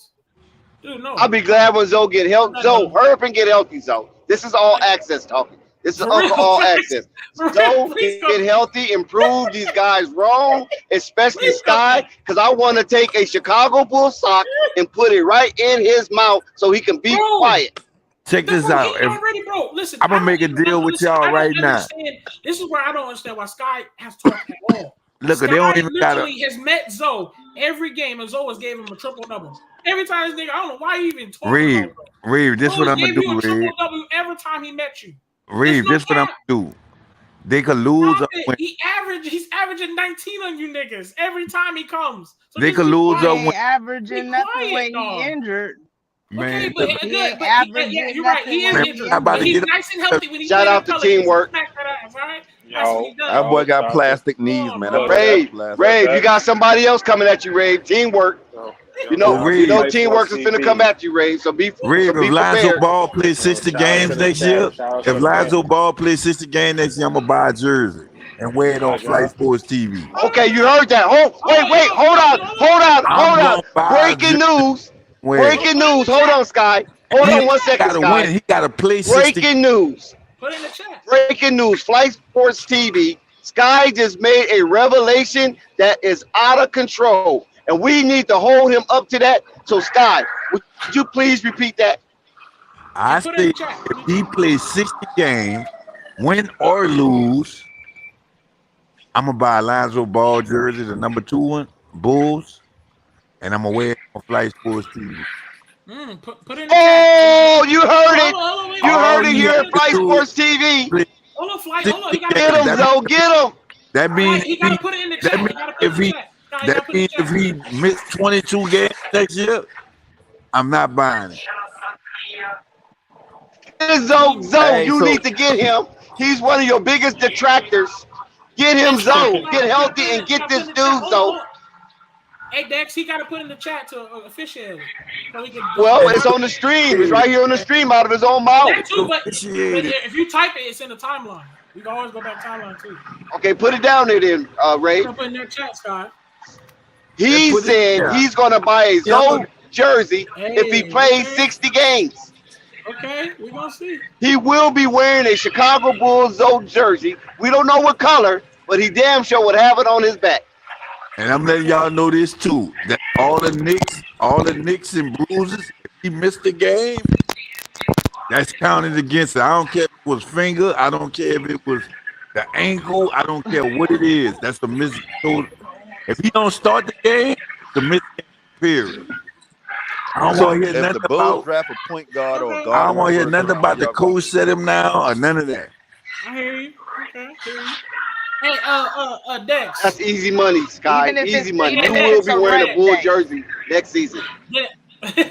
Dude, no. I'll be glad when Zoe get healthy. Zoe, hurry up and get healthy, Zoe. This is all access talking. This is For real, all please. access. For real, Zoe, please get healthy, improve these guys wrong, especially Please come Sky, back. because I want to take a Chicago Bull sock and put it right in his mouth so he can be Bro. quiet. Check No, this bro, out. he already, bro. Listen, I'm gonna make a deal with listen, y'all I don't right now. understand. This is where I don't understand why Sky has talked at all. Look, they Sky don't even got literally has met Zoe every game, and Zoe has gave him a triple double. Every time this nigga, I don't know why you even talking about Zoe. Reeve, this what Zoe I'm gonna gave you do, a triple Reeve. double every time he met you. Reeve, no this what I'm cap. gonna do. They could lose or win. He's averaging 19 on you niggas every time he comes. So They could lose or He win. ain't averaging nothing when he injured. Okay, Man, but look, He ain't good. averaging You're right. He nothing is when man, he injured, I'm about but to injured. he's get nice and healthy when he Shout plays in out to Pelicans. teamwork. Smack that ass, all right? That's what he does. that boy got stop plastic Come knees, on, man. bro. That boy got Rave, plastic. Rave, you got somebody else coming at you, Rave. Teamwork. You know, Well, you know, Reeve, teamwork is finna come at you, Rave. So be if Lonzo prepared. Ball plays 60 games next year, if Lonzo Ball plays 60 games next year, I'm gonna buy a jersey and wear it on Flight Sports TV. Okay, you heard that. I'm Hold on. gonna buy a Breaking jersey. news. Wear it. Breaking news. Hold on, Sky. Hold He on 1 second, gotta Sky. win. He gotta play 60. Breaking news. Put it in the chat. Breaking news. Flight Sports TV. Sky just made a revelation that is out of control, and we need to hold him up to that. So, Sky, would you please repeat that? I Put it in say the chat. if he plays 60 games, win or lose, I'm gonna buy a Lonzo Ball jersey, the number 2 one, Bulls, and I'm gonna wear it on Flight Sports TV. Put it in the chat. Oh, you heard it. Hold on, wait, You heard All it you here have at to Flight do Sports is TV. play Hold on, Flight. 60 Hold on. He gotta games. Get him, Zoe. Get him. That means He gotta put it in the chat. that He means gotta put it in the chat. He gotta put it in the if chat. he missed 22 games next year, I'm not buying it. Zoe, Hey, you so need to get him. He's one of your biggest detractors. Get him, Zoe. Get healthy and get this dude, Zoe. Hey, Dex, he gotta put in the chat to officiate it. So we can Well, it's on the stream. It's right here on the stream out of his own mouth. That too, but if you type it, it's in the timeline. You can always go back timeline too. Okay, put it down there then, Ray. Put in their chat, Scott. He said he's going to buy a Zoe jersey if he plays 60 games. Okay, we're going to see. He will be wearing a Chicago Bulls Zoe jersey. We don't know what color, but he damn sure would have it on his back. And I'm letting y'all know this too. That all the nicks and bruises, if he missed the game, that's counted against it. I don't care if it was finger, I don't care if it was the ankle, I don't care what it is. That's the miss. So if he don't start the game, the miss period. I don't want to hear if nothing the Bulls about draft a point guard or a guard. I don't want to hear nothing about the coach set him now or none of that. I hear you. Okay, I hear you. Hey, Dex. That's easy money, Sky. Easy money. You will be wearing a Bull jersey next season.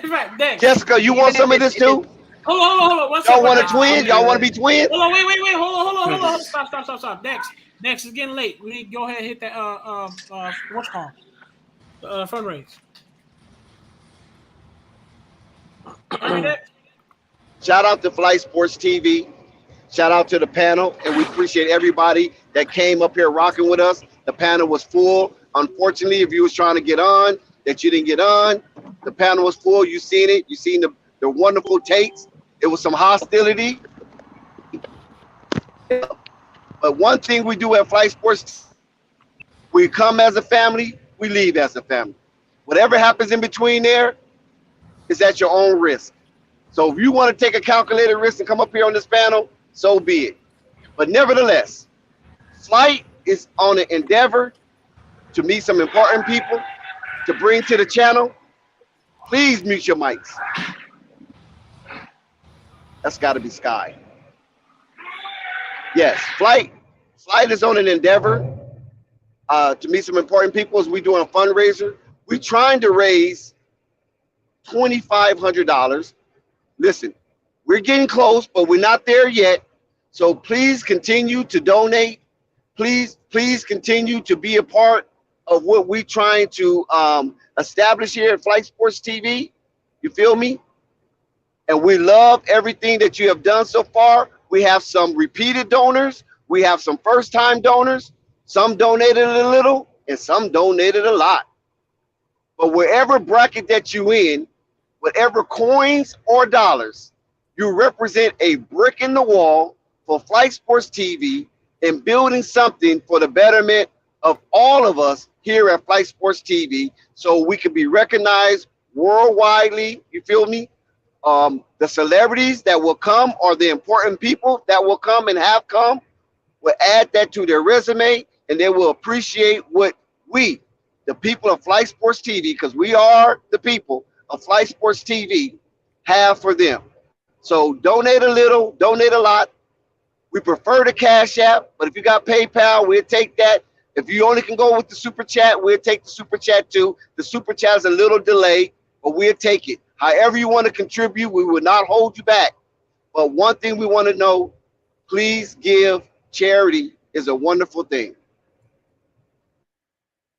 Right, Dex. Jessica, you want some of this too? Hold on. Y'all want a twin? Y'all want to be twins? Hold on, wait. Hold on. Stop. Dex, it's getting late. We need to go ahead and hit that what's called fundraise. Shout out to Flight Sports TV. Shout out to the panel, and we appreciate everybody that came up here rocking with us. The panel was full. Unfortunately, if you was trying to get on, that you didn't get on, the panel was full. You seen it. You seen the wonderful takes. It was some hostility. But one thing we do at Flight Sports, we come as a family, we leave as a family. Whatever happens in between there is at your own risk. So if you want to take a calculated risk and come up here on this panel, so be it. But nevertheless, Flight is on an endeavor to meet some important people to bring to the channel. Please mute your mics. That's got to be Sky. Yes, Flight is on an endeavor to meet some important people as we doing a fundraiser. We're trying to raise $2,500. Listen, we're getting close, but we're not there yet. So please continue to donate. Please continue to be a part of what we're trying to establish here at Flight Sports TV. You feel me? And we love everything that you have done so far. We have some repeated donors. We have some first-time donors. Some donated a little, and some donated a lot. But wherever bracket that you in, whatever coins or dollars, you represent a brick in the wall for Flight Sports TV and building something for the betterment of all of us here at Flight Sports TV, so we can be recognized worldwidely. You feel me? The celebrities that will come or the important people that will come and have come will add that to their resume and they will appreciate what we, the people of Flight Sports TV, because we are the people of Flight Sports TV, have for them. So donate a little, donate a lot. We prefer the Cash App, but if you got PayPal, we'll take that. If you only can go with the Super Chat, we'll take the Super Chat too. The Super Chat is a little delayed, but we'll take it. However you want to contribute, we will not hold you back. But one thing we want to know, please give. Charity is a wonderful thing.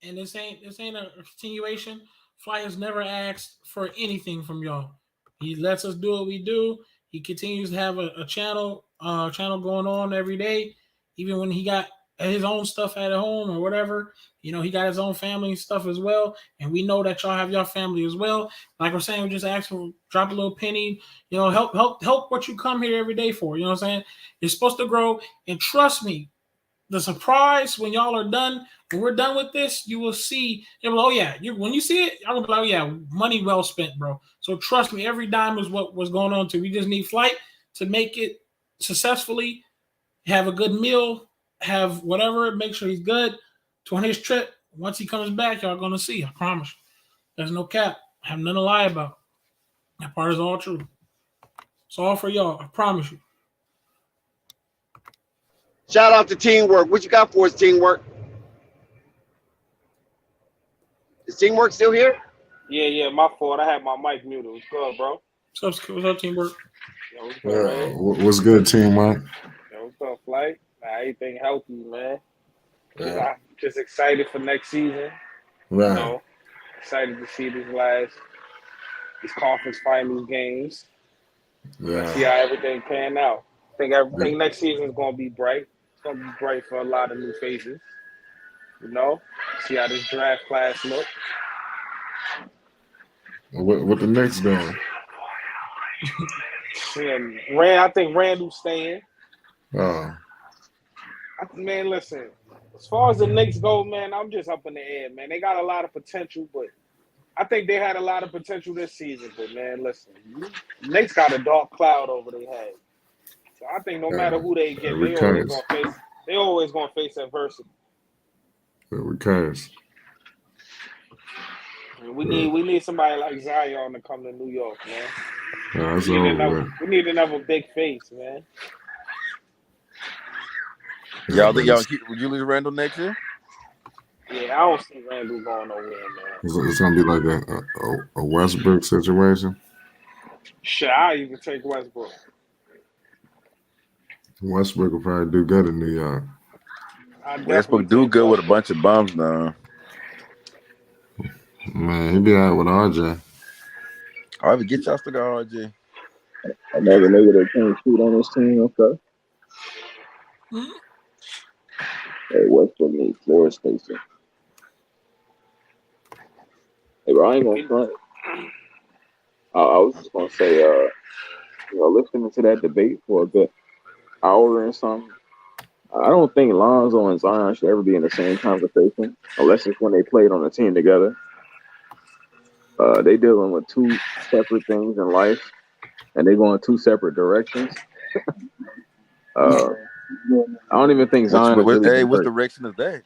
And this ain't a continuation. Fly has never asked for anything from y'all. He lets us do what we do. He continues to have a channel going on every day, even when he got his own stuff at home or whatever. You know, he got his own family and stuff as well. And we know that y'all have your family as well. Like we're saying, we just ask for drop a little penny. You know, help what you come here every day for. You know what I'm saying? It's supposed to grow. And trust me, the surprise when y'all are done, when we're done with this, you will see. You'll be like, oh yeah, when you see it, I'm gonna be like, oh yeah, money well spent, bro. So trust me, every dime is what was going on too. We just need Flight to make it successfully, have a good meal, have whatever, make sure he's good. To on his trip, once he comes back, y'all gonna see. I promise. There's no cap. I have nothing to lie about. That part is all true. It's all for y'all. I promise you. Shout out to Teamwork. What you got for us, Teamwork? Is Teamwork still here? Yeah, my fault. I had my mic muted. What's good, bro? What's up, Teamwork? Yo, what's good, man? What's good, team, man? Yo, what's up, Flight? Everything healthy, man. Yeah. I'm just excited for next season. Right. You know, excited to see these conference finals games. Yeah. See how everything pan out. I think everything next season is going to be bright. It's going to be bright for a lot of new faces. You know, see how this draft class look. What the Knicks doing? I think Randall's staying. Oh. Man, listen. As far as the Knicks go, man, I'm just up in the air, man. They got a lot of potential, but I think they had a lot of potential this season. But, man, listen. Knicks got a dark cloud over their head. So I think no matter who they get, they always gonna face adversity. We can't. We need somebody like Zion to come to New York, man. We need another big face, man. Y'all think y'all keep Julius Randle next year? Yeah, I don't see Randle going nowhere, man. It's gonna be like a Westbrook situation. Shit, I even take Westbrook. Westbrook will probably do good in New York. Westbrook do good with a bunch of bums now. Man, he be out with RJ. However, get y'all to go RJ. Another nigga that can't shoot on this team, okay. Hey, Westbrook needs floor spacing. Hey, bro, I ain't gonna front. I was just gonna say, listening to that debate for a good hour and something, I don't think Lonzo and Zion should ever be in the same conversation, unless it's when they played on the team together. They dealing with two separate things in life, and they go in two separate directions. I don't even think Zion. What direction is that?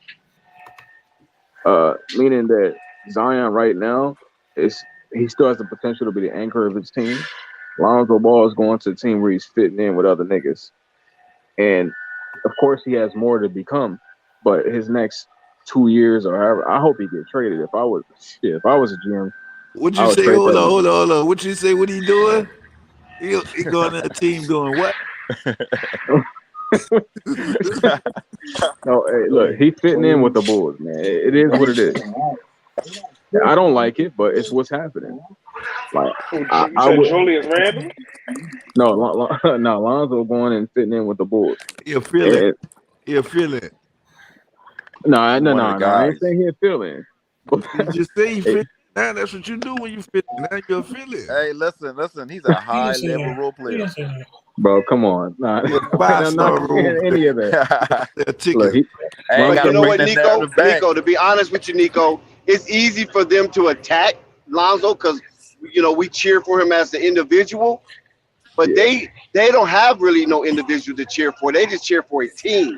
Meaning that Zion right now he still has the potential to be the anchor of his team. Lonzo Ball is going to a team where he's fitting in with other niggas, and of course he has more to become. But his next 2 years or however, I hope he gets traded. If I was a GM, what'd you say? Hold on. What'd you say? What he doing? He going to a team doing what? No, hey, look, he's fitting in with the Bulls, man. It is what it is. I don't like it, but it's what's happening. Like, I would, Julius Randle? No, Lonzo going and fitting in with the Bulls. He'll feel it. He'll feel it. No, I ain't saying he'll feel it. You just say you feel. Now that's what you do when you feel. Now you'll feel it. Hey, listen. He's a high level role player. Bro, come on. Nah, five-star room. Any of that. Look, you know what, Nico? To be honest with you, Nico, it's easy for them to attack Lonzo because we cheer for him as an individual, but they don't have really no individual to cheer for. They just cheer for a team.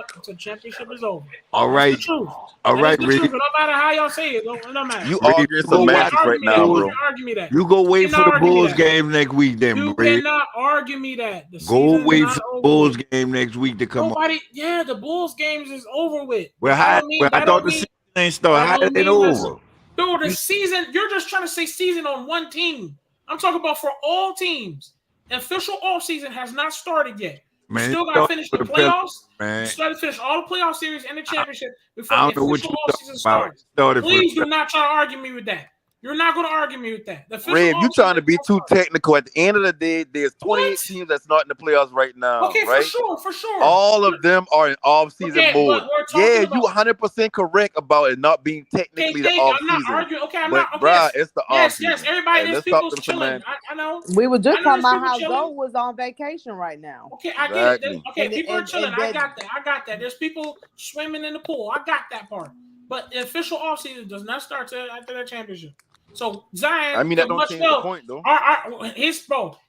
not until championship is over. All That's right, the truth. all That is right, the Reed. truth. It don't matter how y'all say it. It don't matter. You Reed, arguing go You can't watch semantics argue right me that. now, You Bulls. bro. can't argue me that. You go You wait for cannot the argue me Bulls that. game next week, then, You Reed. cannot argue me that. The Go season's wait not for the over Bulls with. game next week to come on. Nobody, yeah, the Bulls games is over with. Well, But how, well, I that thought don't the mean season ain't started. that How don't it ain't mean that's over? dude, the season, you're just trying to say season on one team. I'm talking about for all teams. The official offseason has not started yet. You Man, still it got to started finish the with the Pelicans, playoffs. You man. still got to finish all the playoff series and the championship before I the don't know what official you talking offseason about. starts. It started for Please the do not try to argue me with that. You're not going to argue me with that. The official Rev, you trying to offseason be just too started. technical. At the end of the day, there's 28 What? teams that's not in the playoffs right now, Okay, right? for sure. All of them are in off-season Okay, mode. but we're Yeah, talking you about. 100% correct about it not being Okay, technically the thank you. I'm not off-season. arguing. Okay, I'm But, not. Okay, bruh, it's the yes. off-season. Everybody, Hey, there's let's talk people's them chilling. semantics. I know. We were just I know talking there's about people how chilling. Zoe was on vacation right now. Okay, I get it. Exactly. Okay, And people are chilling. and I that got that. There's people swimming in the pool. I got that part. But the official offseason does not start till after that championship. So Zion, I mean, that don't change the point, though.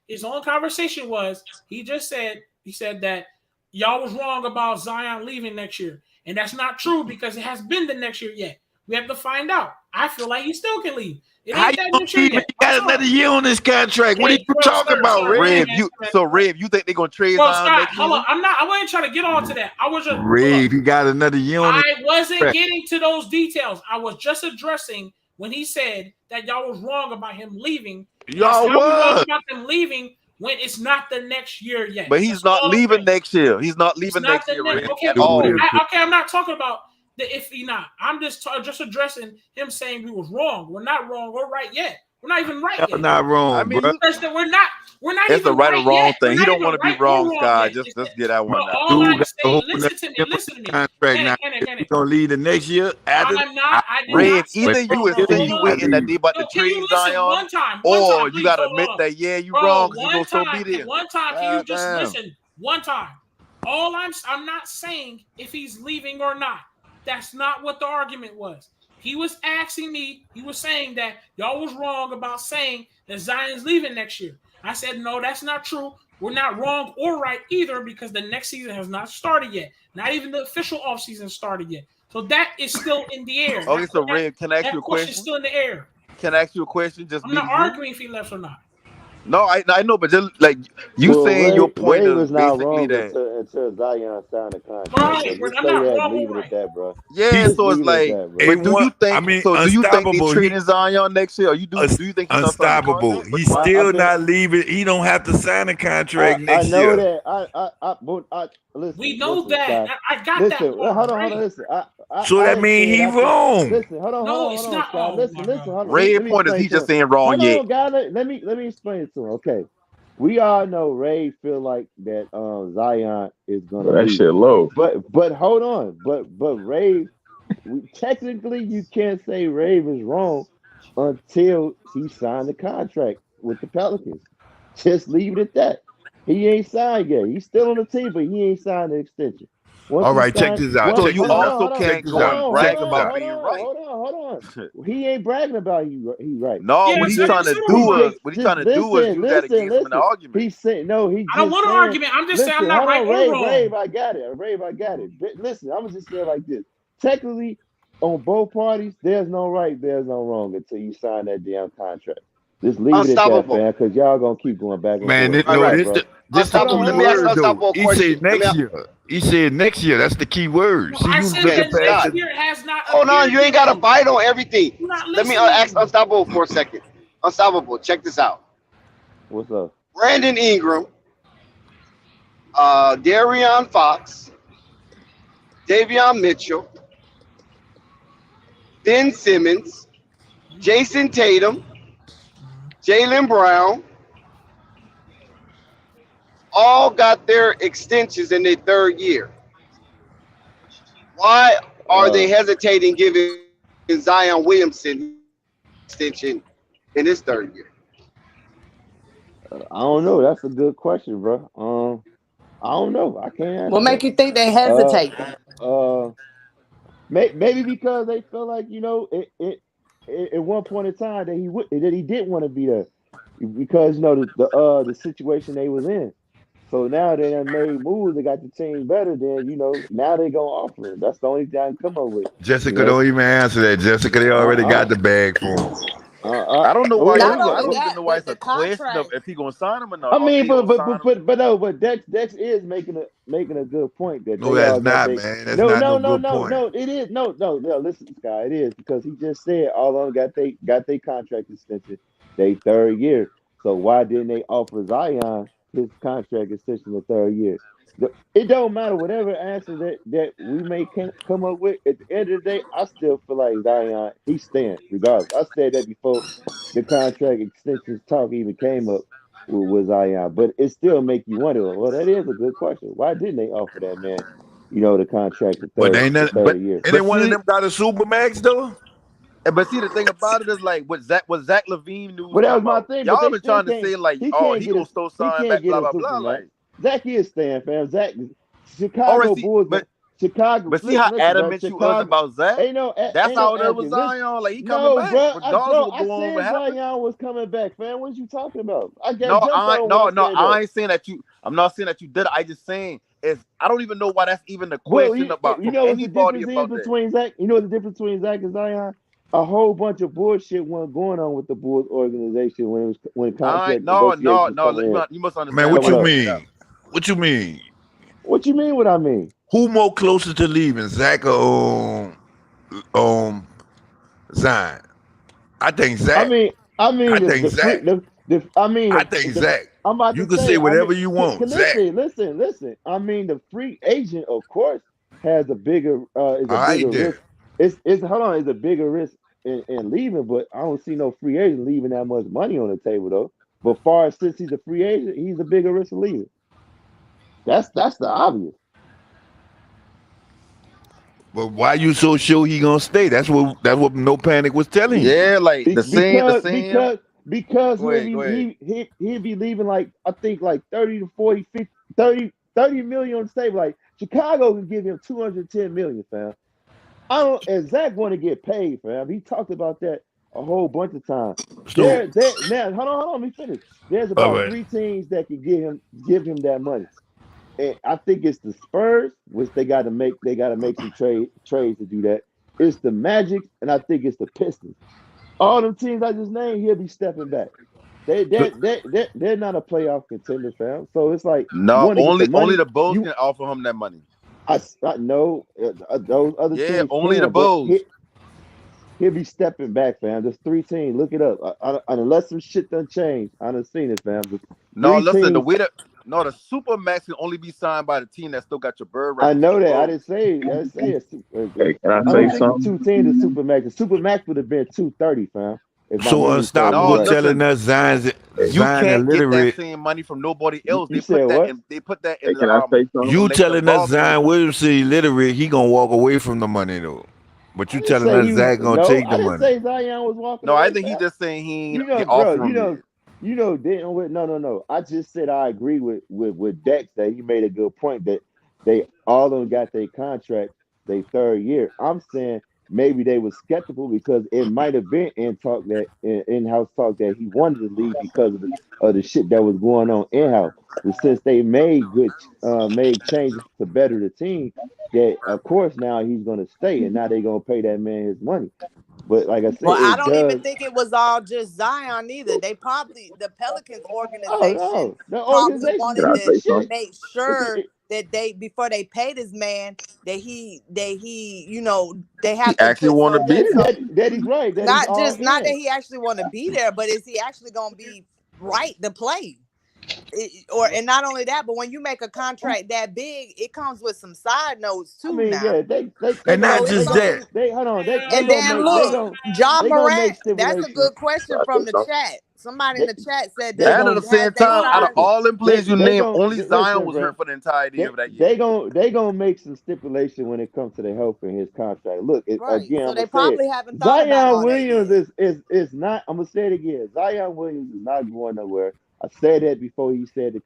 His own conversation was he said that y'all was wrong about Zion leaving next year, and that's not true because it has been the next year yet. We have to find out. I feel like he still can leave. It How ain't you that gonna next year leave? yet. He got another year on this contract. What are Okay, you bro, talking sir, about, sir, Red? Rev, you think they're gonna trade Bro, Zion Scott, next hold season? on. I wasn't trying to get on to that. I was just Red, he got another year on this I wasn't contract. getting to those details. I was just addressing when he said that y'all was wrong about him leaving. Y'all How we wrong was. about them leaving when it's not the next year yet. But he's not leaving next year. He's not It's leaving not next the year, next. Rev, Okay, at but all. okay, I'm not talking about the if he not. I'm just addressing him saying we was wrong. We're not wrong. We're right yet. We're not even right Y'all yet. not wrong, I mean, bro. We're not it's a even right or right wrong yet. We're thing. He not don't even want to be right or wrong, wrong Sky. yet. Just get that Bro, one out. all Dude I'm got a whole saying, listen to me. contract now. Can He gonna leave the next year after. I'm not. I did Rev, not say. either you Bro, hold insinuating that they on. about to No, can you trade listen Zion, one time, or you please? gotta Hold admit on. that you Bro, wrong because so be it. one time, can you just Damn. listen one time? I'm not saying if he's leaving or not. That's not what the argument was. He was asking me, he was saying that y'all was wrong about saying that Zion's leaving next year. I said, no, that's not true. We're not wrong or right either because the next season has not started yet. Not even the official offseason started yet. So that is still in the air. Okay, so Rev, can I ask That you a question's question? still in the air. Can I ask you a question? Just I'm me not to you. arguing if he left or not. No, I know, but just like you Well, saying your point Ray is was not basically wrong that. until Zion signed a contract. Right. So just I'm say not that and wrong leave or it at right. that, bro. Yeah, Just so it's leave it at like, that, bro. but do you think? So do you think they unstoppable. traded Zion next year? Or do you think he's not signing a Unstoppable. contract? He's I still think not leaving. He don't have to sign a contract I next know year. that. We know Listen, that. Sky. I got that Listen, part. hold on, Right. listen. So I that didn't means say it. he I think. wrong. Listen, No, it's hold on, not. Sky. Oh Listen, my hold God. on. Let Ray's me point is explain he to just him. saying wrong Hold yet. on, guy. Let me explain it to him. Okay. We all know Ray feel like that Zion is gonna Bro, that leave. shit low. But hold on. But Ray, technically you can't say Ray is wrong until he signed the contract with the Pelicans. Just leave it at that. He ain't signed yet. He's still on the team, but he ain't signed the extension. Once All he right, check signed, this out. once So Check you hold this on, out. hold also on, Check can't this go out. and hold Check brag on, this hold on, about out. hold being on, right. hold on. He ain't bragging about he right. No, Yeah, what He he's so trying just to so he do do I. is just what he's just trying to do is use that listen, against him in the listen. argument. He's saying no, he I don't just want an saying argument. I'm just saying I'm listen, not hold right on, or Rave, wrong. I got it. Rave, I got it. Listen, I'm just saying like this. Technically, on both parties, there's no right, there's no wrong until you sign that damn contract. Just leave it at that, Unstoppable. fam, because y'all gonna keep going back and Man, forth. Right, Go no, right. ahead, this bro. this the Hold on, Unstoppable. key hold Let me on, ask word hold on. though. Unstoppable a He said question. next year. He said next year. That's the key word. No, See, I you said looking the Okay, past next the. Scott. year has not Hold on, appeared you ain't yet. got to bite on everything. You're not Let me ask listening. Unstoppable for a second. Unstoppable, check this out. What's up? Brandon Ingram, Darion Fox, Davion Mitchell, Ben Simmons, Jason Tatum, Jalen Brown, all got their extensions in their third year. Why are Uh, they hesitating giving Zion Williamson extension in his third year? I don't know. That's a good question, bro. I don't know. I can't What answer make that. you think they Uh, hesitate? uh, maybe because they feel like at one point in time that he didn't want to be there because the situation they was in. So now they done made moves. They got the team better. Then now they gonna offer him. That's the only thing I can come up with. You Jessica know. don't even answer that. Jessica, they already Uh, got the bag for him. I don't know why well, it's Not a, he I got. only don't Well, even that, know why but it's the a question of contract. if he gonna sign him or I not. Or if mean, he gonna sign him. but no, but Dex is making a good point that No, they that's all got not, they man. That's no not no no no good no point. no it is no listen, Sky, it is because he just said all of them got they contract extension they third year. So why didn't they offer Zion his contract extension the third year. It don't matter whatever answer that we may come up with. At the end of the day, I still feel like Zion he's staying regardless. I said that before the contract extensions talk even came up with Zion, but it still make you wonder. Well, that is a good question. Why didn't they offer that man, the contract But ain't the nothing. third year? Any But one of see, them got a super max though? but see, the thing about it is like what Zach Levine news Well, that was talking my about. thing, but Y'all they been still trying to can't. say like, He oh, can't he get gonna a. throw He sign can't back, get blah a blah blah. supermax. Like, Zach is staying, fam. Zach, all right, Chicago see, Bulls. but Chicago. but see how Listen, bro. adamant you was Chicago. about Zach. Ain't That's no how it is with attitude. Listen, Zion. Like he coming no, back, bro. regardless of what I go on, what said happened. Zion was coming back, fam. What you talking about? I got No, jumped I on when no I no said that. I ain't saying that you. I'm not saying that you did it. I just saying is I don't even know why that's even a Well, question about you from know what the anybody difference is about that. between Zach? You know what the difference between Zach and Zion? A whole bunch of bullshit went going on with the Bulls organization when I contract no no negotiations no. You must Man, understand what about you coming it. up. Check it out. mean? What you mean? What you mean? What I mean? Who more closer to leaving, Zach or Zion? I think I Zach. mean, I think the free Zach. the I mean I think the Zach. I'm about You to can say say whatever you want, Zach. listen. I mean the free agent of course has a bigger is a All right bigger then. risk. It's hold on, is a bigger risk in leaving, but I don't see no free agent leaving that much money on the table though. But far as since he's a free agent, he's a bigger risk of leaving. That's the obvious. But why you so sure he gonna stay? That's what No Panic was telling you. Yeah, like Be- the because same. because because Go ahead, go ahead. he'll be leaving like I think like 30 to 40, 50, 30 million on the table. Like Chicago can give him 210 million, fam. I don't and Zach want to get paid, fam. He talked about that a whole bunch of times. So There now, hold on, let me finish. There's all about right. three teams that can give him that money. And I think it's the Spurs, which they gotta make some trades to do that. It's the Magic, and I think it's the Pistons. All them teams I just named, he'll be stepping back. So, They're not a playoff contender, fam. So it's like you No, want to get the only money. the Bulls You, can offer him that money. I know those other Yeah, teams only the can, but Bulls. he'll be stepping back, fam. There's three teams. Look it up. Unless some shit done changed, I done seen it, fam. There's No, three listen, teams. the super max can only be signed by the team that still got your bird right, I which is know the that. I Bulls. didn't say. I didn't say it's Hey, can I I say don't think it's something? 210 to Supermax. The Supermax would have been 230, fam. If my so memory serves me No, Unstoppable right. telling listen, us you Zion can't get that illiterate. same money from nobody else. You said what? They put that in Hey, the can I say something? You collective telling us bargaining Zion agreement. Williamson illiterate, he gonna walk away from the money though. But I you didn't telling say us he was. Zach gonna No, take the I didn't money. say Zion was walking No, I away, think he fam. just saying he You ain't they know, bro. offer him yet. Didn't with no. I just said I agree with Dex that he made a good point that they all of them got their contract their third year. I'm saying maybe they were skeptical because it might have been in house talk that he wanted to leave because of the shit that was going on in house. But since they made changes to better the team, that of course now he's gonna stay and now they're gonna pay that man his money. But like I said, Well, I it don't even does. think it was all just Zion either. The Pelicans Oh organization no, the probably organization Can wanted I didn't to do say something? shit. make It's sure that they before they pay this man they He have to actually put wanna be there. that he's right. That he's all not that in. he actually want to be there, but is he actually going to be right to play? And not only that, but when you make a contract that big, it comes with some side notes I too mean, now. yeah, they And not So gonna it's just going that. they hold on. They and gonna then make look, John they gonna make Morant, that's a stipulations. good Can question I say from the something? chat. Somebody in They the chat said, they And at gonna the has same they time, out of signed? listen. all them players you name, only Zion Listen, was bro. hurt for the entirety They of that year. they gonna make some stipulation when it comes to the health in his contract. Look, Right. again, So I'm they gonna say it. probably haven't thought about Zion all that Williams yet. is not. I'm gonna say it again. Zion Williams is not going nowhere. I said that before he said the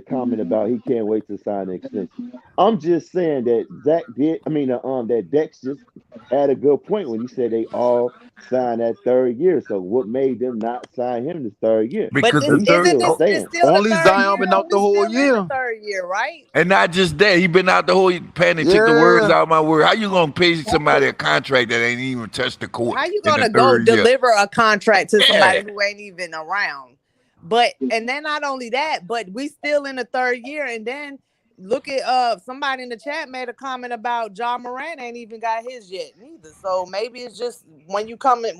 comment about he can't wait to sign an extension. I'm just saying that Zach did. I mean, that Dex just had a good point when he said they all signed that third year. So what made them not sign him this third year? But Because this the He's third isn't still this is staying. still the Only third Zion year been though. out the We whole still in the year. third year, right? and not just that, he been out the whole Panic took the words Yeah. out of my word. How you gonna pay somebody a contract that ain't even touched the court How you in the gonna go third year? deliver a contract to Yeah. somebody who ain't even around? But and then not only that, but we still in the third year. And then look at somebody in the chat made a comment about John Moran ain't even got his yet neither. So maybe it's just when you come in,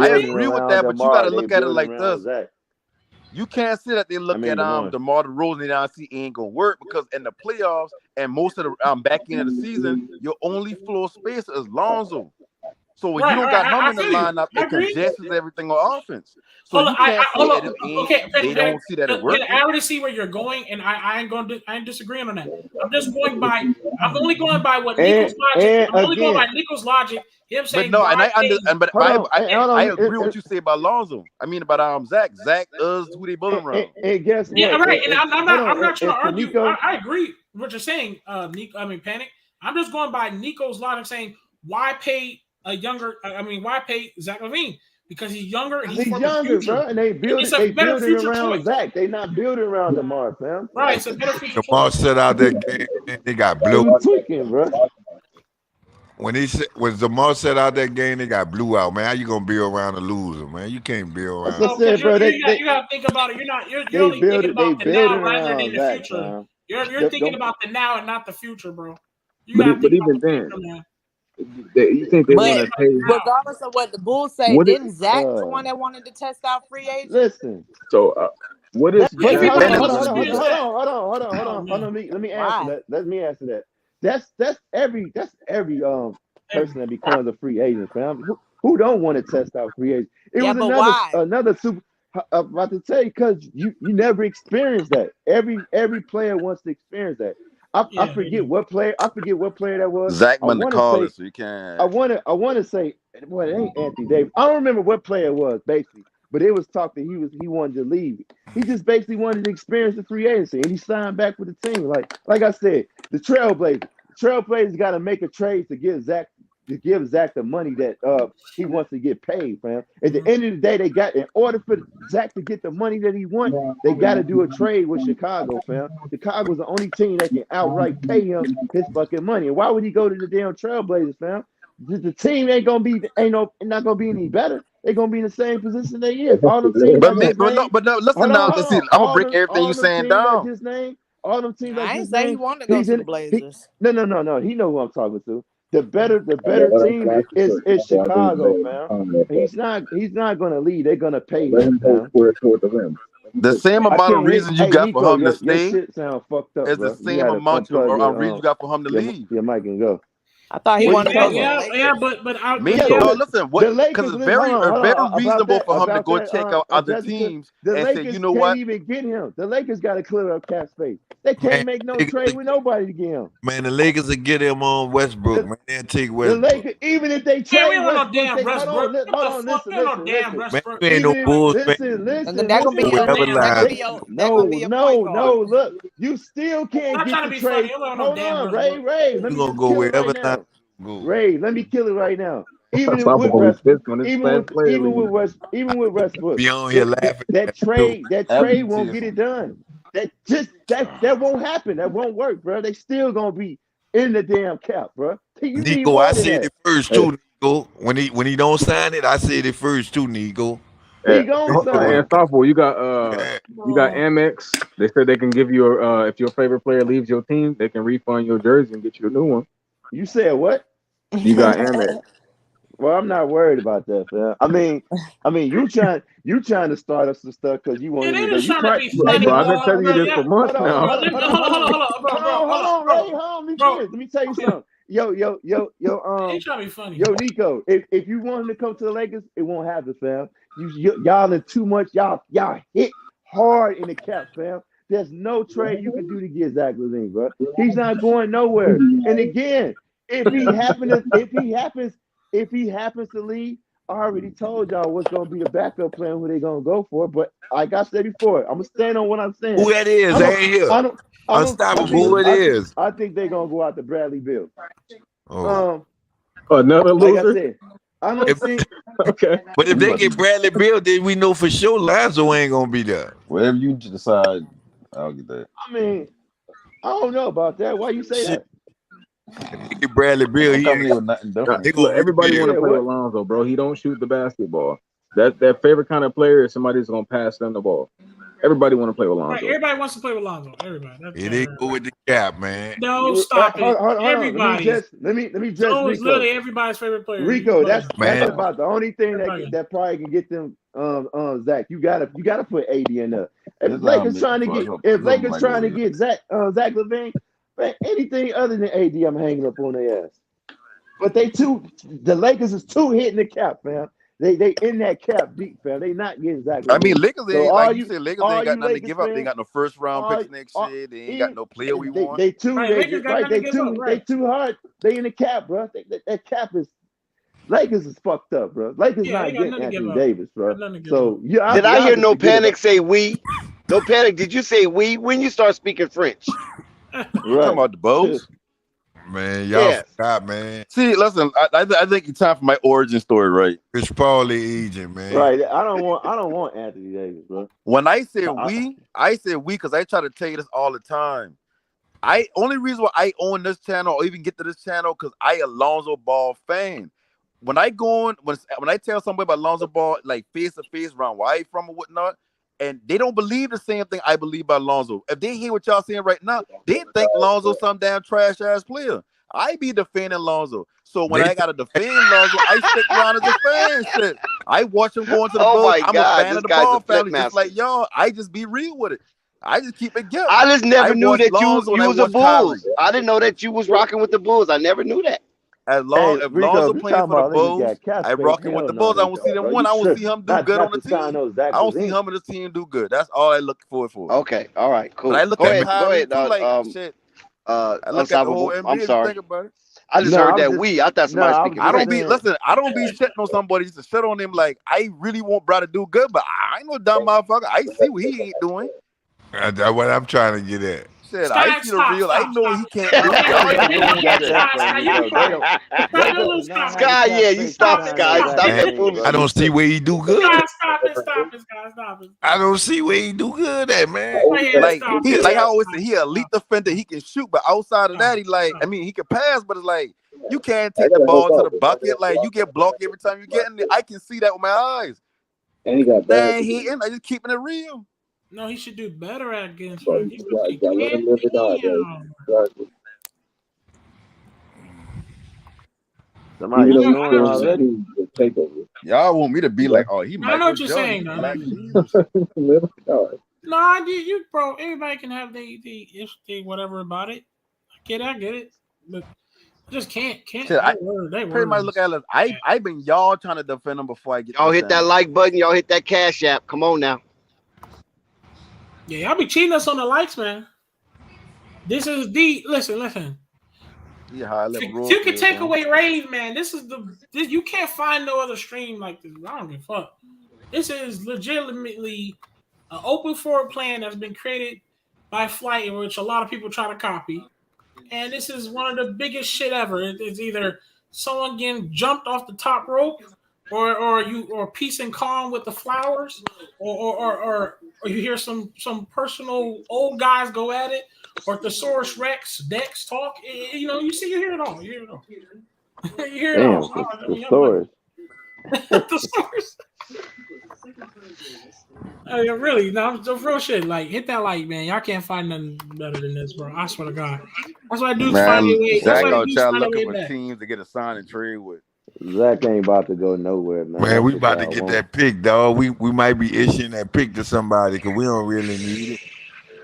I building agree with around that, but you got Demar. to They look at it building like around this. Zach. You can't say that they look at Demar. DeMar DeRozan and I see ain't gonna work, because in the playoffs and most of the back end of the season, your only floor spacer is Lonzo. So when you Right, don't right. got him I in the feel you. lineup, I it agree. congests everything on offense. So Hold on, you can't say hold at on. the end Okay, they don't see that it working. I already see where you're going, and I ain't disagreeing on that. I'm just going by. I'm only going by what Nico's logic. And I'm only going by again, Nico's logic. Him But saying no, why and I under pay. and but hold I on, and hold I on, agree with what you say about Lonzo. I mean about Zach. Zach is who they building around. and guess Yeah, what? right. And Hold I'm on, not trying and to for argue. Nico, I agree with what you're saying, Nico. I mean, Panic. I'm just going by Nico's logic, saying why pay a younger. I mean, why pay Zach LaVine? Because he's younger and he's he's for the younger, future. bro, and they It's a better building future around choice. Zach. They not building around DeMar, fam. Right. Like, It's a better future Jamal choice. set out that game, man, they got blew. you tweaking, bro. When Jamal set out that game, they got blew out, man. How you gonna be around a loser, man? You can't be That's around. what I No, because said, bro. you got to think about it. You're only thinking They about the now building rather than around the Zach, future. fam. You're thinking about the now and not the future, bro. You But got to think about even the then, future, man. you think they want But to pay? regardless of what the Bulls say, What is didn't Zach the one that wanted to test out free agents? Listen, so? What is but Zach hold on, Everybody hold gonna on, wants hold to on, be hold a on, Zach. hold on, hold on, hold Oh on, hold man. on. Let me answer Why? that. Let me answer that. That's every person that becomes a free agent, fam. Who don't want to test out free agents? It Yeah, was but why? another super. I'm about to tell you because you never experienced that. Every player wants to experience that. I Yeah, they forget do. what player. I forget what player that was. Zach I won the want to caller, say. so you can't. I want to say. Well, it ain't Anthony Davis. I don't remember what player it was basically, but it was talk that he wanted to leave. He just basically wanted to experience the free agency, and he signed back with the team. Like I said, the Trailblazers got to make a trade to give Zach the money that he wants to get paid, fam. At the end of the day, in order for Zach to get the money that he wants, they got to do a trade with Chicago, fam. Chicago's the only team that can outright pay him his fucking money. And why would he go to the damn Trailblazers, fam? The team not gonna be any better. They're gonna be in the same position they is. All them teams I just named. But no. Listen Hold now. on, hold Listen, on. I'm gonna break everything you All them saying teams I down. just named. All them teams I I ain't just say he named. wanted to go He's to the in. Blazers. No. He know who I'm talking to. The better team is Chicago, fam. He's not gonna leave. They're gonna pay him, fam. The same I amount of can't hear. reasons you Hey, got for Nico, him to your stay shit sound fucked up, is the bro. You same gotta amount of unplug reasons you got for him to leave. your mic and go. I thought he Yeah, What you wanted to go talking to the about? yeah, Lakers. Me, Yeah, no, the listen, what? the Because Lakers. it's Hold on, very about reasonable for him to go that. check out other Jessica, teams the and say, you Lakers know can't what? even get him. The Lakers got to clear up cap space. They Man, can't make no the trade Lakers, with nobody to get him. man, the Lakers will get him on Westbrook, The, man. They'll take the Westbrook. Lakers, even if they we trade don't want no Westbrook, damn they hold Westbrook. on, What the fuck? We don't no damn Man, Westbrook. you ain't no Even if Bulls fan. That gonna We be don't Go want your no wherever damn that gonna line. be Westbrook. your that gonna be your point guard. no. Look, you still I'm can't not get trying to the be funny. trade. We don't want no Hold damn on, Westbrook. Ray. Let You me gonna just go kill it wherever right line now. go. Ray, let me kill it right now. unstoppable? He's fifth on his class player league. Even with Westbrook, Be on here laughing that at you. trade won't get it done. That won't happen. That won't work, bro. They still gonna be in the damn cap, bro. You need Nico, I more than said that. it first Hey, too, Nico. When he don't sign it, I said it first too, Nico. He gonna sign it. unstoppable. Yeah. You got Amex. They said they can give you if your favorite player leaves your team, they can refund your jersey and get you a new one. You said what? You got Amex. Well, I'm not worried about that, fam. You trying to start us some stuff because you Yeah, want they me to. just You trying to probably. be Hey, funny, Bro, look, I've been telling you bro. this Yeah, for months now. hold on, bro. Hold on, Ray. Hold on, let me Bro, finish. Let me tell you yeah, something. Yo, they trying to be funny. Yo, Nico, if you want him to come to the Lakers, it won't happen, fam. Y'all are too much. Y'all hit hard in the cap, fam. There's no trade you can do to get Zach LaVine, bro. He's not going nowhere. And again, if he happens to leave, I already told y'all what's gonna be the backup plan, who they gonna go for. But like I said before, I'm gonna stand on what I'm saying. Who that is? I I don't, ain't here. I don't, I Unstoppable. think, Who it is? I think they're gonna go out to Bradley Bill. Oh. Another Like I loser. said, I don't If, think. Okay. but if they get Bradley Bill, then we know for sure Lonzo ain't gonna be there. Whatever you decide, I'll get that. I mean, I don't know about that. Why you say Shit. that? If they get Bradley Bill, Don't come here with nothing they different. Look, gonna everybody You rebuild. want to said play with what? Lonzo, bro. He don't shoot the basketball. That favorite kind of player is somebody that's gonna pass them the ball. Everybody want to play with Right, Lonzo. everybody wants to play with Lonzo. Everybody. Yeah, they go with the cap, man. No, stop it. Hold on. Everybody's. Let me just Zoe is Rico. literally everybody's favorite player. You Rico, bugging. that's Man, about the only thing that probably can get them Zach. You gotta put AD in there. This time, If Lakers trying to get Zach LaVine, man, anything other than AD, I'm hanging up on their ass. But the Lakers is too hitting the cap, fam. They in that cap deep, fam. They not getting Zach I mean, LaVine. Lakers So ain't like you said. Lakers ain't got nothing to Lakers give up. They ain't fans, got no first round all, picks next all year. They ain't got no player we want. they too Right, they, Lakers got right. nothing to give up. They Right. too hard. They in the cap, bro. That cap is Lakers is fucked up, bro. Lakers Yeah, they not got getting nothing to give Anthony up. Davis, bro. Got nothing to give up. So yeah, Did I y'all hear can No forget Panic about say we? No Panic, did you say we? When you start speaking French? right. Talking about the Bulls. Man, y'all Yes. forgot, man. See, listen, I think it's time for my origin story, right? Rich Paul agent, man. Right. I don't want Anthony Davis, bro. When I say I I say we because I try to tell you this all the time. Only reason why I own this channel or even get to this channel because I a Lonzo Ball fan. When I go on, when I tell somebody about Lonzo Ball, like face to face around where I from or whatnot, and they don't believe the same thing I believe about Lonzo. If they hear what y'all saying right now, they think Lonzo some damn trash ass player. I be defending Lonzo. So when I gotta defend Lonzo, I stick around as a fan. Shit. I watch him going to the Oh Bulls. my I'm God, a fan this of the guy's a Ball flip family, just master. like y'all. I just be real with it. I just keep it going. I just never knew watch that Lonzo and you I was a watch Bulls. Kyrie. I didn't know that you was rocking with the Bulls. I never knew that. If Rico, Lonzo if you playing talking for the about niggas Bulls, got cap I space, rocking with hell the no, Bulls. I they want to see don't, them bro. win. You I want to trip. see him do good on Not the to sign team. those Zach I want to see LaVine. him and his team do good. That's all I look forward for. Okay, all right, cool. But I look Go at ahead, Kyrie too, like shit. I look at the whole Unstoppable. NBA I'm if you sorry. think about it. I just No, heard I was that just we. I thought no, somebody I was speaking I just don't French. be saying. I don't be shitting on somebody just to shit on him. Like I really want bro to do good, but I ain't no dumb motherfucker. I see what he ain't doing. That's what I'm trying to get at. Shit, I Stop, see the stop, real. I stop, know stop. he can't do, Okay, but I okay, know okay, he got okay, that. Scott, From Scott, you be Rico. quiet. Stop it, Lakers little do not Scott. have the Sky, cap yeah, you space to stop, sign Sky. no Stop Zach it. Stop that Man, LaVine, bro. I foolishness. don't You see tripping. where he do good. Stop it, stop it, Scott, stop it. I don't see where he do good at, man. Go ahead and Like stop he, it. like I always say, he elite defender. He can shoot, but outside of Stop that, it. I Stop mean, he can pass, but it's like you can't take the ball to the bucket. Like you get blocked every time you get in there. I can see that with my eyes. Man, he ain't. I just keeping it real. No, he should do better at against her. He can't. Damn. Somebody I cheating know what you're saying. already. Y'all want me to be like, oh, he No, I know Michael what you're Jordan, saying, he though. Black Jesus. No, I did. You, bro. Everybody can have they whatever about it. I get it, but I just can't. Shit, I They pretty much words. look at it. I've been y'all trying to defend him before I get to Y'all the hit that channel. like button. Y'all hit that cash app. Come on now. Yeah, y'all be cheating us on the likes, man. This is the listen. He high level role You can player, take bro. away Rave, man. This you can't find no other stream like this. I don't give a fuck. This is legitimately an open forward plan that's been created by Flight, in which a lot of people try to copy. And this is one of the biggest shit ever. It's either someone getting jumped off the top rope, or peace and calm with the flowers, or you hear some personal old guys go at it, or Thesaurus Rex Dex talk. You know, you hear it all. You hear it all. You hear it Damn, all. the stores. Thesaurus. Really, no, the real shit. Like, hit that like, man. Y'all can't find nothing better than this, bro. I swear to God. That's why dudes find Man, their way. That's Zach why out dudes there find their looking way for back. teams to get a sign and trade with. Zach ain't about to go nowhere, man. Man, That's we what about to y'all get want. that pick, dog. We might be issuing that pick to somebody because we don't really need it.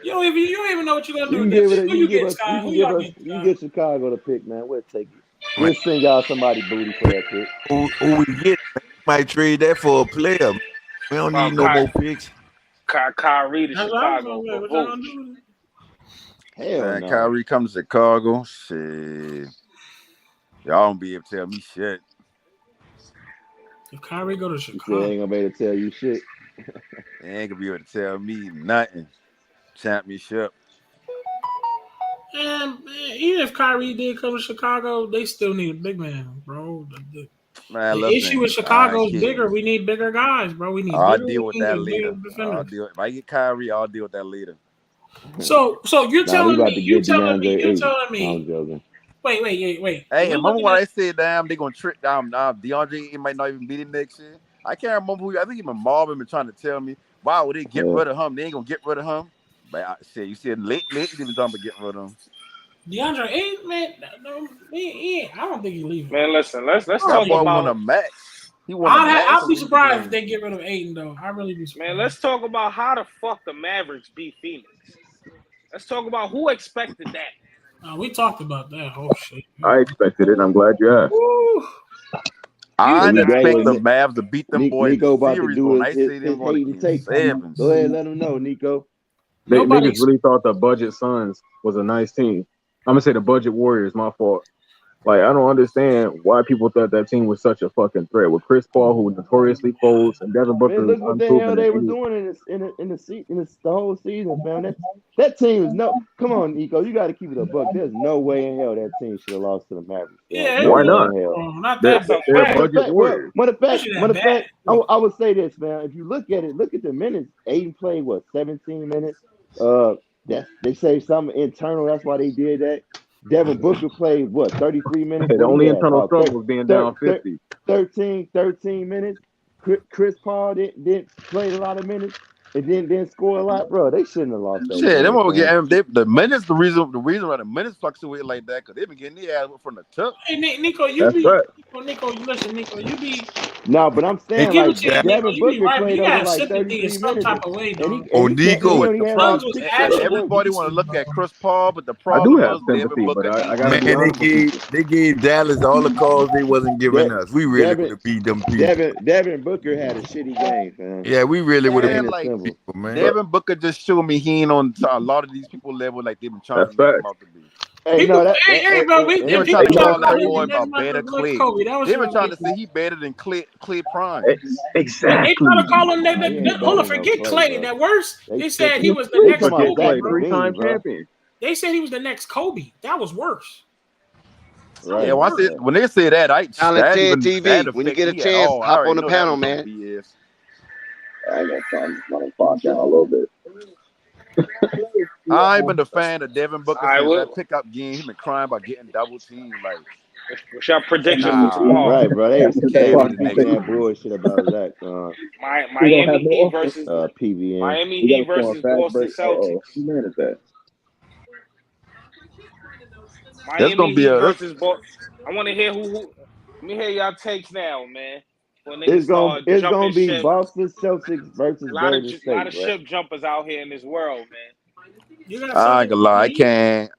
You don't even know what you're gonna do You with can that give pick. it. Who You can you give get, us. You Scott? Who can give y'all us. get, You can Scott? get Chicago to pick, man. We'll take it. Man, We'll send y'all somebody booty for that pick. who we get, man, we might trade that for a player. Man. We don't Well, need no more picks. Kyrie to That's what I was Chicago gonna say. for What y'all who? gonna do with it? Hell Man, no. Kyrie comes to Chicago. Shit. Y'all don't be able to tell me shit. If Kyrie go to You said Chicago, ain't gonna be able to tell you shit. They ain't gonna be able to tell me nothing. Championship. and even if Kyrie did come to Chicago, they still need a big man, bro. Man, The issue with listen, I Chicago ain't is kidding bigger. you. We need bigger guys, bro. We need I'll bigger deal with wings that and bigger later. defenders. If I get Kyrie, I'll deal with that later. So you're Nah, we telling about to me, you're get telling me, DeAndre you're Ayton. telling me. I'm joking. Wait. Hey, We remember looking when at I said, damn, they gonna trick DeAndre Ayton might not even be the next year? I can't remember who. I think even Marvin been trying to tell me, why would they get rid of him? They ain't gonna get rid of him. But I said, you said late even talking about getting rid of him. DeAndre Ayton, man. No, I don't think he's leaving. Man, listen, let's I talk That boy about won a max. He won a max I'll and be leave the surprised if game. they get rid of Ayton, though. I really be surprised. man, let's talk about how the fuck the Mavericks beat Phoenix. Let's talk about who expected that. We talked about that whole shit. I expected it. I'm glad you asked. Woo. I Here we didn't go. expect And the Mavs to beat them boys in the Nico about to series, but do when his I his, say them his going to hating game take. sevens, Go ahead, let him know, Nico. Nobody Niggas really thought the budget Suns was a nice team. I'm gonna say the budget Warriors. My fault. Like I don't understand why people thought that team was such a fucking threat with Chris Paul, who notoriously folds, and Devin Booker, Man, who's look what the hell unproven they in was any. doing the whole season, fam. That team is no. Come on, Nico, you got to keep it a buck. There's no way in hell that team should have lost to the Mavericks, fam. Yeah, it No Why way not? in hell. not They're, that That's a bad. they're Well, fact. matter of fact, Warriors. Especially that bad. I would say this, man. If you look at it, look at the minutes. Aiden played 17 minutes. They say something internal. That's why they did that. Devin Booker played 33 minutes. The What he only had internal about struggle was being down 50. 13 minutes. Chris Paul didn't play a lot of minutes and didn't score a lot, bro. They shouldn't have lost that shit, them game, all man. get the minutes. The reason why the minutes fluctuate like that because they've been getting their ass from the tip. Hey, Nico, you That's be right. Nico. Listen, Nico, you be. No, but I'm I saying give like it to you, Nico. Devin You be Booker right, but played you over got like sympathy in 33 some minutes, type of way, and dog. he can't. He But only the had Suns like was problem, 6 actually everybody want to decent, look bro. at Chris Paul, but the I do problem have was Devin sympathy, but Booker I ain't gotta Man, be shit. honest with people. they gave Dallas all the calls they wasn't giving De- us. We really would Devin have beat them people. Devin Booker had a shitty game, fam. Yeah, we really would have Plain Man, beat and like them simple. people, man. Look, Devin Booker just showed me he ain't on a lot of these people level like they've been trying that's to make him facts. out to be. Hey, People, no, hey, bro, and They were and trying people to try to call call that him boy the next a Michael better Blake Clay. Kobe. That was They were trying to ridiculous. say he better than Clay Prime. They try to Exactly. call him nah, he ain't hold better on, than no forget Clay, Clay. bro. That worse, They they said tripping. he was the You next Talking about forget Kobe, Zach Clay, bro. LaVine, three-time bro. champion. They said he was the next Kobe. That was worse. That was Yeah, Right. worse. when they say that, Talented that TV. When you affect get a me at chance, all. I hop already on the know that panel, was some man. BS. I got time to calm down a little bit. I ain't been a fan of Devin All Booker right, since that pickup game. He been crying about getting double teamed. Like, what's your prediction for nah, tomorrow? Right, bro. he They can't be was the speaking next that Kobe. bullshit about Zach Miami Heat versus PVN. Miami Heat versus Boston Celtics. Who man is that? That's gonna Miami be Heat a versus Boston. I want to hear who. Let me hear y'all takes now, man. When niggas start It's jumping gonna be ship. Boston Celtics versus Golden Lot State, of right? ship jumpers out here in this world, man. You got I ain't Celtics gonna beating lie, the I Heat. can't.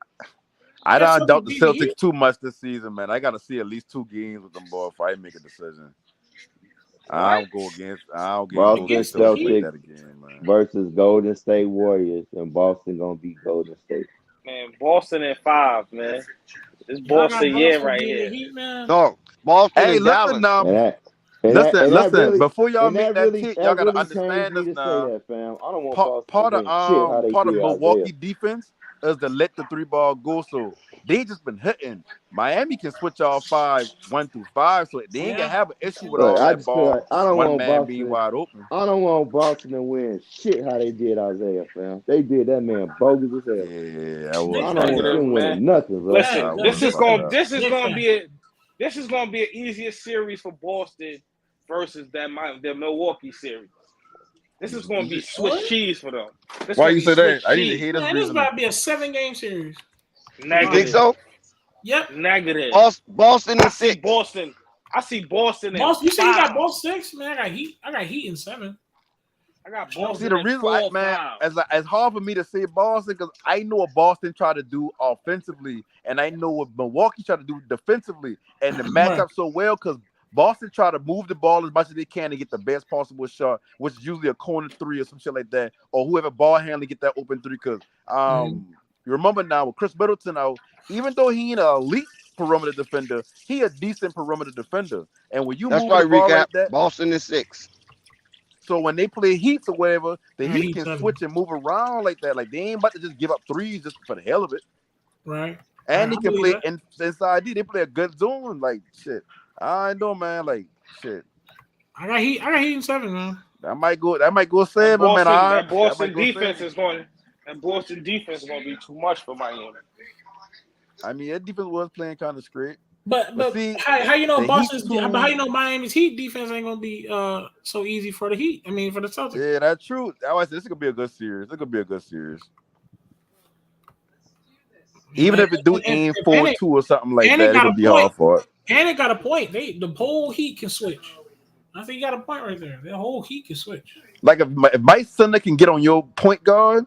You I got don't doubt Celtics the beating the Heat. Celtics too much this season, man. I gotta see at least 2 games with them boys before I make a decision. I What? don't go Boston against Against the Celtics like Heat. Celtics that again, man. versus Golden State Warriors, and Boston gonna beat Golden State. Man, Boston in 5, man. This Y'all got Boston year Boston right beating the here. Heat, man. No, Boston Hey, and listen Dallas. now. And that Listen. really Before y'all make that take, y'all gotta pains understand me this to say now. that, fam. I don't want Boston to Part win shit how of they did Isaiah. Milwaukee defense is to let the 3 ball go. So they just been hitting. Miami can switch off 1 through 5, so they ain't gonna Yeah. have an issue with Look, all I that just feel like ball. I don't One want man being Boston. wide open. I don't want Boston to win shit how they did Isaiah, fam. They did that man bogus as hell. Yeah, I Big was I don't fucked want up. Negative, them man. winning nothing, bro. Listen, I Big, was big fucked facts. up. this is Big gonna facts. be an easier series for Boston versus the Milwaukee series. This is gonna be Swiss What? cheese for them. This Why gonna you be say Swiss that? I need to cheese. hear this Man, this is reasoning. about to be a 7-game series. You think Negative. so? Yep. Negative. Boston I and see 6. Boston. I see Boston in Boston, you say you 5. got both 6? Man, I got Heat. I got Heat in 7. I got See, Boston the in reason 4 why, or man, 5. as hard for me to say Boston, because I know what Boston tried to do offensively, and I know what Milwaukee tried to do defensively, and the match Right. up so well because Boston try to move the ball as much as they can to get the best possible shot, which is usually a corner 3 or some shit like that, or whoever ball handler get that open 3. Because you remember now with Chris Middleton out, even though he ain't an elite perimeter defender, he a decent perimeter defender, and when you That's moving the right, ball recap. like that. Boston and 6. So when they play Heats or whatever, the Heat Heat can 7. switch and move around like that. Like they ain't about to just give up 3s just for the hell of it. Right. And I they can believe play that. inside D. They play a good zone. Like shit. I know, man. Like shit. I got Heat in 7, man. That might go 7, man. That That might Boston go defense 7. is going. That Boston defense is going to be too much for Miami. I mean, that defense was playing kind of straight. But See, how you know the Heat Boston's too. but how you know Miami's Heat defense ain't gonna be so easy for the Heat? I mean for the Celtics. Yeah, that's true. I was this is gonna be a good series. It's gonna be a good series. Even if it do aim 4-2 or something like and that, it it's got gonna a be point. hard for it. And it got a point. The whole Heat can switch. I think you got a point right there. The whole Heat can switch. Like if my center can get on your point guard,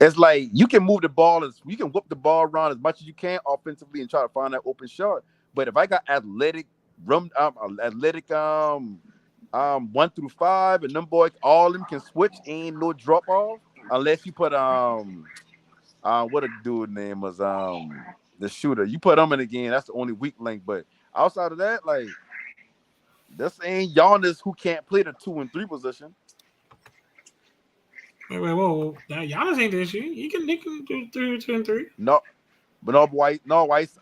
It's like you can move the ball, you can whip the ball around as much as you can offensively and try to find that open shot. But if I got athletic 1 through 5, and them boys, all of them can switch, ain't no drop off unless you put what a dude name was the shooter. You put them in again, that's the only weak link. But outside of that, like this ain't Giannis who can't play the 2 and 3 position. Wait, whoa. Giannis ain't the issue. He can do 2 and 3. No, but no White.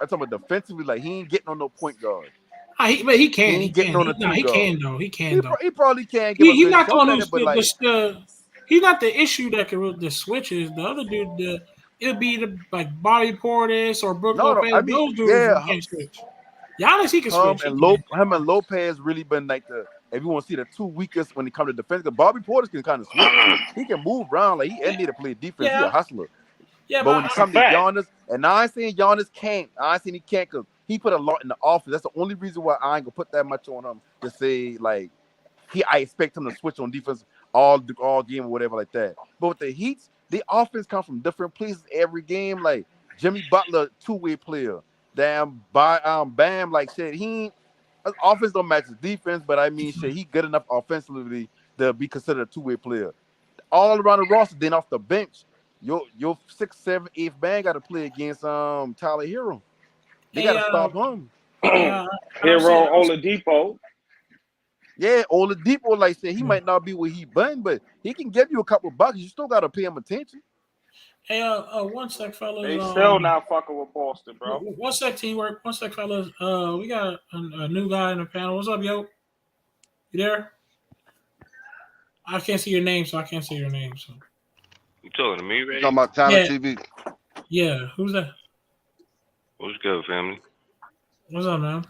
I'm talking about defensively. Like he ain't getting on no point guard. But he can. He ain't getting on the 2 He guard. can though. He can though. He probably can give a He's good not shot on at it, but like he's not the issue that can the switches. The other dude, it'll be like Bobby Portis or Brook Lopez. I mean, those dudes can't switch. Giannis, he can switch. Him and Lopez really been like if you want to see the 2 weakest when it comes to defense. Because Bobby Portis can kind of switch. He can move around. Like he need to play defense. Yeah. He a hustler. Yeah, but when it comes to Giannis, and I ain't saying Giannis can't. I ain't saying he can't because he put a lot in the offense. That's the only reason why I ain't gonna put that much on him to say like I expect him to switch on defense all game or whatever like that. But with the Heats, the offense comes from different places every game. Like Jimmy Butler, 2-way player. Bam, like shit, offense don't match his defense, but I mean shit, he good enough offensively to be considered a 2-way player. All around the roster, then off the bench, your 6th, 7th, 8th man got to play against Tyler Hero. They got to stop him. Hero Oladipo. Yeah, Oladipo, like I said, he might not be where he been, but he can give you a couple bucks. You still got to pay him attention. Hey, 1 sec, fellas. They still not fucking with Boston, bro. 1 sec, teamwork. 1 sec, fellas. We got a new guy in the panel. What's up, yo? You there? I can't see your name, so I can't say your name. So you talking to me, Ray? Talking about Talent TV. Yeah, who's that? What's good, family? What's up, man?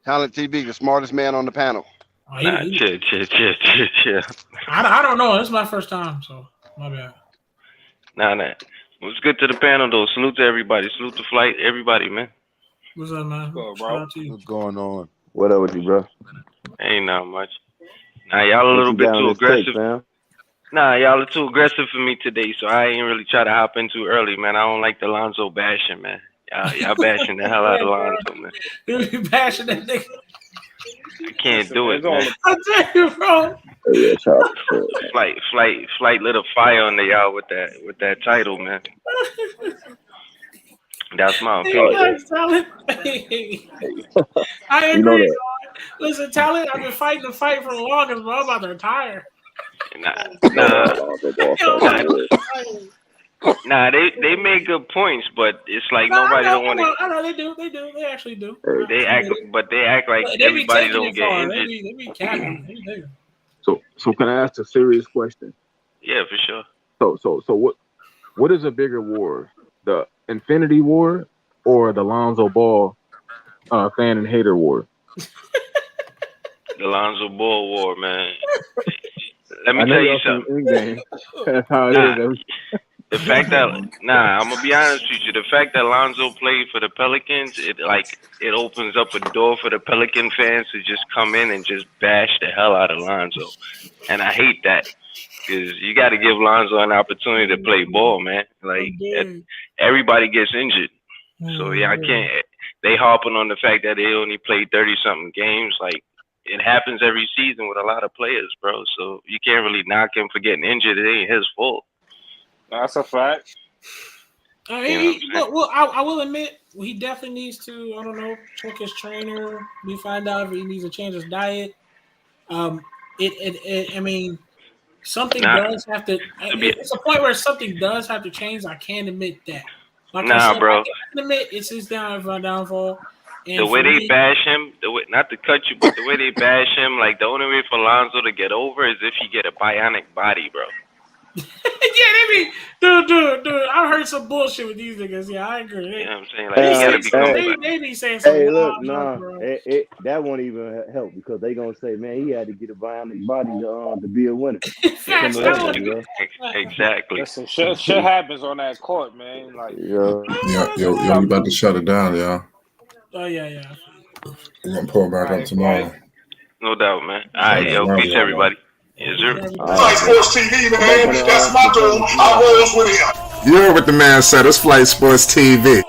Talent TV, the smartest man on the panel. Chill. Chill. I don't know. It's my first time, so my bad. Nah. What's good to the panel, though? Salute to everybody. Salute to Flight, everybody, man. What's up, man? What's going on? What up with you, bro? Ain't not much. Nah, y'all a little bit too aggressive. Y'all are too aggressive for me today, so I ain't really try to hop in too early, man. I don't like the Lonzo bashing, man. Y'all bashing the hell out of Lonzo, man. You bashing that nigga. I can't do it, man. I tell you, bro. Flight lit a fire under y'all with that title, man. That's my opinion. I agree. Listen, Talent, I've been fighting the fight for the longest, bro. I'm about to retire. Nah, they make good points, but it's like nobody don't want to. I know they do. They actually do. They act like everybody don't get injured. They be capping. So can I ask a serious question? Yeah, for sure. So what is a bigger war, the Infinity War or the Lonzo Ball fan and hater war? The Lonzo Ball war, man. Let me tell you something. That's how it is. The fact that I'm gonna be honest with you. The fact that Lonzo played for the Pelicans, it opens up a door for the Pelican fans to just come in and just bash the hell out of Lonzo, and I hate that because you got to give Lonzo an opportunity to play ball, man. Like everybody gets injured, so I can't. They harping on the fact that they only played 30-something games, like. It happens every season with a lot of players, bro. So you can't really knock him for getting injured. It ain't his fault. That's a fact. I will admit, he definitely needs to, I don't know, check his trainer. We find out if he needs to change his diet. I mean, something does have to. It's a point where something does have to change. I can't admit that. Like I said, bro. I can admit it's his downfall. And the way they bash him, not to cut you, but the way they bash him, like the only way for Lonzo to get over is if he get a bionic body, bro. Yeah, they be, dude. I heard some bullshit with these niggas. Yeah, I agree. You know what I'm saying? Like, he gotta they be saying something. Hey, look, that won't even help because they gonna say, man, he had to get a bionic body to be a winner. Exactly. Listen, shit happens on that court, man. Like, yo, we about to shut it down, y'all. Oh yeah. We're gonna pull back up tomorrow. No doubt, man. All right, yo, peace everybody. Yes, sir. Sports TV, man. That's my goal. I rolls with him. You heard what the man said. It's Flight Sports TV.